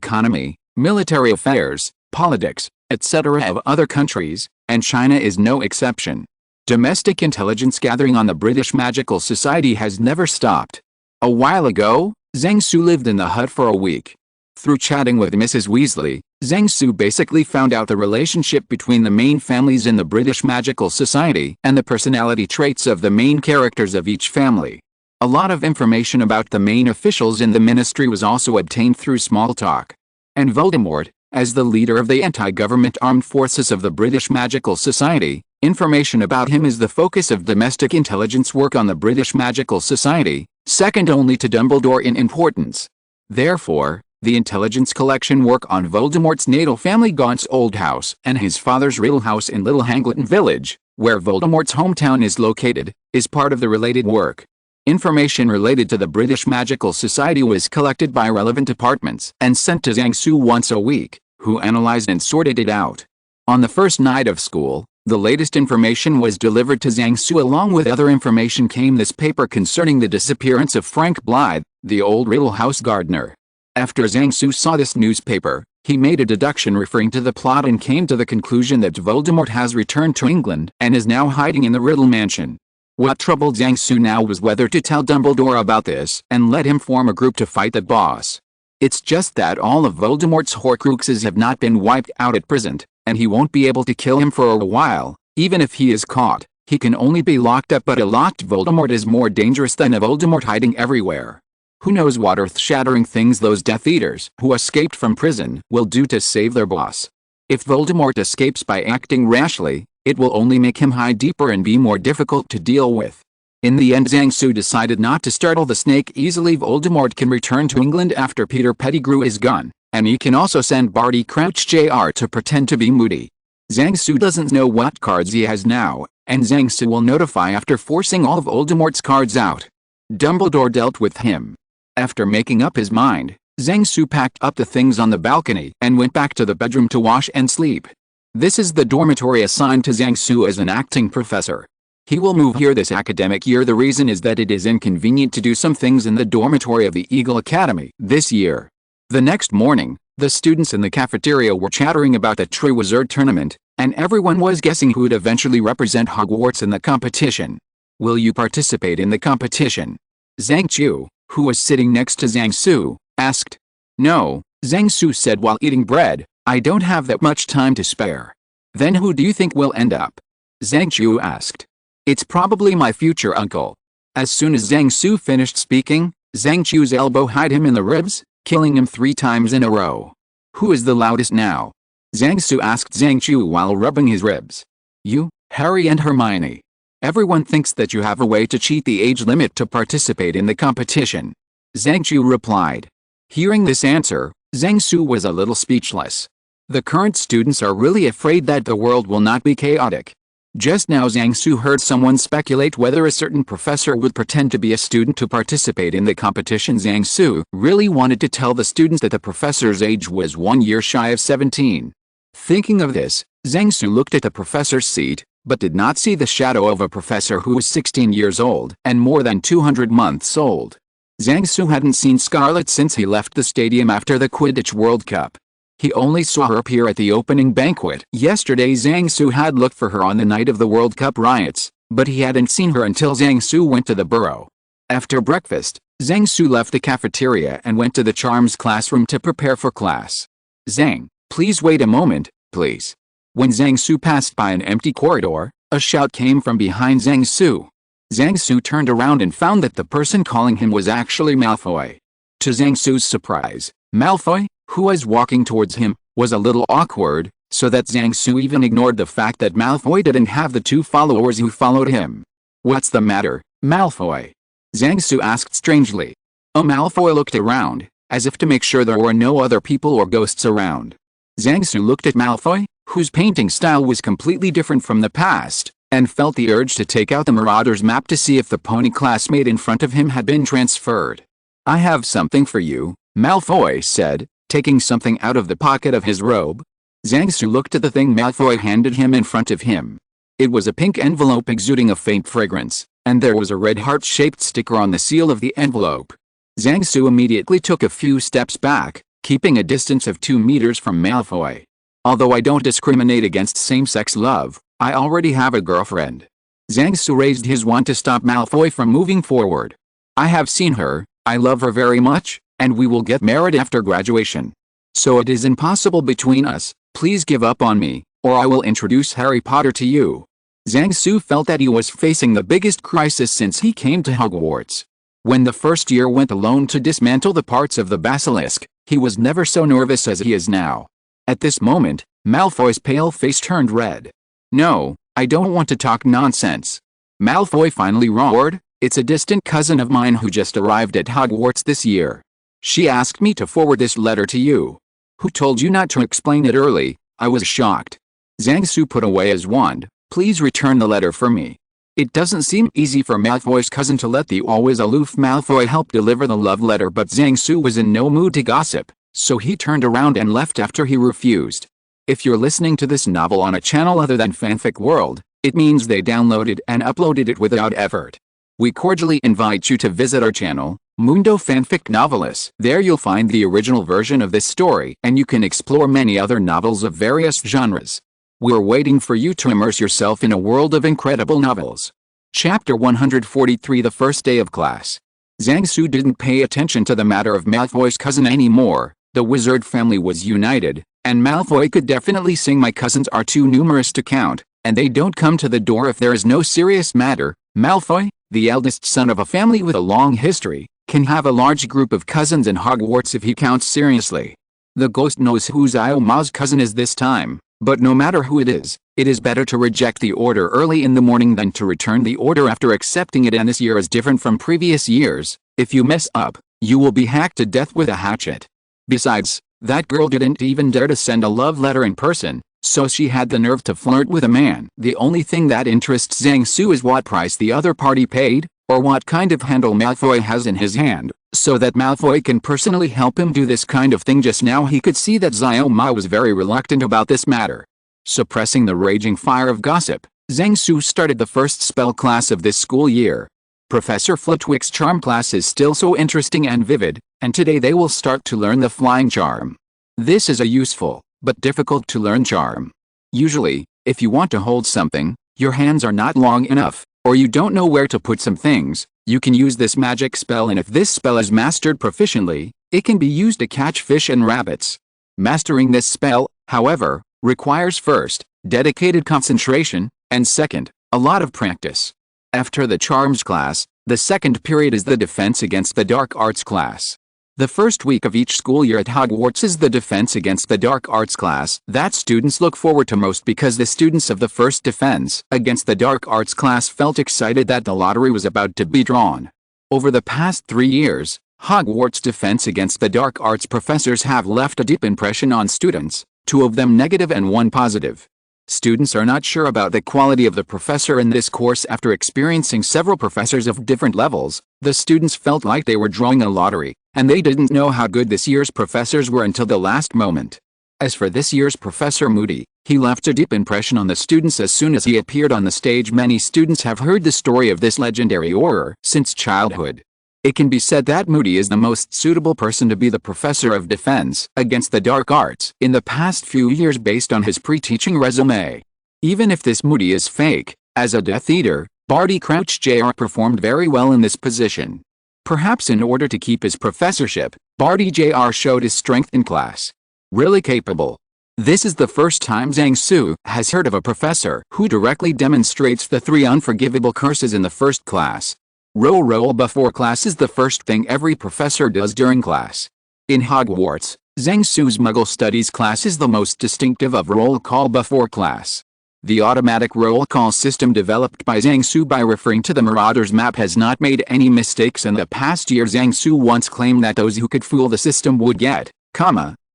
military affairs, politics, etc. of other countries, and China is no exception. Domestic intelligence gathering on the British Magical Society has never stopped. A while ago, Zhang Su lived in the hut for a week. Through chatting with Mrs. Weasley, Zhang Su basically found out the relationship between the main families in the British Magical Society and the personality traits of the main characters of each family. A lot of information about the main officials in the ministry was also obtained through small talk. And Voldemort, as the leader of the anti-government armed forces of the British Magical Society, information about him is the focus of domestic intelligence work on the British Magical Society, second only to Dumbledore in importance. Therefore, the intelligence collection work on Voldemort's natal family, Gaunt's old house, and his father's real house in Little Hangleton Village, where Voldemort's hometown is located, is part of the related work. Information related to the British Magical Society was collected by relevant departments and sent to Zhang Su once a week, who analyzed and sorted it out. On the first night of school, the latest information was delivered to Zhang Su. Along with other information came this paper concerning the disappearance of Frank Blythe, the old Riddle House gardener. After Zhang Su saw this newspaper, he made a deduction referring to the plot and came to the conclusion that Voldemort has returned to England and is now hiding in the Riddle Mansion. What troubled Zhang Su now was whether to tell Dumbledore about this and let him form a group to fight the boss. It's just that all of Voldemort's Horcruxes have not been wiped out at present, and he won't be able to kill him for a while. Even if he is caught, he can only be locked up, but a locked Voldemort is more dangerous than a Voldemort hiding everywhere. Who knows what earth-shattering things those Death Eaters who escaped from prison will do to save their boss. If Voldemort escapes by acting rashly, it will only make him hide deeper and be more difficult to deal with. In the end, Zhang Su decided not to startle the snake easily. Voldemort can return to England after Peter Pettigrew is gone, and he can also send Barty Crouch Jr. to pretend to be Moody. Zhang Su doesn't know what cards he has now, and Zhang Su will notify after forcing all of Voldemort's cards out. Dumbledore dealt with him. After making up his mind, Zhang Su packed up the things on the balcony and went back to the bedroom to wash and sleep. This is the dormitory assigned to Zhang Su as an acting professor. He will move here this academic year. The reason is that it is inconvenient to do some things in the dormitory of the Eagle Academy this year. The next morning, the students in the cafeteria were chattering about the Triwizard Tournament, and everyone was guessing who would eventually represent Hogwarts in the competition. Will you participate in the competition? Zhang Chu, who was sitting next to Zhang Su, asked. No, Zhang Su said while eating bread, I don't have that much time to spare. Then who do you think will end up? Zhang Chu asked. It's probably my future uncle. As soon as Zhang Su finished speaking, Zhang Chu's elbow hit him in the ribs, killing him 3 times in a row. Who is the loudest now? Zhang Su asked Zhang Chu while rubbing his ribs. You, Harry and Hermione. Everyone thinks that you have a way to cheat the age limit to participate in the competition. Zhang Chu replied. Hearing this answer, Zhang Su was a little speechless. The current students are really afraid that the world will not be chaotic. Just now Zhang Su heard someone speculate whether a certain professor would pretend to be a student to participate in the competition. Zhang Su really wanted to tell the students that the professor's age was 1 year shy of 17. Thinking of this, Zhang Su looked at the professor's seat, but did not see the shadow of a professor who was 16 years old and more than 200 months old. Zhang Su hadn't seen Scarlet since he left the stadium after the Quidditch World Cup. He only saw her appear at the opening banquet. Yesterday Zhang Su had looked for her on the night of the World Cup riots, but he hadn't seen her until Zhang Su went to the burrow. After breakfast, Zhang Su left the cafeteria and went to the charms classroom to prepare for class. Zhang, please wait a moment, please. When Zhang Su passed by an empty corridor, a shout came from behind Zhang Su. Zhang Su turned around and found that the person calling him was actually Malfoy. To Zhang Su's surprise, Malfoy, who was walking towards him, was a little awkward, so that Zhang Su even ignored the fact that Malfoy didn't have the 2 followers who followed him. What's the matter, Malfoy? Zhang Su asked strangely. Malfoy looked around, as if to make sure there were no other people or ghosts around. Zhang Su looked at Malfoy, whose painting style was completely different from the past, and felt the urge to take out the Marauder's map to see if the pony classmate in front of him had been transferred. I have something for you, Malfoy said, taking something out of the pocket of his robe. Zhang Su looked at the thing Malfoy handed him in front of him. It was a pink envelope exuding a faint fragrance, and there was a red heart-shaped sticker on the seal of the envelope. Zhang Su immediately took a few steps back, keeping a distance of 2 meters from Malfoy. Although I don't discriminate against same-sex love, I already have a girlfriend. Zhang Su raised his wand to stop Malfoy from moving forward. I have seen her, I love her very much, and we will get married after graduation. So it is impossible between us, please give up on me, or I will introduce Harry Potter to you. Zhang Su felt that he was facing the biggest crisis since he came to Hogwarts. When the first year went alone to dismantle the parts of the basilisk, he was never so nervous as he is now. At this moment, Malfoy's pale face turned red. No, I don't want to talk nonsense. Malfoy finally roared, it's a distant cousin of mine who just arrived at Hogwarts this year. She asked me to forward this letter to you. Who told you not to explain it early? I was shocked. Zhang Su put away his wand. Please return the letter for me. It doesn't seem easy for Malfoy's cousin to let the always aloof Malfoy help deliver the love letter, but Zhang Su was in no mood to gossip, so he turned around and left after he refused. If you're listening to this novel on a channel other than Fanfic World, it means they downloaded and uploaded it without effort. We cordially invite you to visit our channel, Mundo Fanfic Novelis. There you'll find the original version of this story, and you can explore many other novels of various genres. We're waiting for you to immerse yourself in a world of incredible novels. Chapter 143, The First Day of Class. Zhang Su didn't pay attention to the matter of Malfoy's cousin anymore. The wizard family was united, and Malfoy could definitely sing my cousins are too numerous to count, and they don't come to the door if there is no serious matter. Malfoy, the eldest son of a family with a long history, can have a large group of cousins in Hogwarts if he counts seriously. The ghost knows who Ma's cousin is this time, but no matter who it is better to reject the order early in the morning than to return the order after accepting it, and this year is different from previous years. If you mess up, you will be hacked to death with a hatchet. Besides, that girl didn't even dare to send a love letter in person, so she had the nerve to flirt with a man. The only thing that interests Zhang Su is what price the other party paid. or what kind of handle Malfoy has in his hand, so that Malfoy can personally help him do this kind of thing. Just now he could see that Xiao Ma was very reluctant about this matter. Suppressing the raging fire of gossip, Zhang Su started the first spell class of this school year. Professor Flitwick's charm class is still so interesting and vivid, and today they will start to learn the flying charm. This is a useful, but difficult to learn charm. Usually, if you want to hold something, your hands are not long enough, or you don't know where to put some things, you can use this magic spell, and if this spell is mastered proficiently, it can be used to catch fish and rabbits. Mastering this spell, however, requires first, dedicated concentration, and second, a lot of practice. After the Charms class, the second period is the Defense Against the Dark Arts class. The first week of each school year at Hogwarts is the Defense Against the Dark Arts class that students look forward to most, because the students of the first Defense Against the Dark Arts class felt excited that the lottery was about to be drawn. Over the past 3 years, Hogwarts Defense Against the Dark Arts professors have left a deep impression on students, 2 of them negative and 1 positive. Students are not sure about the quality of the professor in this course. After experiencing several professors of different levels, the students felt like they were drawing a lottery, and they didn't know how good this year's professors were until the last moment. As for this year's Professor Moody, he left a deep impression on the students as soon as he appeared on the stage. Many students have heard the story of this legendary auror since childhood. It can be said that Moody is the most suitable person to be the professor of defense against the dark arts in the past few years based on his pre-teaching resume. Even if this Moody is fake, as a Death Eater, Barty Crouch Jr. performed very well in this position. Perhaps in order to keep his professorship, Barty Jr. showed his strength in class. Really capable. This is the first time Zhang Su has heard of a professor who directly demonstrates the 3 unforgivable curses in the first class. Roll before class is the first thing every professor does during class. In Hogwarts, Zhang Su's Muggle Studies class is the most distinctive of roll call before class. The automatic roll call system developed by Zhang Su by referring to the Marauders map has not made any mistakes. In the past year, Zhang Su once claimed that those who could fool the system would get,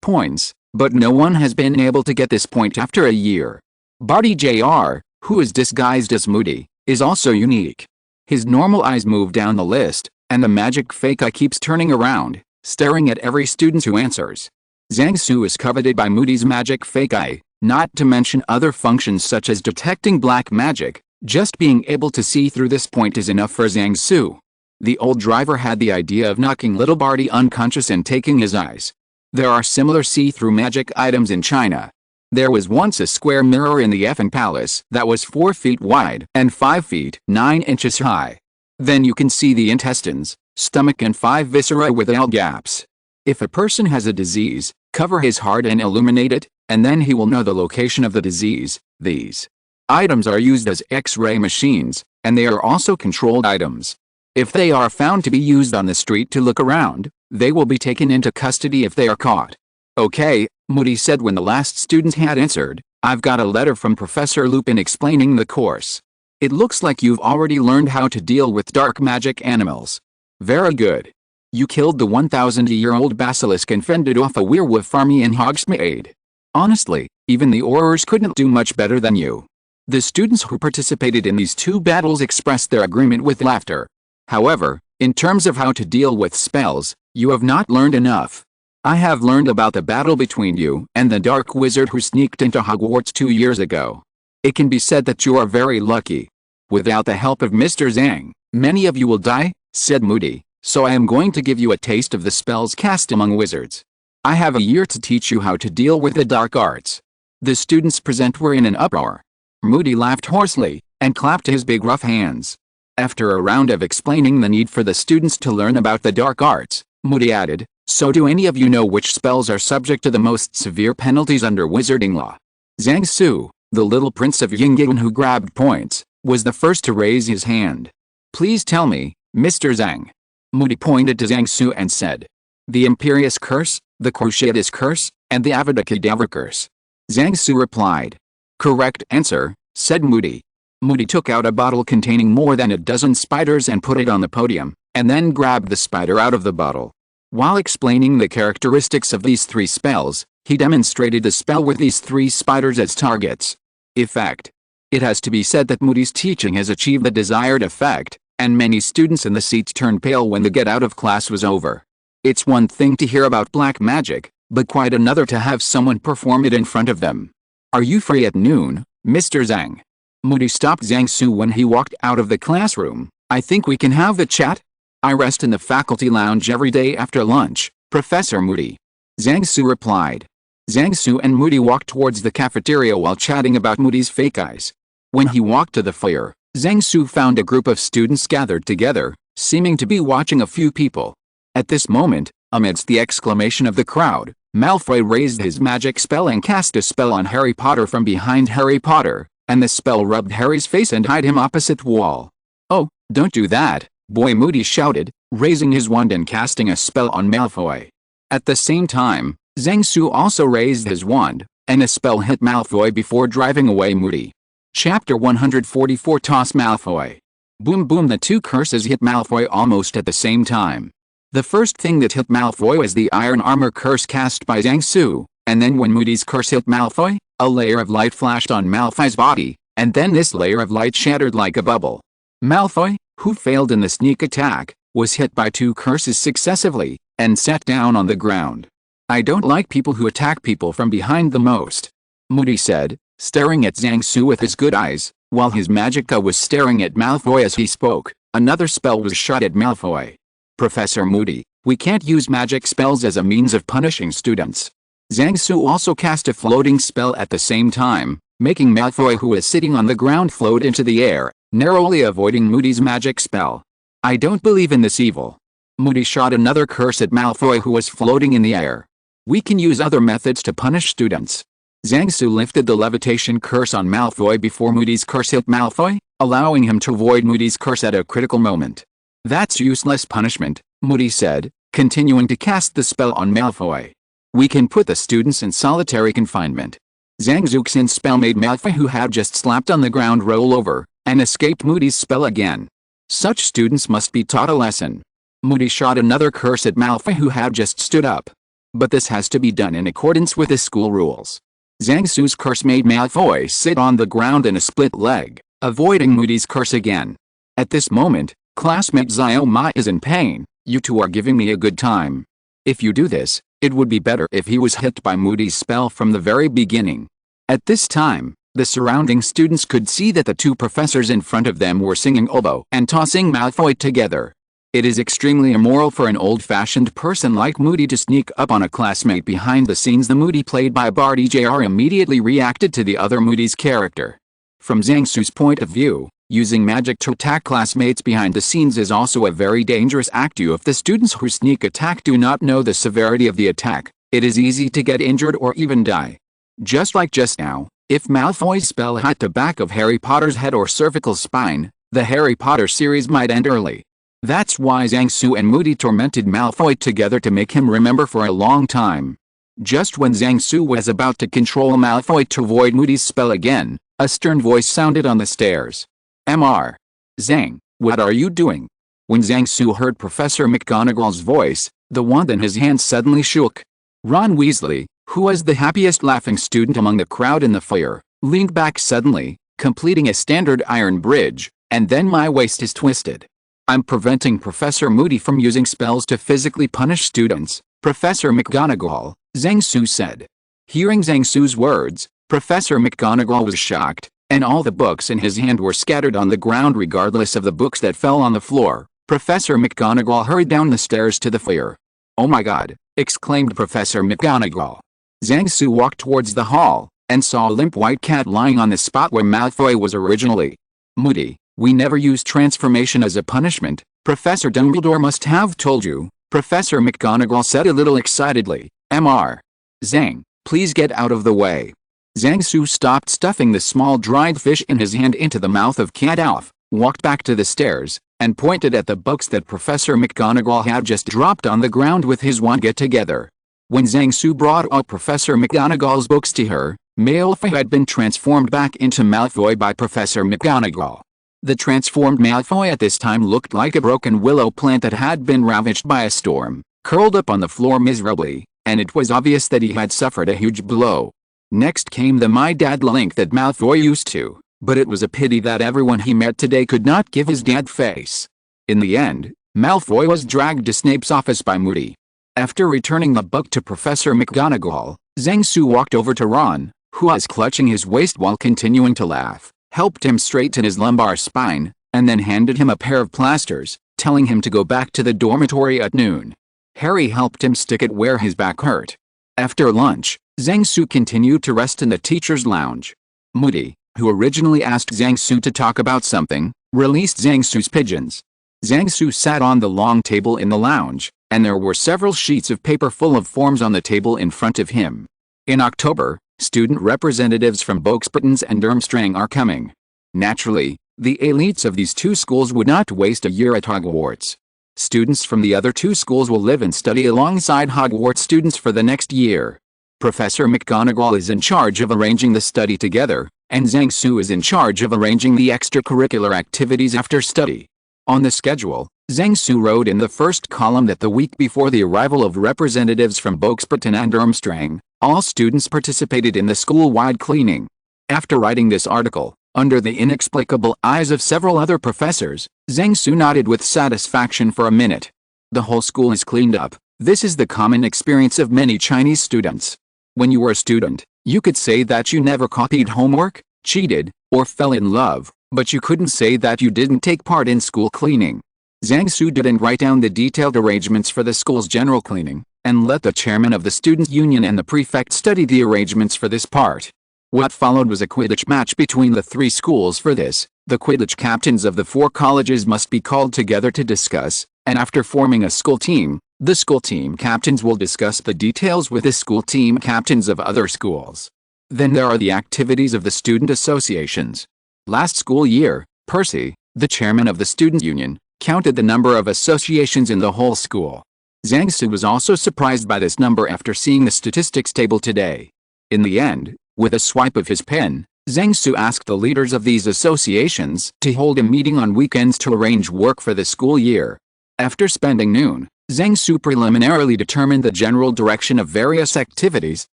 points, but no one has been able to get this point after a year. Barty Jr., who is disguised as Moody, is also unique. His normal eyes move down the list, and the magic fake eye keeps turning around, staring at every student who answers. Zhang Su is coveted by Moody's magic fake eye, not to mention other functions such as detecting black magic. Just being able to see through this point is enough for Zhang Su. The old driver had the idea of knocking little Barty unconscious and taking his eyes. There are similar see-through magic items in China. There was once a square mirror in the Effin Palace that was 4 feet wide and 5 feet 9 inches high. Then you can see the intestines, stomach and 5 viscera without gaps. If a person has a disease, cover his heart and illuminate it, and then he will know the location of the disease. These items are used as X-ray machines, and they are also controlled items. If they are found to be used on the street to look around, they will be taken into custody if they are caught. Okay, Moody said when the last student had answered, I've got a letter from Professor Lupin explaining the course. It looks like you've already learned how to deal with dark magic animals. Very good. You killed the 1,000-year-old basilisk and fended off a werewolf army in Hogsmeade. Honestly, even the aurors couldn't do much better than you. The students who participated in these 2 battles expressed their agreement with laughter. However, in terms of how to deal with spells, you have not learned enough. I have learned about the battle between you and the dark wizard who sneaked into Hogwarts 2 years ago. It can be said that you are very lucky. Without the help of Mr. Zhang, many of you will die, said Moody, so I am going to give you a taste of the spells cast among wizards. I have a year to teach you how to deal with the dark arts. The students present were in an uproar. Moody laughed hoarsely, and clapped his big rough hands. After a round of explaining the need for the students to learn about the dark arts, Moody added, so do any of you know which spells are subject to the most severe penalties under wizarding law? Zhang Su, the little prince of Yingyan who grabbed points, was the first to raise his hand. Please tell me, Mr. Zhang. Moody pointed to Zhang Su and said, the Imperious Curse, the Cruciatus Curse, and the Avada Kedavra Curse. Zhang Su replied. Correct answer, said Moody. Moody took out a bottle containing more than a dozen spiders and put it on the podium, and then grabbed the spider out of the bottle. While explaining the characteristics of these 3 spells, he demonstrated the spell with these 3 spiders as targets. Effect. It has to be said that Moody's teaching has achieved the desired effect. and many students in the seats turned pale when the get out of class was over. It's one thing to hear about black magic, but quite another to have someone perform it in front of them. Are you free at noon, Mr. Zhang? Moody stopped Zhang Su when he walked out of the classroom. I think we can have a chat. I rest in the faculty lounge every day after lunch, Professor Moody. Zhang Su replied. Zhang Su and Moody walked towards the cafeteria while chatting about Moody's fake eyes. When he walked to the foyer, Zhang Su found a group of students gathered together, seeming to be watching a few people. At this moment, amidst the exclamation of the crowd, Malfoy raised his magic spell and cast a spell on Harry Potter from behind Harry Potter, and the spell rubbed Harry's face and hid him opposite wall. Oh, don't do that, boy, Moody shouted, raising his wand and casting a spell on Malfoy. At the same time, Zhang Su also raised his wand, and a spell hit Malfoy before driving away Moody. Chapter 144 Toss Malfoy. Boom boom, the two curses hit Malfoy almost at the same time. The first thing that hit Malfoy was the iron armor curse cast by Zhang Su, and then when Moody's curse hit Malfoy, a layer of light flashed on Malfoy's body, and then this layer of light shattered like a bubble. Malfoy, who failed in the sneak attack, was hit by two curses successively, and sat down on the ground. I don't like people who attack people from behind the most, Moody said, staring at Zhang Su with his good eyes, while his Magicka was staring at Malfoy as he spoke. Another spell was shot at Malfoy. Professor Moody, we can't use magic spells as a means of punishing students. Zhang Su also cast a floating spell at the same time, making Malfoy, who was sitting on the ground, float into the air, narrowly avoiding Moody's magic spell. I don't believe in this evil. Moody shot another curse at Malfoy, who was floating in the air. We can use other methods to punish students. Zhang Su lifted the levitation curse on Malfoy before Moody's curse hit Malfoy, allowing him to avoid Moody's curse at a critical moment. That's useless punishment, Moody said, continuing to cast the spell on Malfoy. We can put the students in solitary confinement. Zhang Zuxin's spell made Malfoy, who had just slapped on the ground, roll over, and escaped Moody's spell again. Such students must be taught a lesson. Moody shot another curse at Malfoy, who had just stood up. But this has to be done in accordance with the school rules. Zhang Su's curse made Malfoy sit on the ground in a split leg, avoiding Moody's curse again. At this moment, classmate Xiaoma is in pain. You two are giving me a good time. If you do this, it would be better if he was hit by Moody's spell from the very beginning. At this time, the surrounding students could see that the two professors in front of them were singing oboe and tossing Malfoy together. It is extremely immoral for an old-fashioned person like Moody to sneak up on a classmate behind the scenes. The Moody played by Barty Jr. immediately reacted to the other Moody's character. From Zhang Su's point of view, using magic to attack classmates behind the scenes is also a very dangerous act. If the students who sneak attack do not know the severity of the attack, it is easy to get injured or even die. Just like just now, if Malfoy's spell hit the back of Harry Potter's head or cervical spine, the Harry Potter series might end early. That's why Zhang Su and Moody tormented Malfoy together to make him remember for a long time. Just when Zhang Su was about to control Malfoy to avoid Moody's spell again, a stern voice sounded on the stairs. Mr. Zhang, what are you doing? When Zhang Su heard Professor McGonagall's voice, the wand in his hand suddenly shook. Ron Weasley, who was the happiest laughing student among the crowd in the foyer, leaned back suddenly, completing a standard iron bridge, and then my waist is twisted. I'm preventing Professor Moody from using spells to physically punish students, Professor McGonagall, Zhang Su said. Hearing Zhang Su's words, Professor McGonagall was shocked, and all the books in his hand were scattered on the ground regardless of the books that fell on the floor. Professor McGonagall hurried down the stairs to the foyer. Oh my God, exclaimed Professor McGonagall. Zhang Su walked towards the hall, and saw a limp white cat lying on the spot where Malfoy was originally. Moody, we never use transformation as a punishment, Professor Dumbledore must have told you, Professor McGonagall said a little excitedly. Mr. Zhang, please get out of the way. Zhang Su stopped stuffing the small dried fish in his hand into the mouth of Cat Elf, walked back to the stairs, and pointed at the books that Professor McGonagall had just dropped on the ground with his wand. Get together. When Zhang Su brought up Professor McGonagall's books to her, Malfoy had been transformed back into Malfoy by Professor McGonagall. The transformed Malfoy at this time looked like a broken willow plant that had been ravaged by a storm, curled up on the floor miserably, and it was obvious that he had suffered a huge blow. Next came the My Dad link that Malfoy used to But it was a pity that everyone he met today could not give his dad face. In the end, Malfoy was dragged to Snape's office by Moody. After returning the book to Professor McGonagall, Zhang Su walked over to Ron, who was clutching his waist while continuing to laugh, helped him straighten his lumbar spine, and then handed him a pair of plasters, telling him to go back to the dormitory at noon. Harry helped him stick it where his back hurt. After lunch, Zhang Su continued to rest in the teacher's lounge. Moody, who originally asked Zhang Su to talk about something, released Zhang Su's pigeons. Zhang Su sat on the long table in the lounge, and there were several sheets of paper full of forms on the table in front of him. In October, student representatives from Boxburtons and Durmstrang are coming. Naturally, the elites of these two schools would not waste a year at Hogwarts. Students from the other two schools will live and study alongside Hogwarts students for the next year. Professor McGonagall is in charge of arranging the study together, and Zhang Su is in charge of arranging the extracurricular activities after study. On the schedule, Zhang Su wrote in the first column that the week before the arrival of representatives from Boxburton and Durmstrang, all students participated in the school-wide cleaning. After writing this article, under the inexplicable eyes of several other professors, Zhang Su nodded with satisfaction for a minute. The whole school is cleaned up. This is the common experience of many Chinese students. When you were a student, you could say that you never copied homework, cheated, or fell in love, but you couldn't say that you didn't take part in school cleaning. Zhang Su didn't write down the detailed arrangements for the school's general cleaning, and let the chairman of the student union and the prefect study the arrangements for this part. What followed was a Quidditch match between the three schools. For this, the Quidditch captains of the four colleges must be called together to discuss, and after forming a school team, the school team captains will discuss the details with the school team captains of other schools. Then there are the activities of the student associations. Last school year, Percy, the chairman of the student union, counted the number of associations in the whole school. Zhang Su was also surprised by this number after seeing the statistics table today. In the end, with a swipe of his pen, Zhang Su asked the leaders of these associations to hold a meeting on weekends to arrange work for the school year. After spending noon, Zhang Su preliminarily determined the general direction of various activities,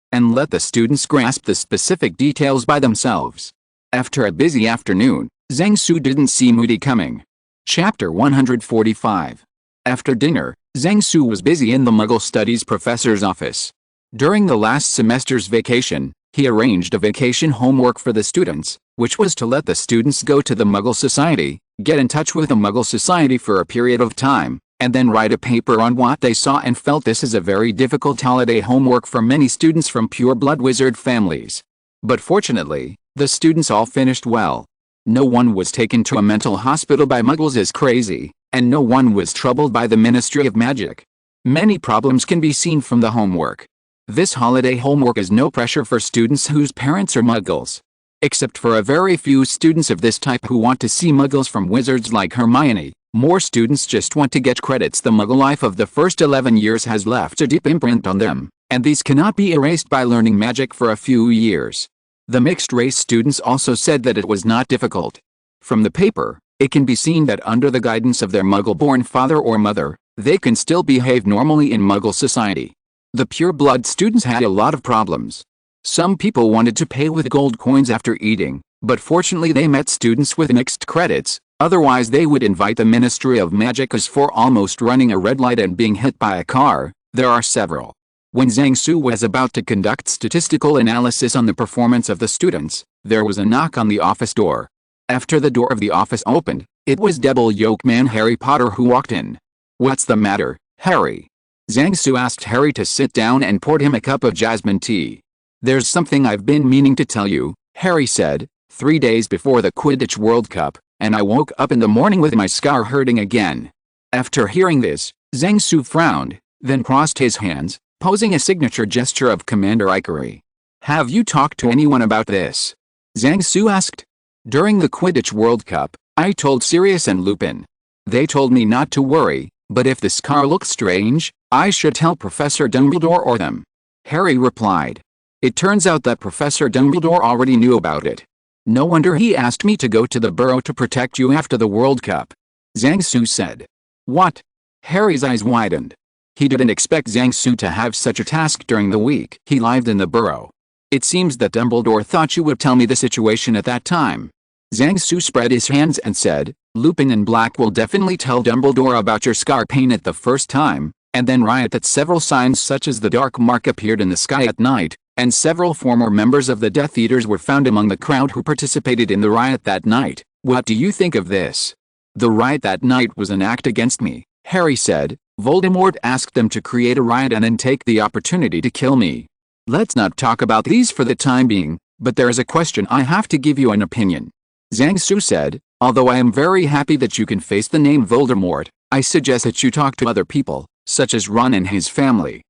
and let the students grasp the specific details by themselves. After a busy afternoon, Zhang Su didn't see Moody coming. Chapter 145. After dinner, Zhang Su was busy in the Muggle Studies professor's office. During the last semester's vacation, he arranged a vacation homework for the students, which was to let the students go to the Muggle Society, get in touch with the Muggle Society for a period of time, and then write a paper on what they saw and felt. This is a very difficult holiday homework for many students from pure-blood wizard families. But fortunately, the students all finished well. No one was taken to a mental hospital by Muggles as crazy, and no one was troubled by the Ministry of Magic. Many problems can be seen from the homework. This holiday homework is no pressure for students whose parents are Muggles. Except for a very few students of this type who want to see Muggles from wizards like Hermione, more students just want to get credits. The Muggle life of the first 11 years has left a deep imprint on them, and these cannot be erased by learning magic for a few years. The mixed-race students also said that it was not difficult. From the paper, it can be seen that under the guidance of their Muggle-born father or mother, they can still behave normally in Muggle society. The pure-blood students had a lot of problems. Some people wanted to pay with gold coins after eating, but fortunately they met students with mixed credits, otherwise they would invite the Ministry of Magic as for almost running a red light and being hit by a car. There are several. When Zhang Su was about to conduct statistical analysis on the performance of the students, there was a knock on the office door. After the door of the office opened, it was Devil Yoke Man Harry Potter who walked in. "What's the matter, Harry?" Zhang Su asked Harry to sit down and poured him a cup of jasmine tea. "There's something I've been meaning to tell you," Harry said, 3 days before the Quidditch World Cup, and I woke up in the morning with my scar hurting again. After hearing this, Zhang Su frowned, then crossed his hands, posing a signature gesture of Commander Ikery. "Have you talked to anyone about this?" Zhang Su asked. "During the Quidditch World Cup, I told Sirius and Lupin. They told me not to worry, but if the scar looks strange, I should tell Professor Dumbledore or them," Harry replied. "It turns out that Professor Dumbledore already knew about it. No wonder he asked me to go to the Burrow to protect you after the World Cup," Zhang Su said. "What?" Harry's eyes widened. He didn't expect Zhang Su to have such a task during the week he lived in the Burrow. "It seems that Dumbledore thought you would tell me the situation at that time." Zhang Su spread his hands and said, Lupin and Black will definitely tell Dumbledore about your scar pain at the first time, and then riot that several signs such as the dark mark appeared in the sky at night, and several former members of the Death Eaters were found among the crowd who participated in the riot that night. What do you think of this? The riot that night was an act against me, Harry said. Voldemort asked them to create a riot and then take the opportunity to kill me. Let's not talk about these for the time being, but there is a question I have to give you an opinion. Zhang Su said, although I am very happy that you can face the name Voldemort, I suggest that you talk to other people, such as Ron and his family.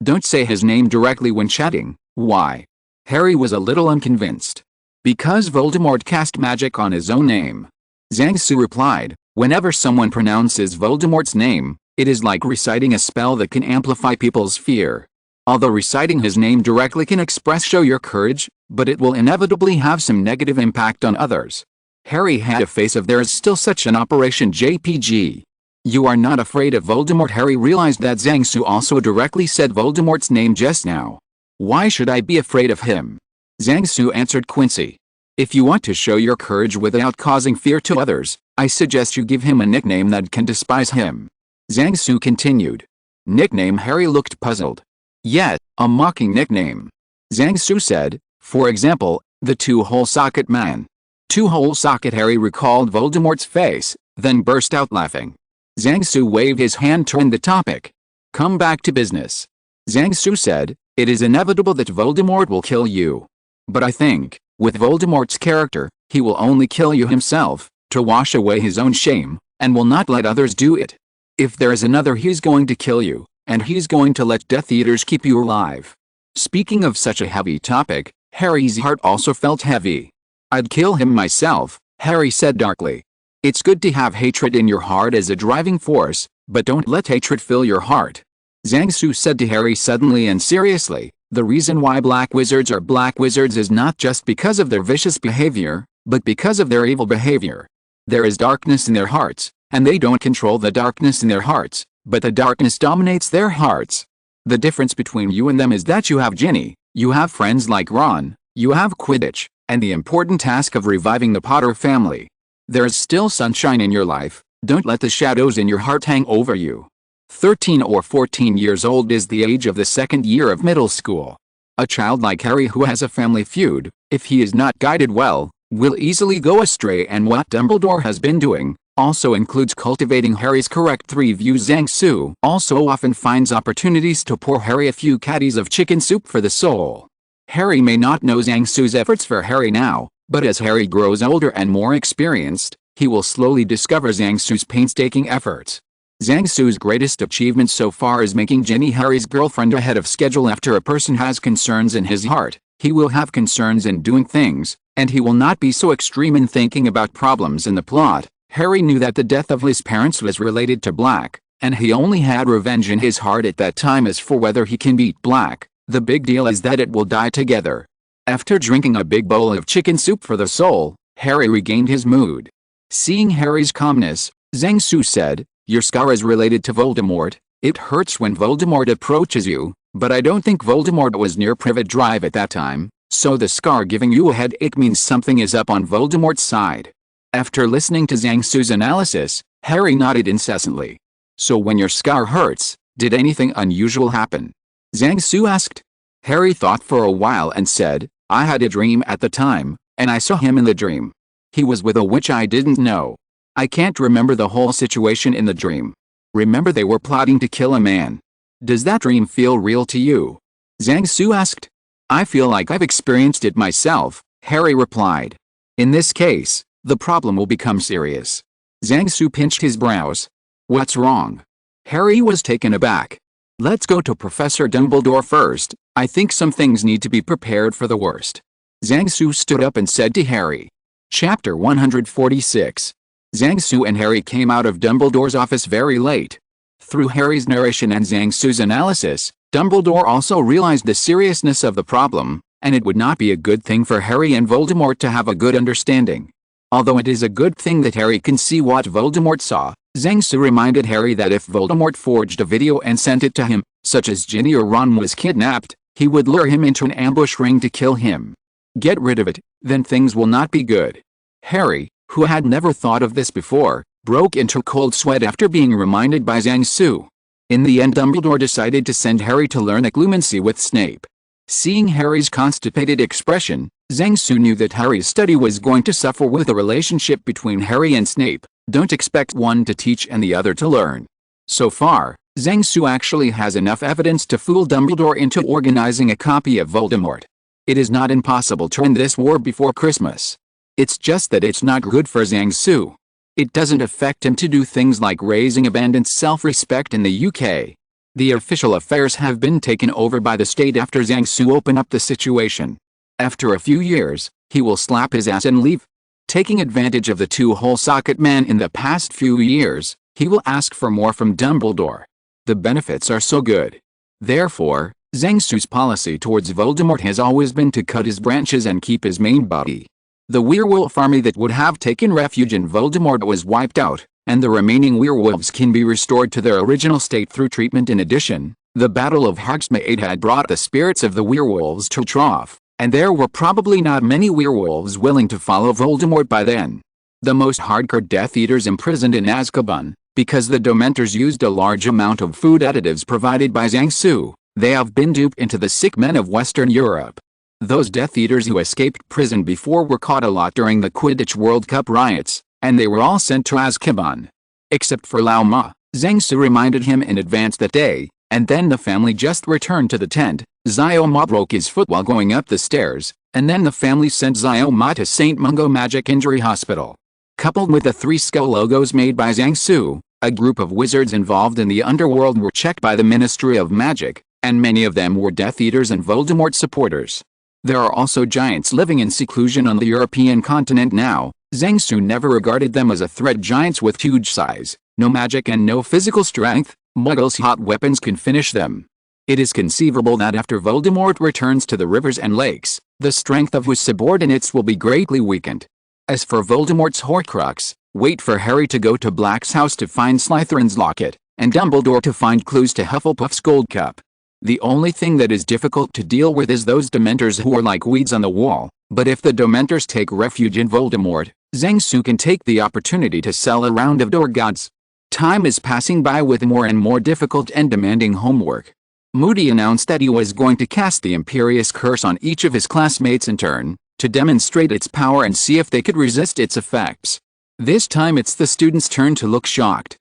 Don't say his name directly when chatting. Why? Harry was a little unconvinced. Because Voldemort cast magic on his own name. Zhang Su replied, whenever someone pronounces Voldemort's name, it is like reciting a spell that can amplify people's fear. Although reciting his name directly can show your courage, but it will inevitably have some negative impact on others. Harry had a face of there is still such an operation JPG. You are not afraid of Voldemort. Harry realized that Zhang Su also directly said Voldemort's name just now. Why should I be afraid of him? Zhang Su answered Quincy. If you want to show your courage without causing fear to others, I suggest you give him a nickname that can despise him. Zhang Su continued. Nickname? Harry looked puzzled. Yet, a mocking nickname. Zhang Su said, for example, the two-hole socket man. Two-hole socket. Harry recalled Voldemort's face, then burst out laughing. Zhang Su waved his hand toward the topic. Come back to business. Zhang Su said, it is inevitable that Voldemort will kill you. But I think, with Voldemort's character, he will only kill you himself, to wash away his own shame, and will not let others do it. If there is another, he's going to kill you, and he's going to let Death Eaters keep you alive. Speaking of such a heavy topic, Harry's heart also felt heavy. I'd kill him myself, Harry said darkly. It's good to have hatred in your heart as a driving force, but don't let hatred fill your heart. Zhang Su said to Harry suddenly and seriously, the reason why black wizards are black wizards is not just because of their vicious behavior, but because of their evil behavior. There is darkness in their hearts, and they don't control the darkness in their hearts, but the darkness dominates their hearts. The difference between you and them is that you have Ginny, you have friends like Ron, you have Quidditch, and the important task of reviving the Potter family. There is still sunshine in your life, don't let the shadows in your heart hang over you. 13 or 14 years old is the age of the second year of middle school. A child like Harry who has a family feud, if he is not guided well, will easily go astray, and what Dumbledore has been doing also includes cultivating Harry's correct three views. Zhang Su also often finds opportunities to pour Harry a few caddies of chicken soup for the soul. Harry may not know Zhang Su's efforts for Harry now, but as Harry grows older and more experienced, he will slowly discover Zhang Su's painstaking efforts. Zhang Su's greatest achievement so far is making Ginny Harry's girlfriend ahead of schedule. After a person has concerns in his heart, he will have concerns in doing things, and he will not be so extreme in thinking about problems in the plot. Harry knew that the death of his parents was related to Black, and he only had revenge in his heart at that time. As for whether he can beat Black, the big deal is that it will die together. After drinking a big bowl of chicken soup for the soul, Harry regained his mood. Seeing Harry's calmness, Zhang Su said, your scar is related to Voldemort. It hurts when Voldemort approaches you, but I don't think Voldemort was near Privet Drive at that time, so the scar giving you a headache means something is up on Voldemort's side. After listening to Zhang Su's analysis, Harry nodded incessantly. So when your scar hurts, did anything unusual happen? Zhang Su asked. Harry thought for a while and said, I had a dream at the time, and I saw him in the dream. He was with a witch I didn't know. I can't remember the whole situation in the dream. Remember they were plotting to kill a man. Does that dream feel real to you? Zhang Su asked. I feel like I've experienced it myself, Harry replied. In this case, the problem will become serious. Zhang Su pinched his brows. What's wrong? Harry was taken aback. Let's go to Professor Dumbledore first. I think some things need to be prepared for the worst. Zhang Su stood up and said to Harry. Chapter 146. Zhang Su and Harry came out of Dumbledore's office very late. Through Harry's narration and Zhang Su's analysis, Dumbledore also realized the seriousness of the problem, and it would not be a good thing for Harry and Voldemort to have a good understanding. Although it is a good thing that Harry can see what Voldemort saw, Zhang Su reminded Harry that if Voldemort forged a video and sent it to him, such as Ginny or Ron was kidnapped, he would lure him into an ambush ring to kill him. Get rid of it, then things will not be good. Harry, who had never thought of this before, broke into cold sweat after being reminded by Zhang Su. In the end, Dumbledore decided to send Harry to learn occlumency with Snape. Seeing Harry's constipated expression, Zhang Su knew that Harry's study was going to suffer with the relationship between Harry and Snape. Don't expect one to teach and the other to learn. So far, Zhang Su actually has enough evidence to fool Dumbledore into organizing a copy of Voldemort. It is not impossible to end this war before Christmas. It's just that it's not good for Zhang Su. It doesn't affect him to do things like raising abandoned self-respect in the UK. The official affairs have been taken over by the state after Zhang Su opened up the situation. After a few years, he will slap his ass and leave. Taking advantage of the two-hole socket man in the past few years, he will ask for more from Dumbledore. The benefits are so good. Therefore, Zhang Su's policy towards Voldemort has always been to cut his branches and keep his main body. The werewolf army that would have taken refuge in Voldemort was wiped out, and the remaining werewolves can be restored to their original state through treatment. In addition, the Battle of Hogsmeade had brought the spirits of the werewolves to trough, and there were probably not many werewolves willing to follow Voldemort by then. The most hardcore Death Eaters imprisoned in Azkaban, because the Dementors used a large amount of food additives provided by Zhang Su, they have been duped into the sick men of Western Europe. Those Death Eaters who escaped prison before were caught a lot during the Quidditch World Cup riots, and they were all sent to Azkaban. Except for Lao Ma, Zhang Su reminded him in advance that day, and then the family just returned to the tent. Xiao Ma broke his foot while going up the stairs, and then the family sent Xiao Ma to St. Mungo Magic Injury Hospital. Coupled with the 3 skull logos made by Zhang Su, a group of wizards involved in the underworld were checked by the Ministry of Magic, and many of them were Death Eaters and Voldemort supporters. There are also giants living in seclusion on the European continent now. Zhang Su never regarded them as a threat. Giants with huge size, no magic and no physical strength, Muggles' hot weapons can finish them. It is conceivable that after Voldemort returns to the rivers and lakes, the strength of his subordinates will be greatly weakened. As for Voldemort's Horcrux, wait for Harry to go to Black's house to find Slytherin's locket, and Dumbledore to find clues to Hufflepuff's gold cup. The only thing that is difficult to deal with is those Dementors who are like weeds on the wall, but if the Dementors take refuge in Voldemort, Zhang Su can take the opportunity to sell a round of door gods. Time is passing by with more and more difficult and demanding homework. Moody announced that he was going to cast the Imperious Curse on each of his classmates in turn, to demonstrate its power and see if they could resist its effects. This time it's the students' turn to look shocked.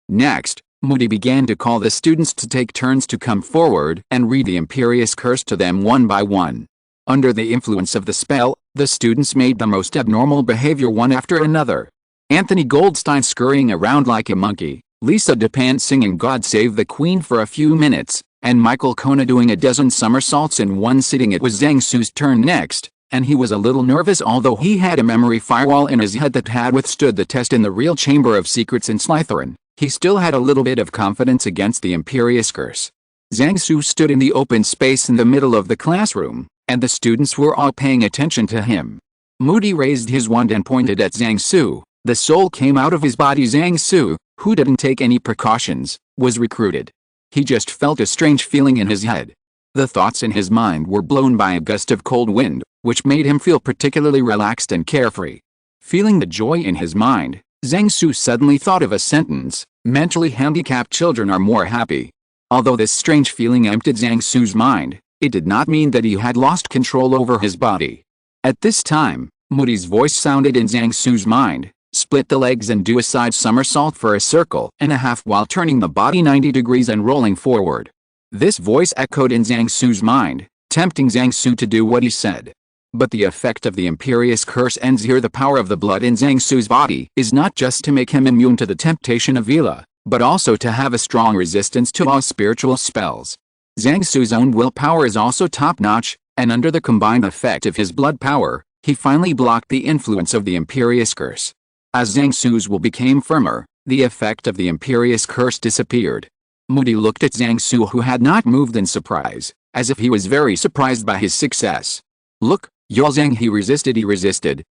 Next, Moody began to call the students to take turns to come forward and read the Imperious Curse to them one by one. Under the influence of the spell, the students made the most abnormal behavior one after another. Anthony Goldstein scurrying around like a monkey, Lisa DePant singing God Save the Queen for a few minutes, and Michael Kona doing a dozen somersaults in one sitting. It was Zhang Su's turn next, and he was a little nervous. Although he had a memory firewall in his head that had withstood the test in the real Chamber of Secrets in Slytherin, he still had a little bit of confidence against the Imperious Curse. Zhang Su stood in the open space in the middle of the classroom, and the students were all paying attention to him. Moody raised his wand and pointed at Zhang Su. The soul came out of his body. Zhang Su, who didn't take any precautions, was recruited. He just felt a strange feeling in his head. The thoughts in his mind were blown by a gust of cold wind, which made him feel particularly relaxed and carefree. Feeling the joy in his mind, Zhang Su suddenly thought of a sentence: mentally handicapped children are more happy. Although this strange feeling emptied Zhang Su's mind, it did not mean that he had lost control over his body. At this time, Moody's voice sounded in Zhang Su's mind: split the legs and do a side somersault for a circle and a half while turning the body 90 degrees and rolling forward. This voice echoed in Zhang Su's mind, tempting Zhang Su to do what he said. But the effect of the Imperious Curse ends here. The power of the blood in Zhang Su's body is not just to make him immune to the temptation of Ela, but also to have a strong resistance to all spiritual spells. Zhang Su's own willpower is also top-notch, and under the combined effect of his blood power, he finally blocked the influence of the Imperious Curse. As Zhang Su's will became firmer, the effect of the Imperious Curse disappeared. Moody looked at Zhang Su, who had not moved, in surprise, as if he was very surprised by his success. Look, y'all, Zhang, he resisted,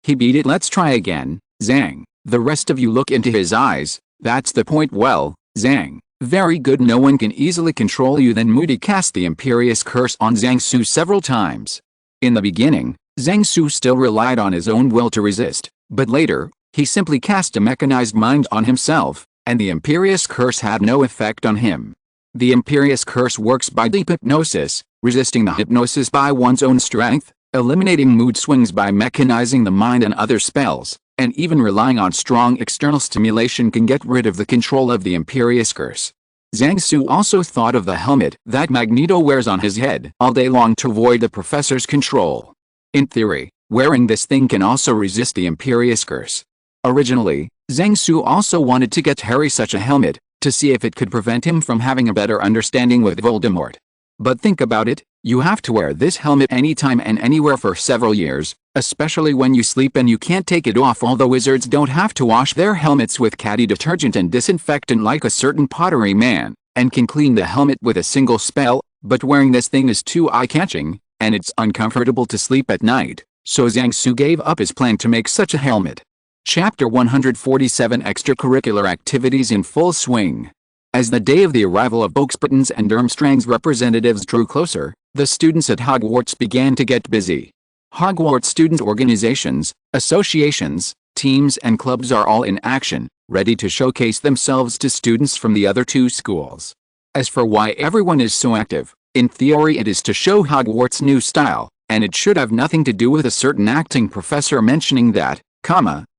he beat it. Let's try again, Zhang. The rest of you look into his eyes. That's the point. Well, Zhang, very good. No one can easily control you. Then Moody cast the Imperious Curse on Zhang Su several times. In the beginning, Zhang Su still relied on his own will to resist, but later, he simply cast a mechanized mind on himself, and the Imperious Curse had no effect on him. The Imperious Curse works by deep hypnosis, resisting the hypnosis by one's own strength, eliminating mood swings by mechanizing the mind and other spells, and even relying on strong external stimulation can get rid of the control of the Imperious Curse. Zhang Su also thought of the helmet that Magneto wears on his head all day long to avoid the professor's control. In theory, wearing this thing can also resist the Imperious Curse. Originally, Zhang Su also wanted to get Harry such a helmet, to see if it could prevent him from having a better understanding with Voldemort. But think about it, you have to wear this helmet anytime and anywhere for several years, especially when you sleep and you can't take it off. Although wizards don't have to wash their helmets with caddy detergent and disinfectant like a certain pottery man, and can clean the helmet with a single spell, but wearing this thing is too eye-catching, and it's uncomfortable to sleep at night, so Zhang Su gave up his plan to make such a helmet. Chapter 147 Extracurricular Activities in Full Swing. As the day of the arrival of Oxburton's and Durmstrang's representatives drew closer, the students at Hogwarts began to get busy. Hogwarts student organizations, associations, teams and clubs are all in action, ready to showcase themselves to students from the other two schools. As for why everyone is so active, in theory it is to show Hogwarts' new style, and it should have nothing to do with a certain acting professor mentioning that,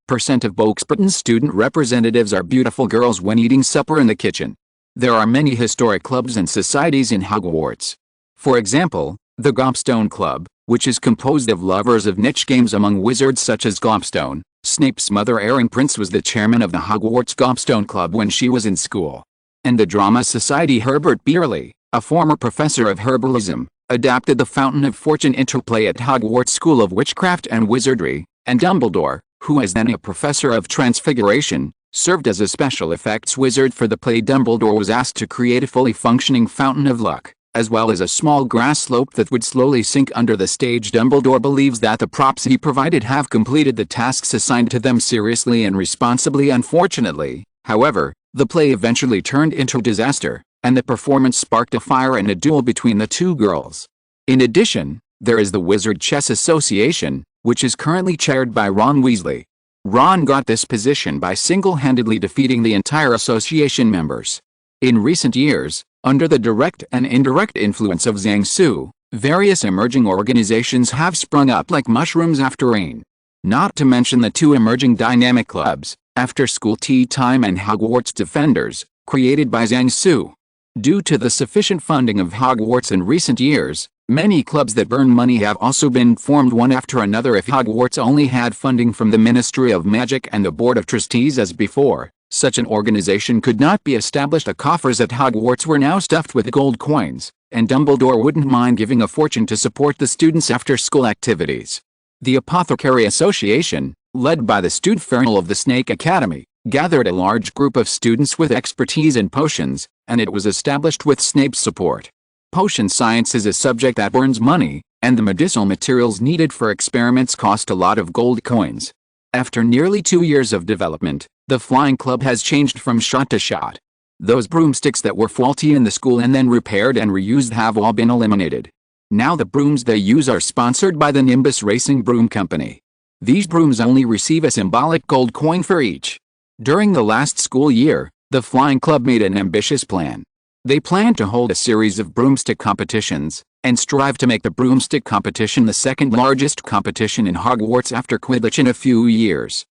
percent of Oxburton's student representatives are beautiful girls when eating supper in the kitchen. There are many historic clubs and societies in Hogwarts. For example, the Gobstone Club, which is composed of lovers of niche games among wizards such as Gobstone. Snape's mother Erin Prince was the chairman of the Hogwarts Gobstone Club when she was in school. And the Drama Society. Herbert Beerley, a former professor of herbalism, adapted the Fountain of Fortune interplay at Hogwarts School of Witchcraft and Wizardry, and Dumbledore, who was then a professor of Transfiguration, served as a special effects wizard for the play. Dumbledore was asked to create a fully functioning Fountain of Luck, as well as a small grass slope that would slowly sink under the stage. Dumbledore believes that the props he provided have completed the tasks assigned to them seriously and responsibly. Unfortunately, however, the play eventually turned into a disaster, and the performance sparked a fire and a duel between the two girls. In addition, there is the Wizard Chess Association, which is currently chaired by Ron Weasley. Ron got this position by single-handedly defeating the entire association members. In recent years, under the direct and indirect influence of Zhang Su, various emerging organizations have sprung up like mushrooms after rain. Not to mention the two emerging dynamic clubs, After School Tea Time and Hogwarts Defenders, created by Zhang Su. Due to the sufficient funding of Hogwarts in recent years, many clubs that burn money have also been formed one after another. If Hogwarts only had funding from the Ministry of Magic and the Board of Trustees as before, such an organization could not be established. The coffers at Hogwarts were now stuffed with gold coins, and Dumbledore wouldn't mind giving a fortune to support the students' after-school activities. The Apothecary Association, led by the Studfernal of the Snake Academy, gathered a large group of students with expertise in potions, and it was established with Snape's support. Potion science is a subject that burns money, and the medicinal materials needed for experiments cost a lot of gold coins. After nearly 2 years of development, the Flying Club has changed from shot to shot. Those broomsticks that were faulty in the school and then repaired and reused have all been eliminated. Now the brooms they use are sponsored by the Nimbus Racing Broom Company. These brooms only receive a symbolic gold coin for each. During the last school year, the Flying Club made an ambitious plan. They planned to hold a series of broomstick competitions, and strive to make the broomstick competition the second largest competition in Hogwarts after Quidditch in a few years.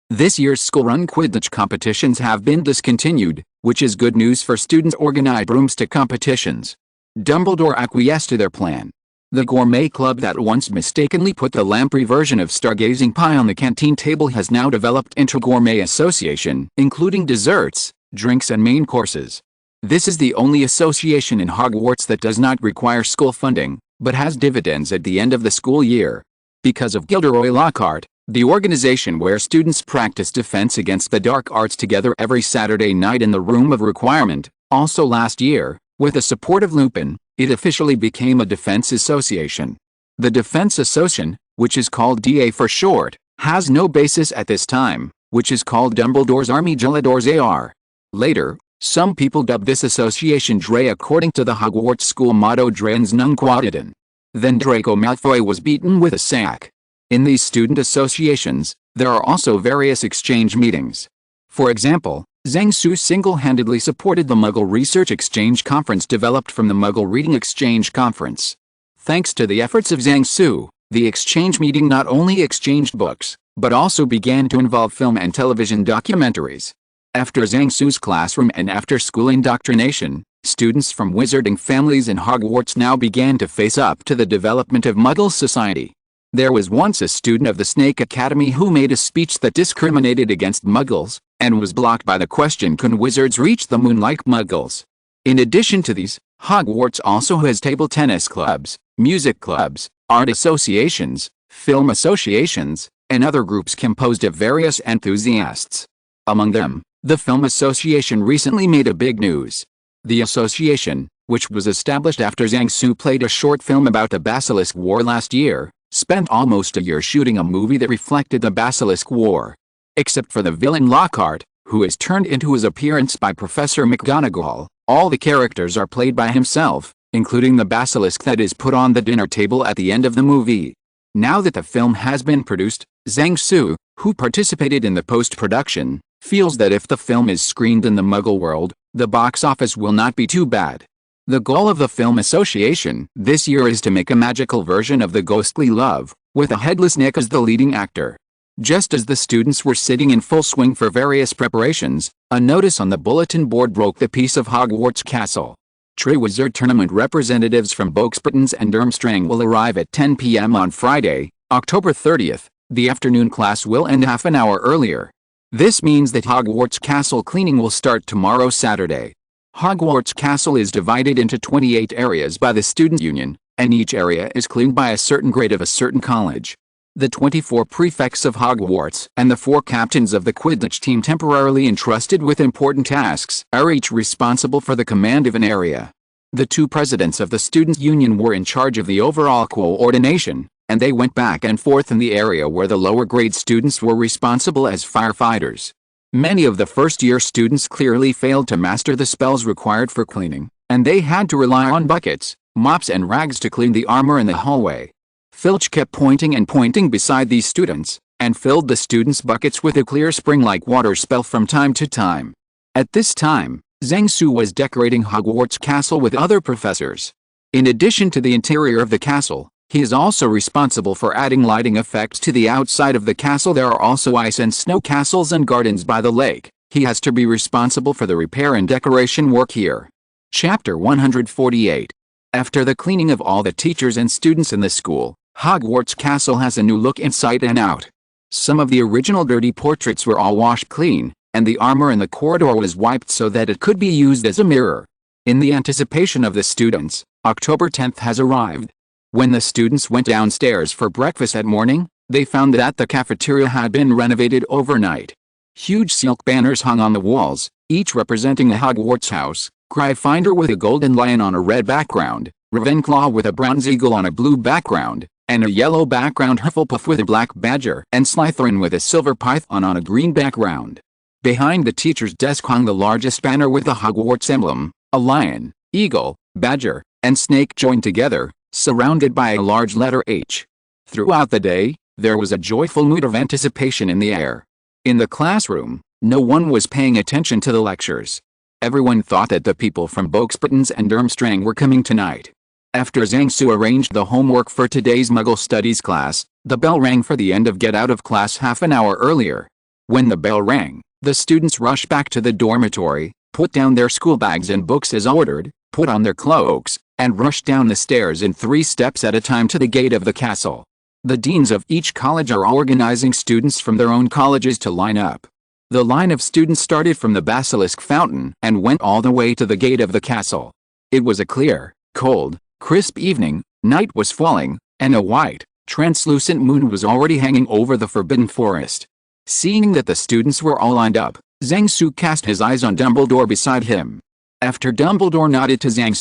This year's school-run Quidditch competitions have been discontinued, which is good news for student-organized broomstick competitions. Dumbledore acquiesced to their plan. The Gourmet Club that once mistakenly put the lamprey version of stargazing pie on the canteen table has now developed into Gourmet Association, including desserts, drinks and main courses. This is the only association in Hogwarts that does not require school funding, but has dividends at the end of the school year. Because of Gilderoy Lockhart, the organization where students practice defense against the dark arts together every Saturday night in the Room of Requirement, also last year, with the support of Lupin, it officially became a defense association. The Defense Association, which is called DA for short, has no basis at this time, which is called Dumbledore's Army Geladors AR. Later, some people dub this association DRE according to the Hogwarts school motto Draen's Nunquadidon. Then Draco Malfoy was beaten with a sack. In these student associations, there are also various exchange meetings. For example, Zhang Su single-handedly supported the Muggle Research Exchange Conference developed from the Muggle Reading Exchange Conference. Thanks to the efforts of Zhang Su, the exchange meeting not only exchanged books, but also began to involve film and television documentaries. After Zhang Su's classroom and after-school indoctrination, students from wizarding families in Hogwarts now began to face up to the development of Muggle society. There was once a student of the Snake Academy who made a speech that discriminated against Muggles, and was blocked by the question, "Can wizards reach the moon like Muggles?" In addition to these, Hogwarts also has table tennis clubs, music clubs, art associations, film associations, and other groups composed of various enthusiasts. Among them, the Film Association recently made a big news. The association, which was established after Zhang Su played a short film about the Basilisk War last year, spent almost a year shooting a movie that reflected the Basilisk War. Except for the villain Lockhart, who is turned into his appearance by Professor McGonagall, all the characters are played by himself, including the basilisk that is put on the dinner table at the end of the movie. Now that the film has been produced, Zhang Su, who participated in the post-production, feels that if the film is screened in the Muggle world, the box office will not be too bad. The goal of the Film Association this year is to make a magical version of The Ghostly Love, with a headless Nick as the leading actor. Just as the students were sitting in full swing for various preparations, a notice on the bulletin board broke the peace of Hogwarts Castle. Triwizard Tournament representatives from Boxburtons and Durmstrang will arrive at 10 p.m. on Friday, October 30th. The afternoon class will end half an hour earlier. This means that Hogwarts Castle cleaning will start tomorrow, Saturday. Hogwarts Castle is divided into 28 areas by the Student Union, and each area is cleaned by a certain grade of a certain college. The 24 prefects of Hogwarts and the 4 captains of the Quidditch team temporarily entrusted with important tasks are each responsible for the command of an area. The 2 presidents of the Student Union were in charge of the overall coordination, and they went back and forth in the area where the lower grade students were responsible as firefighters. Many of the first-year students clearly failed to master the spells required for cleaning, and they had to rely on buckets, mops and rags to clean the armor in the hallway. Filch kept pointing and pointing beside these students, and filled the students' buckets with a clear spring-like water spell from time to time. At this time, Zhang Su was decorating Hogwarts Castle with other professors. In addition to the interior of the castle, he is also responsible for adding lighting effects to the outside of the castle. There are also ice and snow castles and gardens by the lake. He has to be responsible for the repair and decoration work here. Chapter 148. After the cleaning of all the teachers and students in the school, Hogwarts Castle has a new look inside and out. Some of the original dirty portraits were all washed clean, and the armor in the corridor was wiped so that it could be used as a mirror. In the anticipation of the students, October 10th has arrived. When the students went downstairs for breakfast that morning, they found that the cafeteria had been renovated overnight. Huge silk banners hung on the walls, each representing a Hogwarts house, Gryffindor with a golden lion on a red background, Ravenclaw with a bronze eagle on a blue background, and a yellow background, Hufflepuff with a black badger, and Slytherin with a silver python on a green background. Behind the teacher's desk hung the largest banner with the Hogwarts emblem, a lion, eagle, badger, and snake joined together, surrounded by a large letter H. Throughout the day, there was a joyful mood of anticipation in the air. In the classroom, no one was paying attention to the lectures. Everyone thought that the people from Boxburtons and Durmstrang were coming tonight. After Zhang Su arranged the homework for today's Muggle Studies class, the bell rang for the end of get out of class half an hour earlier. When the bell rang, the students rushed back to the dormitory, put down their school bags and books as ordered, put on their cloaks, and rushed down the stairs in 3 steps at a time to the gate of the castle. The deans of each college are organizing students from their own colleges to line up. The line of students started from the Basilisk Fountain and went all the way to the gate of the castle. It was a clear, cold, crisp evening, night was falling, and a white, translucent moon was already hanging over the Forbidden Forest. Seeing that the students were all lined up, Zhang Su cast his eyes on Dumbledore beside him. After Dumbledore nodded to Zhang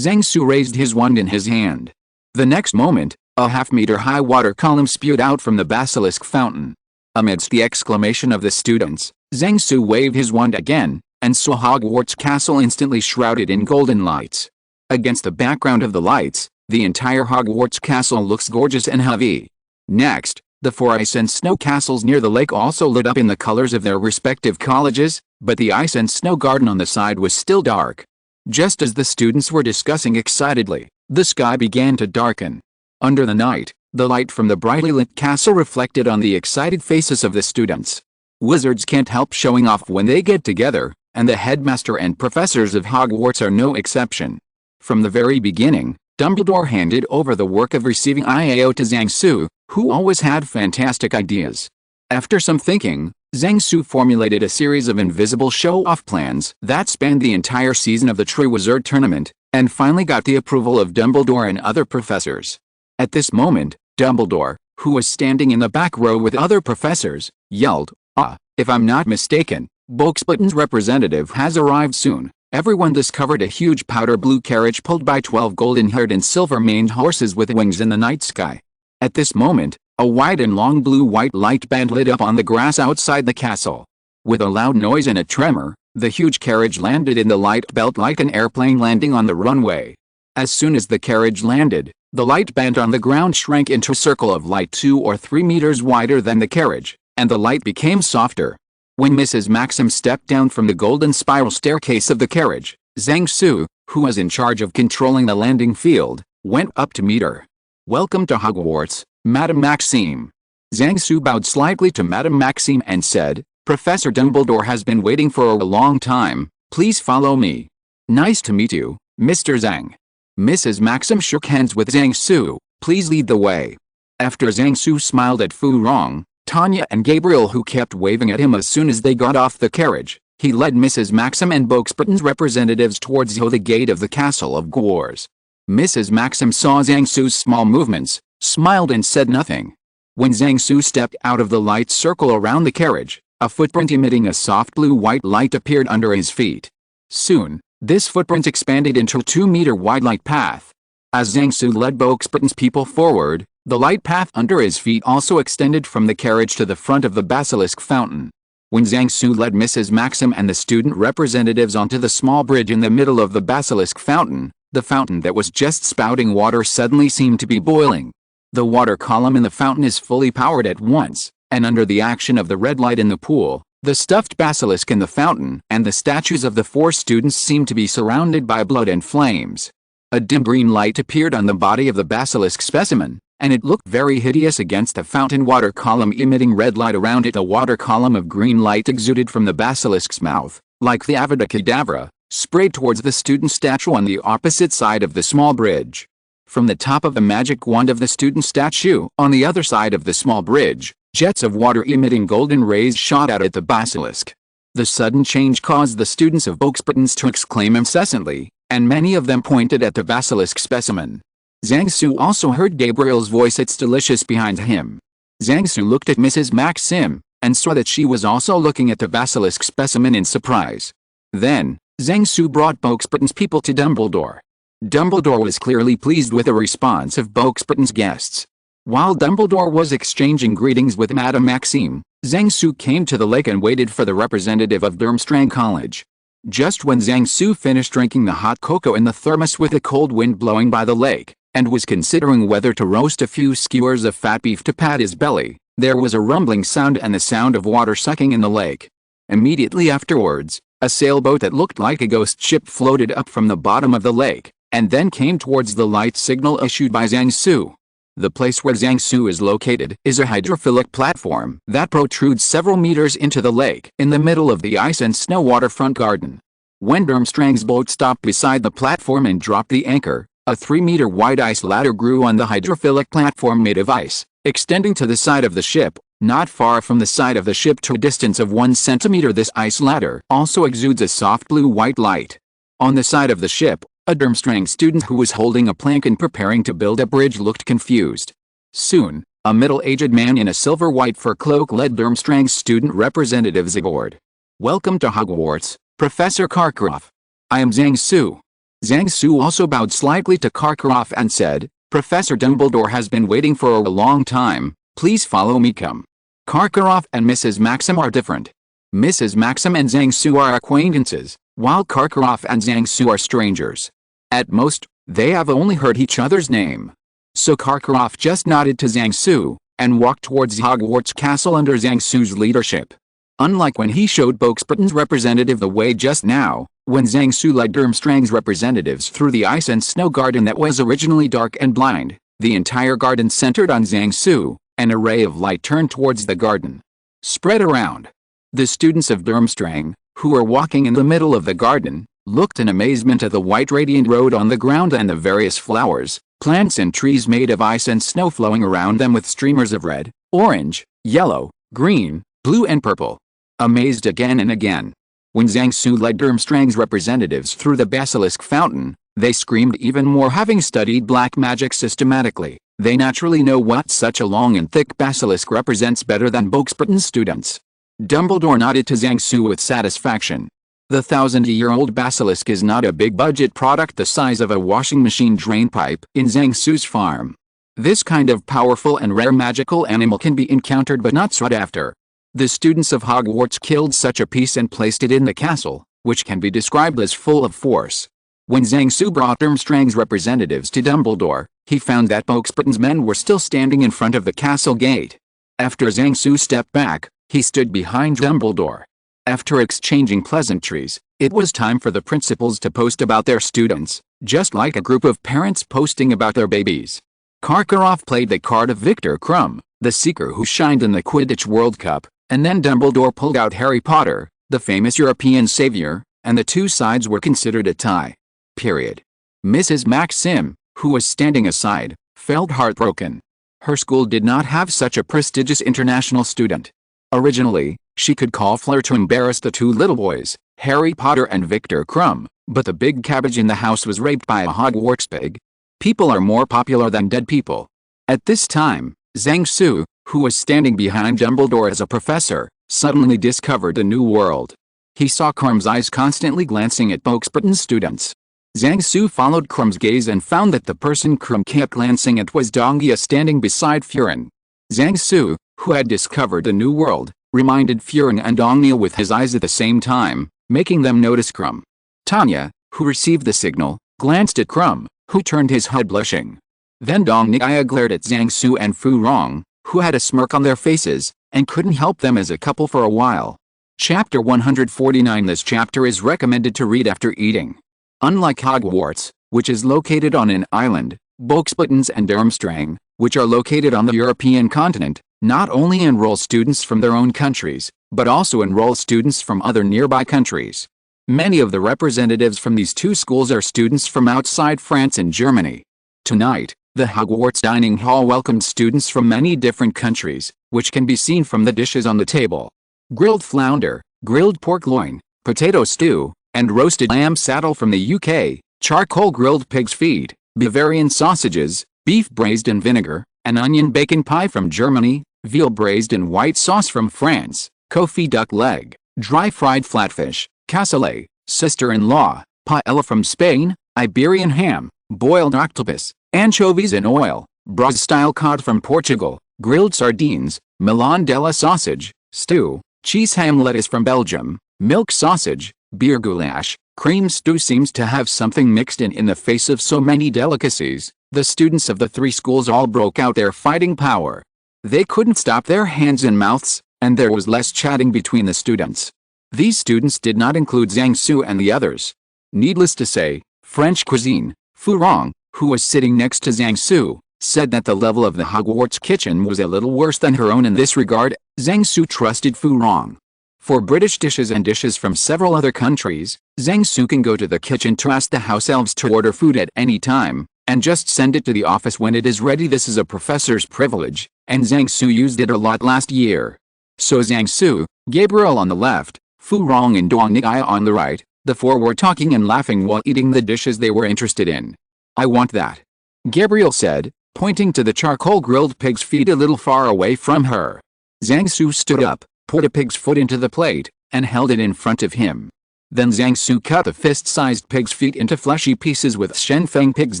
Su raised his wand in his hand. The next moment, a half-meter-high water column spewed out from the Basilisk Fountain. Amidst the exclamation of the students, Zhang Su waved his wand again, and saw Hogwarts Castle instantly shrouded in golden lights. Against the background of the lights, The entire Hogwarts castle looks gorgeous and heavy. Next, the 4 ice and snow castles near the lake also lit up in the colors of their respective colleges, but the ice and snow garden on the side was still dark. Just as the students were discussing excitedly, the sky began to darken. Under the night, the light from the brightly lit castle reflected on the excited faces of the students. Wizards can't help showing off when they get together, and the headmaster and professors of Hogwarts are no exception. From the very beginning, Dumbledore handed over the work of receiving IAO to Zhang Su, who always had fantastic ideas. After some thinking, Zhang Su formulated a series of invisible show-off plans that spanned the entire season of the Triwizard Tournament, and finally got the approval of Dumbledore and other professors. At this moment, Dumbledore, who was standing in the back row with other professors, yelled, "Ah, if I'm not mistaken, Boxbutton's representative has arrived soon." Everyone discovered a huge powder blue carriage pulled by 12 golden-haired and silver-maned horses with wings in the night sky. At this moment, a wide and long blue-white light band lit up on the grass outside the castle. With a loud noise and a tremor, the huge carriage landed in the light belt like an airplane landing on the runway. As soon as the carriage landed, the light band on the ground shrank into a circle of light 2 or 3 meters wider than the carriage, and the light became softer. When Mrs. Maxim stepped down from the golden spiral staircase of the carriage, Zhang Su, who was in charge of controlling the landing field, went up to meet her. "Welcome to Hogwarts, Madame Maxime." Zhang Su bowed slightly to Madame Maxime and said, "Professor Dumbledore has been waiting for a long time, please follow me." "Nice to meet you, Mr. Zhang." Mrs. Maxim shook hands with Zhang Su. "Please lead the way." After Zhang Su smiled at Fu Rong, Tanya and Gabriel, who kept waving at him as soon as they got off the carriage, he led Mrs. Maxim and Boxbutton's representatives towards the gate of the castle of Gwars. Mrs. Maxim saw Zhang Su's small movements, smiled and said nothing. When Zhang Su stepped out of the light circle around the carriage, a footprint emitting a soft blue-white light appeared under his feet. Soon, this footprint expanded into a 2-meter wide light path. As Zhang Su led Boxbutton's people forward, the light path under his feet also extended from the carriage to the front of the basilisk fountain. When Zhang Su led Mrs. Maxim and the student representatives onto the small bridge in the middle of the basilisk fountain, the fountain that was just spouting water suddenly seemed to be boiling. The water column in the fountain is fully powered at once, and under the action of the red light in the pool, the stuffed basilisk in the fountain and the statues of the 4 students seemed to be surrounded by blood and flames. A dim green light appeared on the body of the basilisk specimen, and it looked very hideous against the fountain water column emitting red light around it. A water column of green light exuded from the basilisk's mouth, like the Avada Kedavra, sprayed towards the student statue on the opposite side of the small bridge. From the top of the magic wand of the student statue, on the other side of the small bridge, jets of water emitting golden rays shot out at the basilisk. The sudden change caused the students of Boxbutton's to exclaim incessantly, and many of them pointed at the basilisk specimen. Zhang Su also heard Gabriel's voice. "It's delicious" behind him. Zhang Su looked at Mrs. Maxim, and saw that she was also looking at the basilisk specimen in surprise. Then, Zhang Su brought Boxbutton's people to Dumbledore. Dumbledore was clearly pleased with the response of Boxbutton's guests. While Dumbledore was exchanging greetings with Madame Maxime, Zhang Su came to the lake and waited for the representative of Durmstrang College. Just when Zhang Su finished drinking the hot cocoa in the thermos with a cold wind blowing by the lake, and was considering whether to roast a few skewers of fat beef to pad his belly, there was a rumbling sound and the sound of water sucking in the lake. Immediately afterwards, a sailboat that looked like a ghost ship floated up from the bottom of the lake, and then came towards the light signal issued by Zhang Su. The place where Zhang Su is located is a hydrophilic platform that protrudes several meters into the lake in the middle of the ice and snow waterfront garden. When Durmstrang's boat stopped beside the platform and dropped the anchor, a 3-meter wide ice ladder grew on the hydrophilic platform made of ice, extending to the side of the ship. Not far from the side of the ship to a distance of 1 centimeter, this ice ladder also exudes a soft blue-white light. On the side of the ship, a Durmstrang student who was holding a plank and preparing to build a bridge looked confused. Soon, a middle-aged man in a silver-white fur cloak led Durmstrang's student representatives aboard. "Welcome to Hogwarts, Professor Karkaroff. I am Zhang Su." Zhang Su also bowed slightly to Karkaroff and said, "Professor Dumbledore has been waiting for a long time, please follow me." Come. Karkaroff and Mrs. Maxim are different. Mrs. Maxim and Zhang Su are acquaintances, while Karkaroff and Zhang Su are strangers. At most, They have only heard each other's name. So Karkaroff just nodded to Zhang Su, and walked towards Hogwarts Castle under Zhang Su's leadership. Unlike when he showed Boxburton's representative the way just now, when Zhang Su led Durmstrang's representatives through the ice and snow garden that was originally dark and blind, the entire garden centered on Zhang Su. An array of light turned towards the garden. Spread around. The students of Durmstrang, who were walking in the middle of the garden, looked in amazement at the white radiant road on the ground and the various flowers, plants and trees made of ice and snow flowing around them with streamers of red, orange, yellow, green, blue and purple. Amazed again and again. When Zhang Su led Durmstrang's representatives through the basilisk fountain, they screamed even more. Having studied black magic systematically, they naturally know what such a long and thick basilisk represents better than Boxburton's students. Dumbledore nodded to Zhang Su with satisfaction. The 1,000-year-old basilisk is not a big-budget product the size of a washing machine drainpipe in Zhang Su's farm. This kind of powerful and rare magical animal can be encountered but not sought after. The students of Hogwarts killed such a piece and placed it in the castle, which can be described as full of force. When Zhang Su brought Durmstrang's representatives to Dumbledore, he found that Boxburton's men were still standing in front of the castle gate. After Zhang Su stepped back, he stood behind Dumbledore. After exchanging pleasantries, it was time for the principals to post about their students, just like a group of parents posting about their babies. Karkaroff played the card of Victor Crumb, the seeker who shined in the Quidditch World Cup, and then Dumbledore pulled out Harry Potter, the famous European savior, and the two sides were considered a tie. Period. Mrs. Maxim, who was standing aside, felt heartbroken. Her school did not have such a prestigious international student. Originally, she could call Fleur to embarrass the two little boys, Harry Potter and Victor Crumb, but the big cabbage in the house was raped by a Hogwarts pig. People are more popular than dead people. At this time, Zhang Su, who was standing behind Dumbledore as a professor, suddenly discovered a new world. He saw Crumb's eyes constantly glancing at Boxburton's students. Zhang Su followed Crumb's gaze and found that the person Crumb kept glancing at was Dongia standing beside Furin. Zhang Su, who had discovered a new world, reminded Furin and Dongia with his eyes at the same time, making them notice Crumb. Tanya, who received the signal, glanced at Crumb, who turned his head blushing. Then Dongia glared at Zhang Su and Fu Rong, who had a smirk on their faces, and couldn't help them as a couple for a while. Chapter 149. This chapter is recommended to read after eating. Unlike Hogwarts, which is located on an island, Boxburton's and Durmstrang, which are located on the European continent, not only enroll students from their own countries, but also enroll students from other nearby countries. Many of the representatives from these two schools are students from outside France and Germany. Tonight, the Hogwarts dining hall welcomed students from many different countries, which can be seen from the dishes on the table. Grilled flounder, grilled pork loin, potato stew, and roasted lamb saddle from the UK, charcoal grilled pig's feet, Bavarian sausages, beef braised in vinegar, an onion bacon pie from Germany, veal braised in white sauce from France, Kofi duck leg, dry fried flatfish, cassoulet, sister-in-law, paella from Spain, Iberian ham, boiled octopus, anchovies in oil, Braz-style cod from Portugal, grilled sardines, Milan della sausage, stew, cheese ham lettuce from Belgium, milk sausage, beer goulash, cream stew. Seems to have something mixed in the face of so many delicacies. The students of the three schools all broke out their fighting power. They couldn't stop their hands and mouths, and there was less chatting between the students. These students did not include Zhang Su and the others. Needless to say, French cuisine. Fu Rong, who was sitting next to Zhang Su, said that the level of the Hogwarts kitchen was a little worse than her own in this regard. Zhang Su trusted Fu Rong. For British dishes and dishes from several other countries, Zhang Su can go to the kitchen to ask the house-elves to order food at any time, and just send it to the office when it is ready. This is a professor's privilege, and Zhang Su used it a lot last year. So Zhang Su, Gabriel on the left, Fu Rong and Dongia on the right, the four were talking and laughing while eating the dishes they were interested in. "I want that," Gabriel said, pointing to the charcoal grilled pig's feet a little far away from her. Zhang Su stood up, put a pig's foot into the plate, and held it in front of him. Then Zhang Su cut the fist-sized pig's feet into fleshy pieces with Shenfeng pig's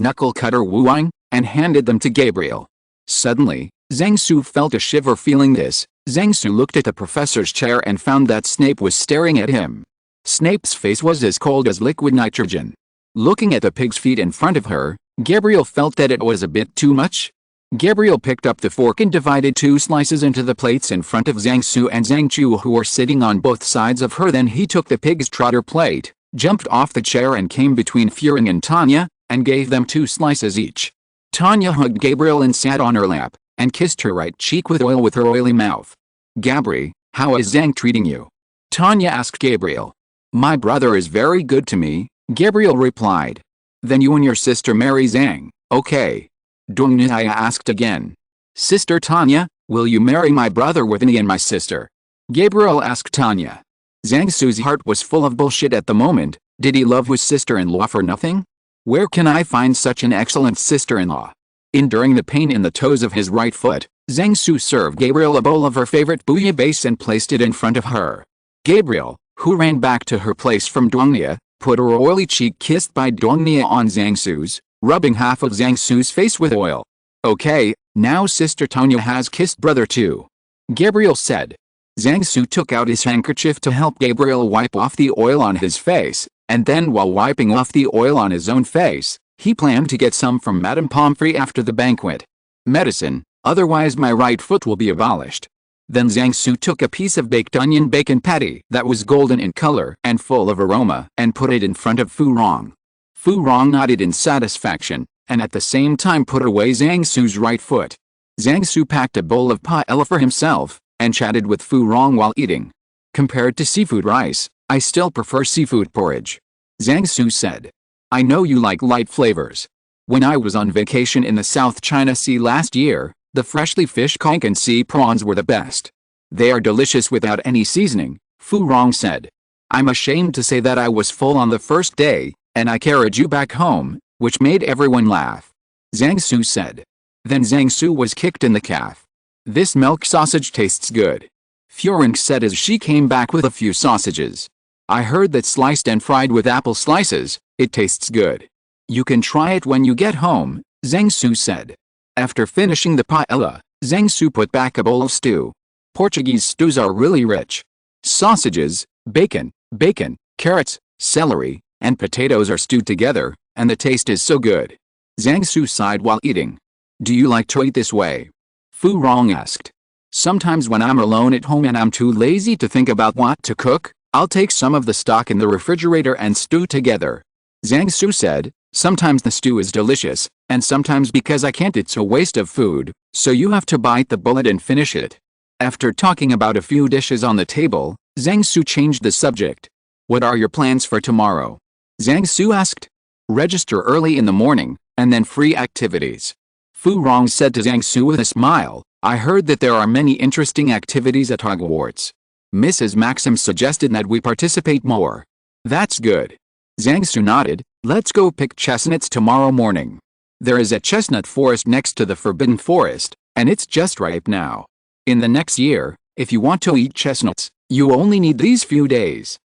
knuckle cutter Wuang, and handed them to Gabriel. Suddenly, Zhang Su felt a shiver. Feeling this, Zhang Su looked at the professor's chair and found that Snape was staring at him. Snape's face was as cold as liquid nitrogen. Looking at the pig's feet in front of her, Gabrielle felt that it was a bit too much. Gabrielle picked up the fork and divided 2 slices into the plates in front of Zhang Su and Zhang Chu, who were sitting on both sides of her. Then he took the pig's trotter plate, jumped off the chair and came between Furin and Tanya, and gave them 2 slices each. Tanya hugged Gabrielle and sat on her lap, and kissed her right cheek with oil with her oily mouth. "Gabri, how is Zhang treating you?" Tanya asked Gabrielle. "My brother is very good to me," Gabrielle replied. "Then you and your sister marry Zhang, okay?" Dong Naya asked again. "Sister Tanya, will you marry my brother with me and my sister?" Gabrielle asked Tanya. Zhang Su's heart was full of bullshit at the moment. Did he love his sister-in-law for nothing? Where can I find such an excellent sister-in-law? Enduring the pain in the toes of his right foot, Zhang Su served Gabrielle a bowl of her favorite bouillabaisse and placed it in front of her. Gabrielle, who ran back to her place from Dongnia, put her oily cheek kissed by Dongnia on Zhang Su's, rubbing half of Zhang Su's face with oil. "Okay, now Sister Tanya has kissed brother too," Gabrielle said. Zhang Su took out his handkerchief to help Gabrielle wipe off the oil on his face, and then while wiping off the oil on his own face, he planned to get some from Madame Pomfrey after the banquet. "Medicine, otherwise my right foot will be abolished." Then Zhang Su took a piece of baked onion bacon patty that was golden in color and full of aroma and put it in front of Fu Rong. Fu Rong nodded in satisfaction, and at the same time put away Zhang Su's right foot. Zhang Su packed a bowl of paella for himself, and chatted with Fu Rong while eating. "Compared to seafood rice, I still prefer seafood porridge," Zhang Su said. "I know you like light flavors. When I was on vacation in the South China Sea last year, the freshly fished conch and sea prawns were the best. They are delicious without any seasoning," Fu Rong said. "I'm ashamed to say that I was full on the first day, and I carried you back home, which made everyone laugh," Zhang Su said. Then Zhang Su was kicked in the calf. "This milk sausage tastes good," Furin said as she came back with a few sausages. "I heard that sliced and fried with apple slices, it tastes good. You can try it when you get home," Zhang Su said. After finishing the paella, Zhang Su put back a bowl of stew. Portuguese stews are really rich. Sausages, bacon, carrots, celery, and potatoes are stewed together, and the taste is so good. Zhang Su sighed while eating. "Do you like to eat this way?" Fu Rong asked. "Sometimes when I'm alone at home and I'm too lazy to think about what to cook, I'll take some of the stock in the refrigerator and stew together," Zhang Su said. "Sometimes the stew is delicious, and sometimes because I can't it's a waste of food, so you have to bite the bullet and finish it." After talking about a few dishes on the table, Zhang Su changed the subject. "What are your plans for tomorrow?" Zhang Su asked. "Register early in the morning, and then free activities." Fu Rong said to Zhang Su with a smile, "I heard that there are many interesting activities at Hogwarts. Mrs. Maxim suggested that we participate more." "That's good." Zhang Su nodded. "Let's go pick chestnuts tomorrow morning. There is a chestnut forest next to the Forbidden Forest, and it's just ripe now. In the next year, if you want to eat chestnuts, you only need these few days."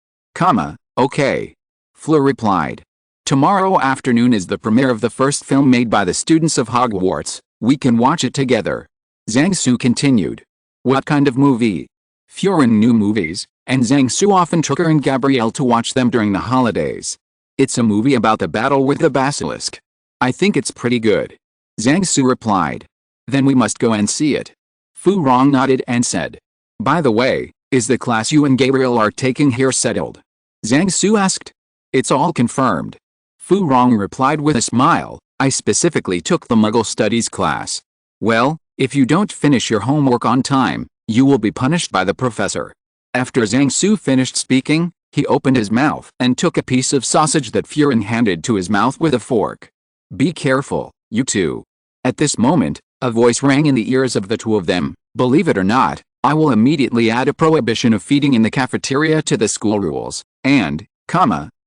"Okay," Fleur replied. "Tomorrow afternoon is the premiere of the first film made by the students of Hogwarts. We can watch it together," Zhang Su continued. "What kind of movie?" Furin knew movies, and Zhang Su often took her and Gabrielle to watch them during the holidays. "It's a movie about the battle with the basilisk. I think it's pretty good," Zhang Su replied. "Then we must go and see it." Fu Rong nodded and said. "By the way, is the class you and Gabrielle are taking here settled?" Zhang Su asked. "It's all confirmed," Fu Rong replied with a smile. "I specifically took the Muggle Studies class. Well, if you don't finish your homework on time, you will be punished by the professor." After Zhang Su finished speaking, he opened his mouth and took a piece of sausage that Furin handed to his mouth with a fork. "Be careful, you two." At this moment, a voice rang in the ears of the two of them. "Believe it or not, I will immediately add a prohibition of feeding in the cafeteria to the school rules, and,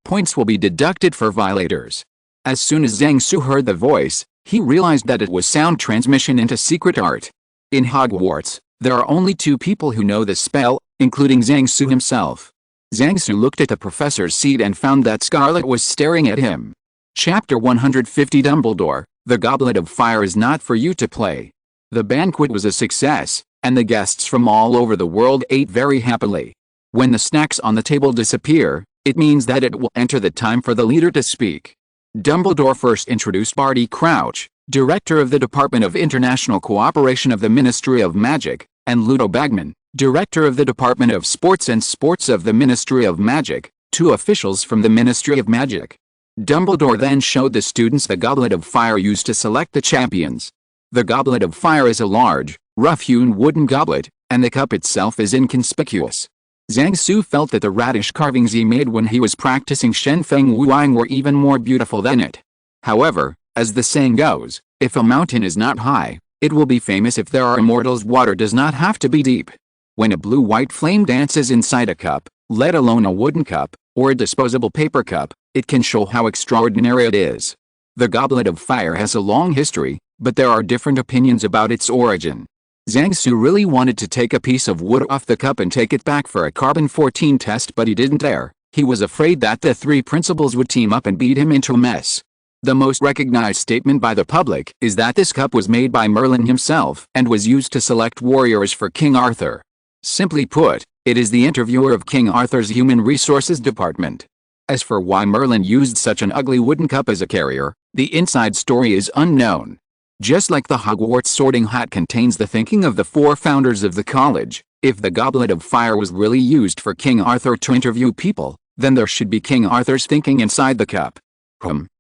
points will be deducted for violators." As soon as Zhang Su heard the voice, he realized that it was sound transmission into secret art. In Hogwarts, there are only 2 people who know the spell, including Zhang Su himself. Zhang Su looked at the professor's seat and found that Scarlet was staring at him. Chapter 150 Dumbledore, the Goblet of Fire is not for you to play. The banquet was a success, and the guests from all over the world ate very happily. When the snacks on the table disappear, it means that it will enter the time for the leader to speak. Dumbledore first introduced Barty Crouch, Director of the Department of International Cooperation of the Ministry of Magic, and Ludo Bagman, Director of the Department of Sports and Sports of the Ministry of Magic, two officials from the Ministry of Magic. Dumbledore then showed the students the Goblet of Fire used to select the champions. The Goblet of Fire is a large, rough-hewn wooden goblet, and the cup itself is inconspicuous. Zhang Su felt that the radish carvings he made when he was practicing Shen Feng Wuang were even more beautiful than it. However, as the saying goes, if a mountain is not high, it will be famous if there are immortals. Water does not have to be deep. When a blue-white flame dances inside a cup, let alone a wooden cup, or a disposable paper cup, it can show how extraordinary it is. The Goblet of Fire has a long history, but there are different opinions about its origin. Zhang Su really wanted to take a piece of wood off the cup and take it back for a carbon-14 test, but he didn't dare. He was afraid that the three principals would team up and beat him into a mess. The most recognized statement by the public is that this cup was made by Merlin himself and was used to select warriors for King Arthur. Simply put, it is the interviewer of King Arthur's Human Resources Department. As for why Merlin used such an ugly wooden cup as a carrier, the inside story is unknown. Just like the Hogwarts sorting hat contains the thinking of the four founders of the college, if the Goblet of Fire was really used for King Arthur to interview people, then there should be King Arthur's thinking inside the cup.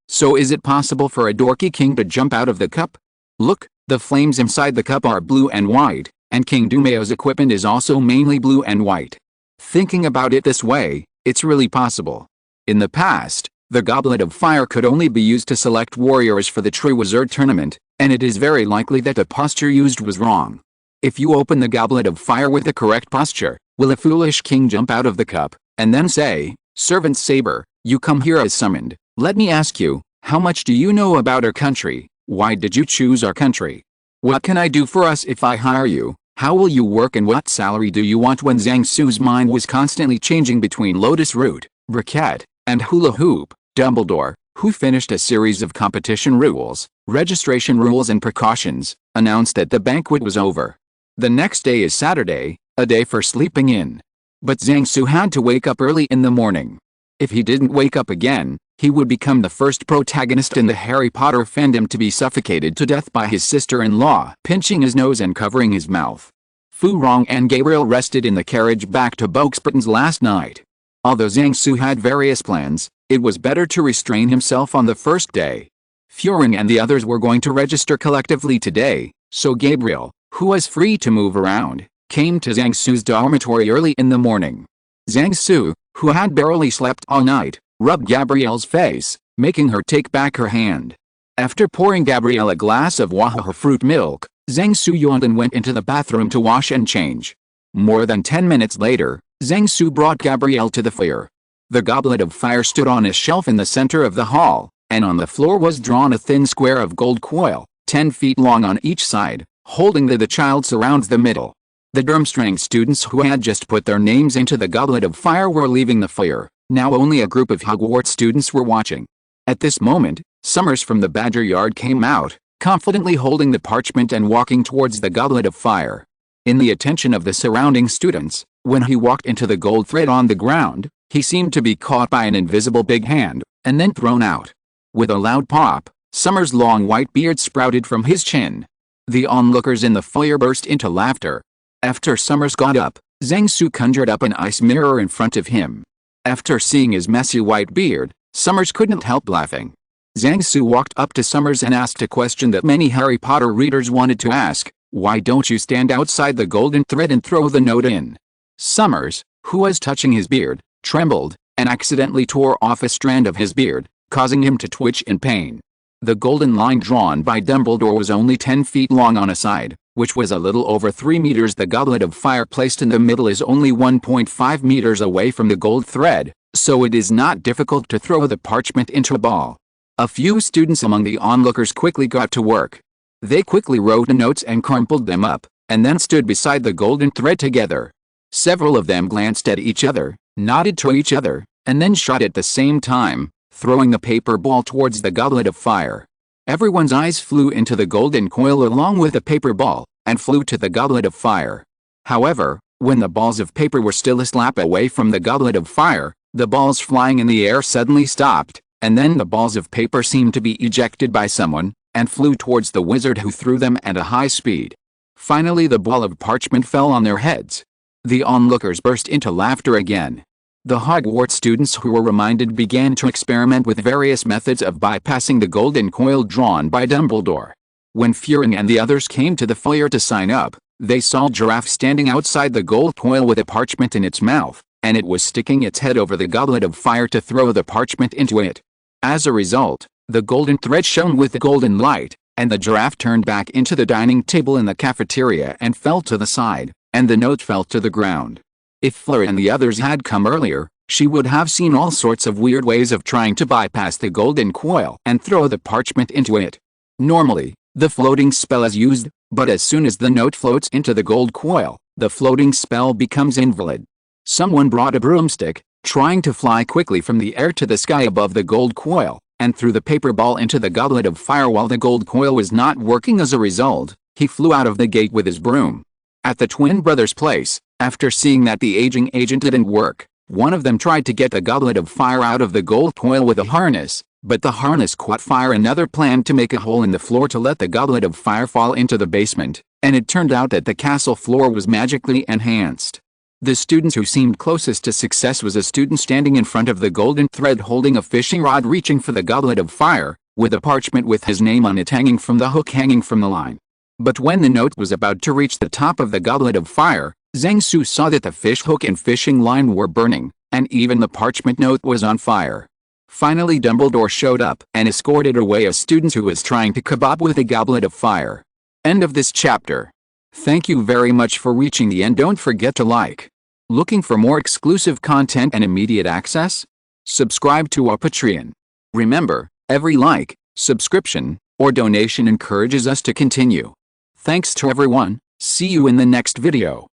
So is it possible for a dorky king to jump out of the cup? Look, the flames inside the cup are blue and white, and King Dumeo's equipment is also mainly blue and white. Thinking about it this way, it's really possible. In the past, the Goblet of Fire could only be used to select warriors for the Triwizard Tournament, and it is very likely that the posture used was wrong. If you open the Goblet of Fire with the correct posture, will a foolish king jump out of the cup, and then say, "Servant Saber, you come here as summoned. Let me ask you, how much do you know about our country? Why did you choose our country? What can I do for us if I hire you? How will you work and what salary do you want?" When Zhang Su's mind was constantly changing between lotus root, briquette, and hula hoop, Dumbledore, who finished a series of competition rules, registration rules and precautions, announced that the banquet was over. The next day is Saturday, a day for sleeping in. But Zhang Su had to wake up early in the morning. If he didn't wake up again, he would become the first protagonist in the Harry Potter fandom to be suffocated to death by his sister-in-law pinching his nose and covering his mouth. Fu Rong and Gabriel rested in the carriage back to Boxburton's last night. Although Zhang Su had various plans, it was better to restrain himself on the first day. Furing and the others were going to register collectively today, so Gabriel, who was free to move around, came to Zhang Su's dormitory early in the morning. Zhang Su, who had barely slept all night, rubbed Gabrielle's face, making her take back her hand. After pouring Gabrielle a glass of Wahaha fruit milk, Zhang Su yawned and went into the bathroom to wash and change. More than 10 minutes later, Zhang Su brought Gabrielle to the fire. The Goblet of Fire stood on a shelf in the center of the hall, and on the floor was drawn a thin square of gold coil, 10 feet long on each side, holding the child surrounds the middle. The Durmstrang students who had just put their names into the Goblet of Fire were leaving the fire. Now only a group of Hogwarts students were watching. At this moment, Summers from the Badger Yard came out, confidently holding the parchment and walking towards the Goblet of Fire. In the attention of the surrounding students, when he walked into the gold thread on the ground, he seemed to be caught by an invisible big hand, and then thrown out. With a loud pop, Summers' long white beard sprouted from his chin. The onlookers in the foyer burst into laughter. After Summers got up, Zhang Su conjured up an ice mirror in front of him. After seeing his messy white beard, Summers couldn't help laughing. Zhang Su walked up to Summers and asked a question that many Harry Potter readers wanted to ask: "Why don't you stand outside the golden thread and throw the note in?" Summers, who was touching his beard, trembled, and accidentally tore off a strand of his beard, causing him to twitch in pain. The golden line drawn by Dumbledore was only 10 feet long on a side, which was a little over 3 meters. The Goblet of Fire placed in the middle is only 1.5 meters away from the gold thread, so it is not difficult to throw the parchment into a ball. A few students among the onlookers quickly got to work. They quickly wrote notes and crumpled them up, and then stood beside the golden thread together. Several of them glanced at each other, nodded to each other, and then shot at the same time, throwing the paper ball towards the Goblet of Fire. Everyone's eyes flew into the golden coil along with the paper ball, and flew to the Goblet of Fire. However, when the balls of paper were still a slap away from the Goblet of Fire, the balls flying in the air suddenly stopped, and then the balls of paper seemed to be ejected by someone, and flew towards the wizard, who threw them at a high speed. Finally the ball of parchment fell on their heads. The onlookers burst into laughter again. The Hogwarts students who were reminded began to experiment with various methods of bypassing the golden coil drawn by Dumbledore. When Furin and the others came to the foyer to sign up, they saw Giraffe standing outside the gold coil with a parchment in its mouth, and it was sticking its head over the goblet of fire to throw the parchment into it. As a result, the golden thread shone with the golden light, and the giraffe turned back into the dining table in the cafeteria and fell to the side, and the note fell to the ground. If Fleur and the others had come earlier, she would have seen all sorts of weird ways of trying to bypass the golden coil and throw the parchment into it. Normally, the floating spell is used, but as soon as the note floats into the gold coil, the floating spell becomes invalid. Someone brought a broomstick, trying to fly quickly from the air to the sky above the gold coil, and threw the paper ball into the goblet of fire while the gold coil was not working. As a result, he flew out of the gate with his broom. At the twin brothers' place, after seeing that the aging agent didn't work, one of them tried to get the goblet of fire out of the gold coil with a harness, but the harness caught fire. Another planned to make a hole in the floor to let the goblet of fire fall into the basement, and it turned out that the castle floor was magically enhanced. The student who seemed closest to success was a student standing in front of the golden thread holding a fishing rod reaching for the goblet of fire, with a parchment with his name on it hanging from the hook hanging from the line. But when the note was about to reach the top of the goblet of fire, Zhang Su saw that the fish hook and fishing line were burning, and even the parchment note was on fire. Finally Dumbledore showed up and escorted away a student who was trying to kebab with a goblet of fire. End of this chapter. Thank you very much for reaching the end. Don't forget to like. Looking for more exclusive content and immediate access? Subscribe to our Patreon. Remember, every like, subscription, or donation encourages us to continue. Thanks to everyone. See you in the next video.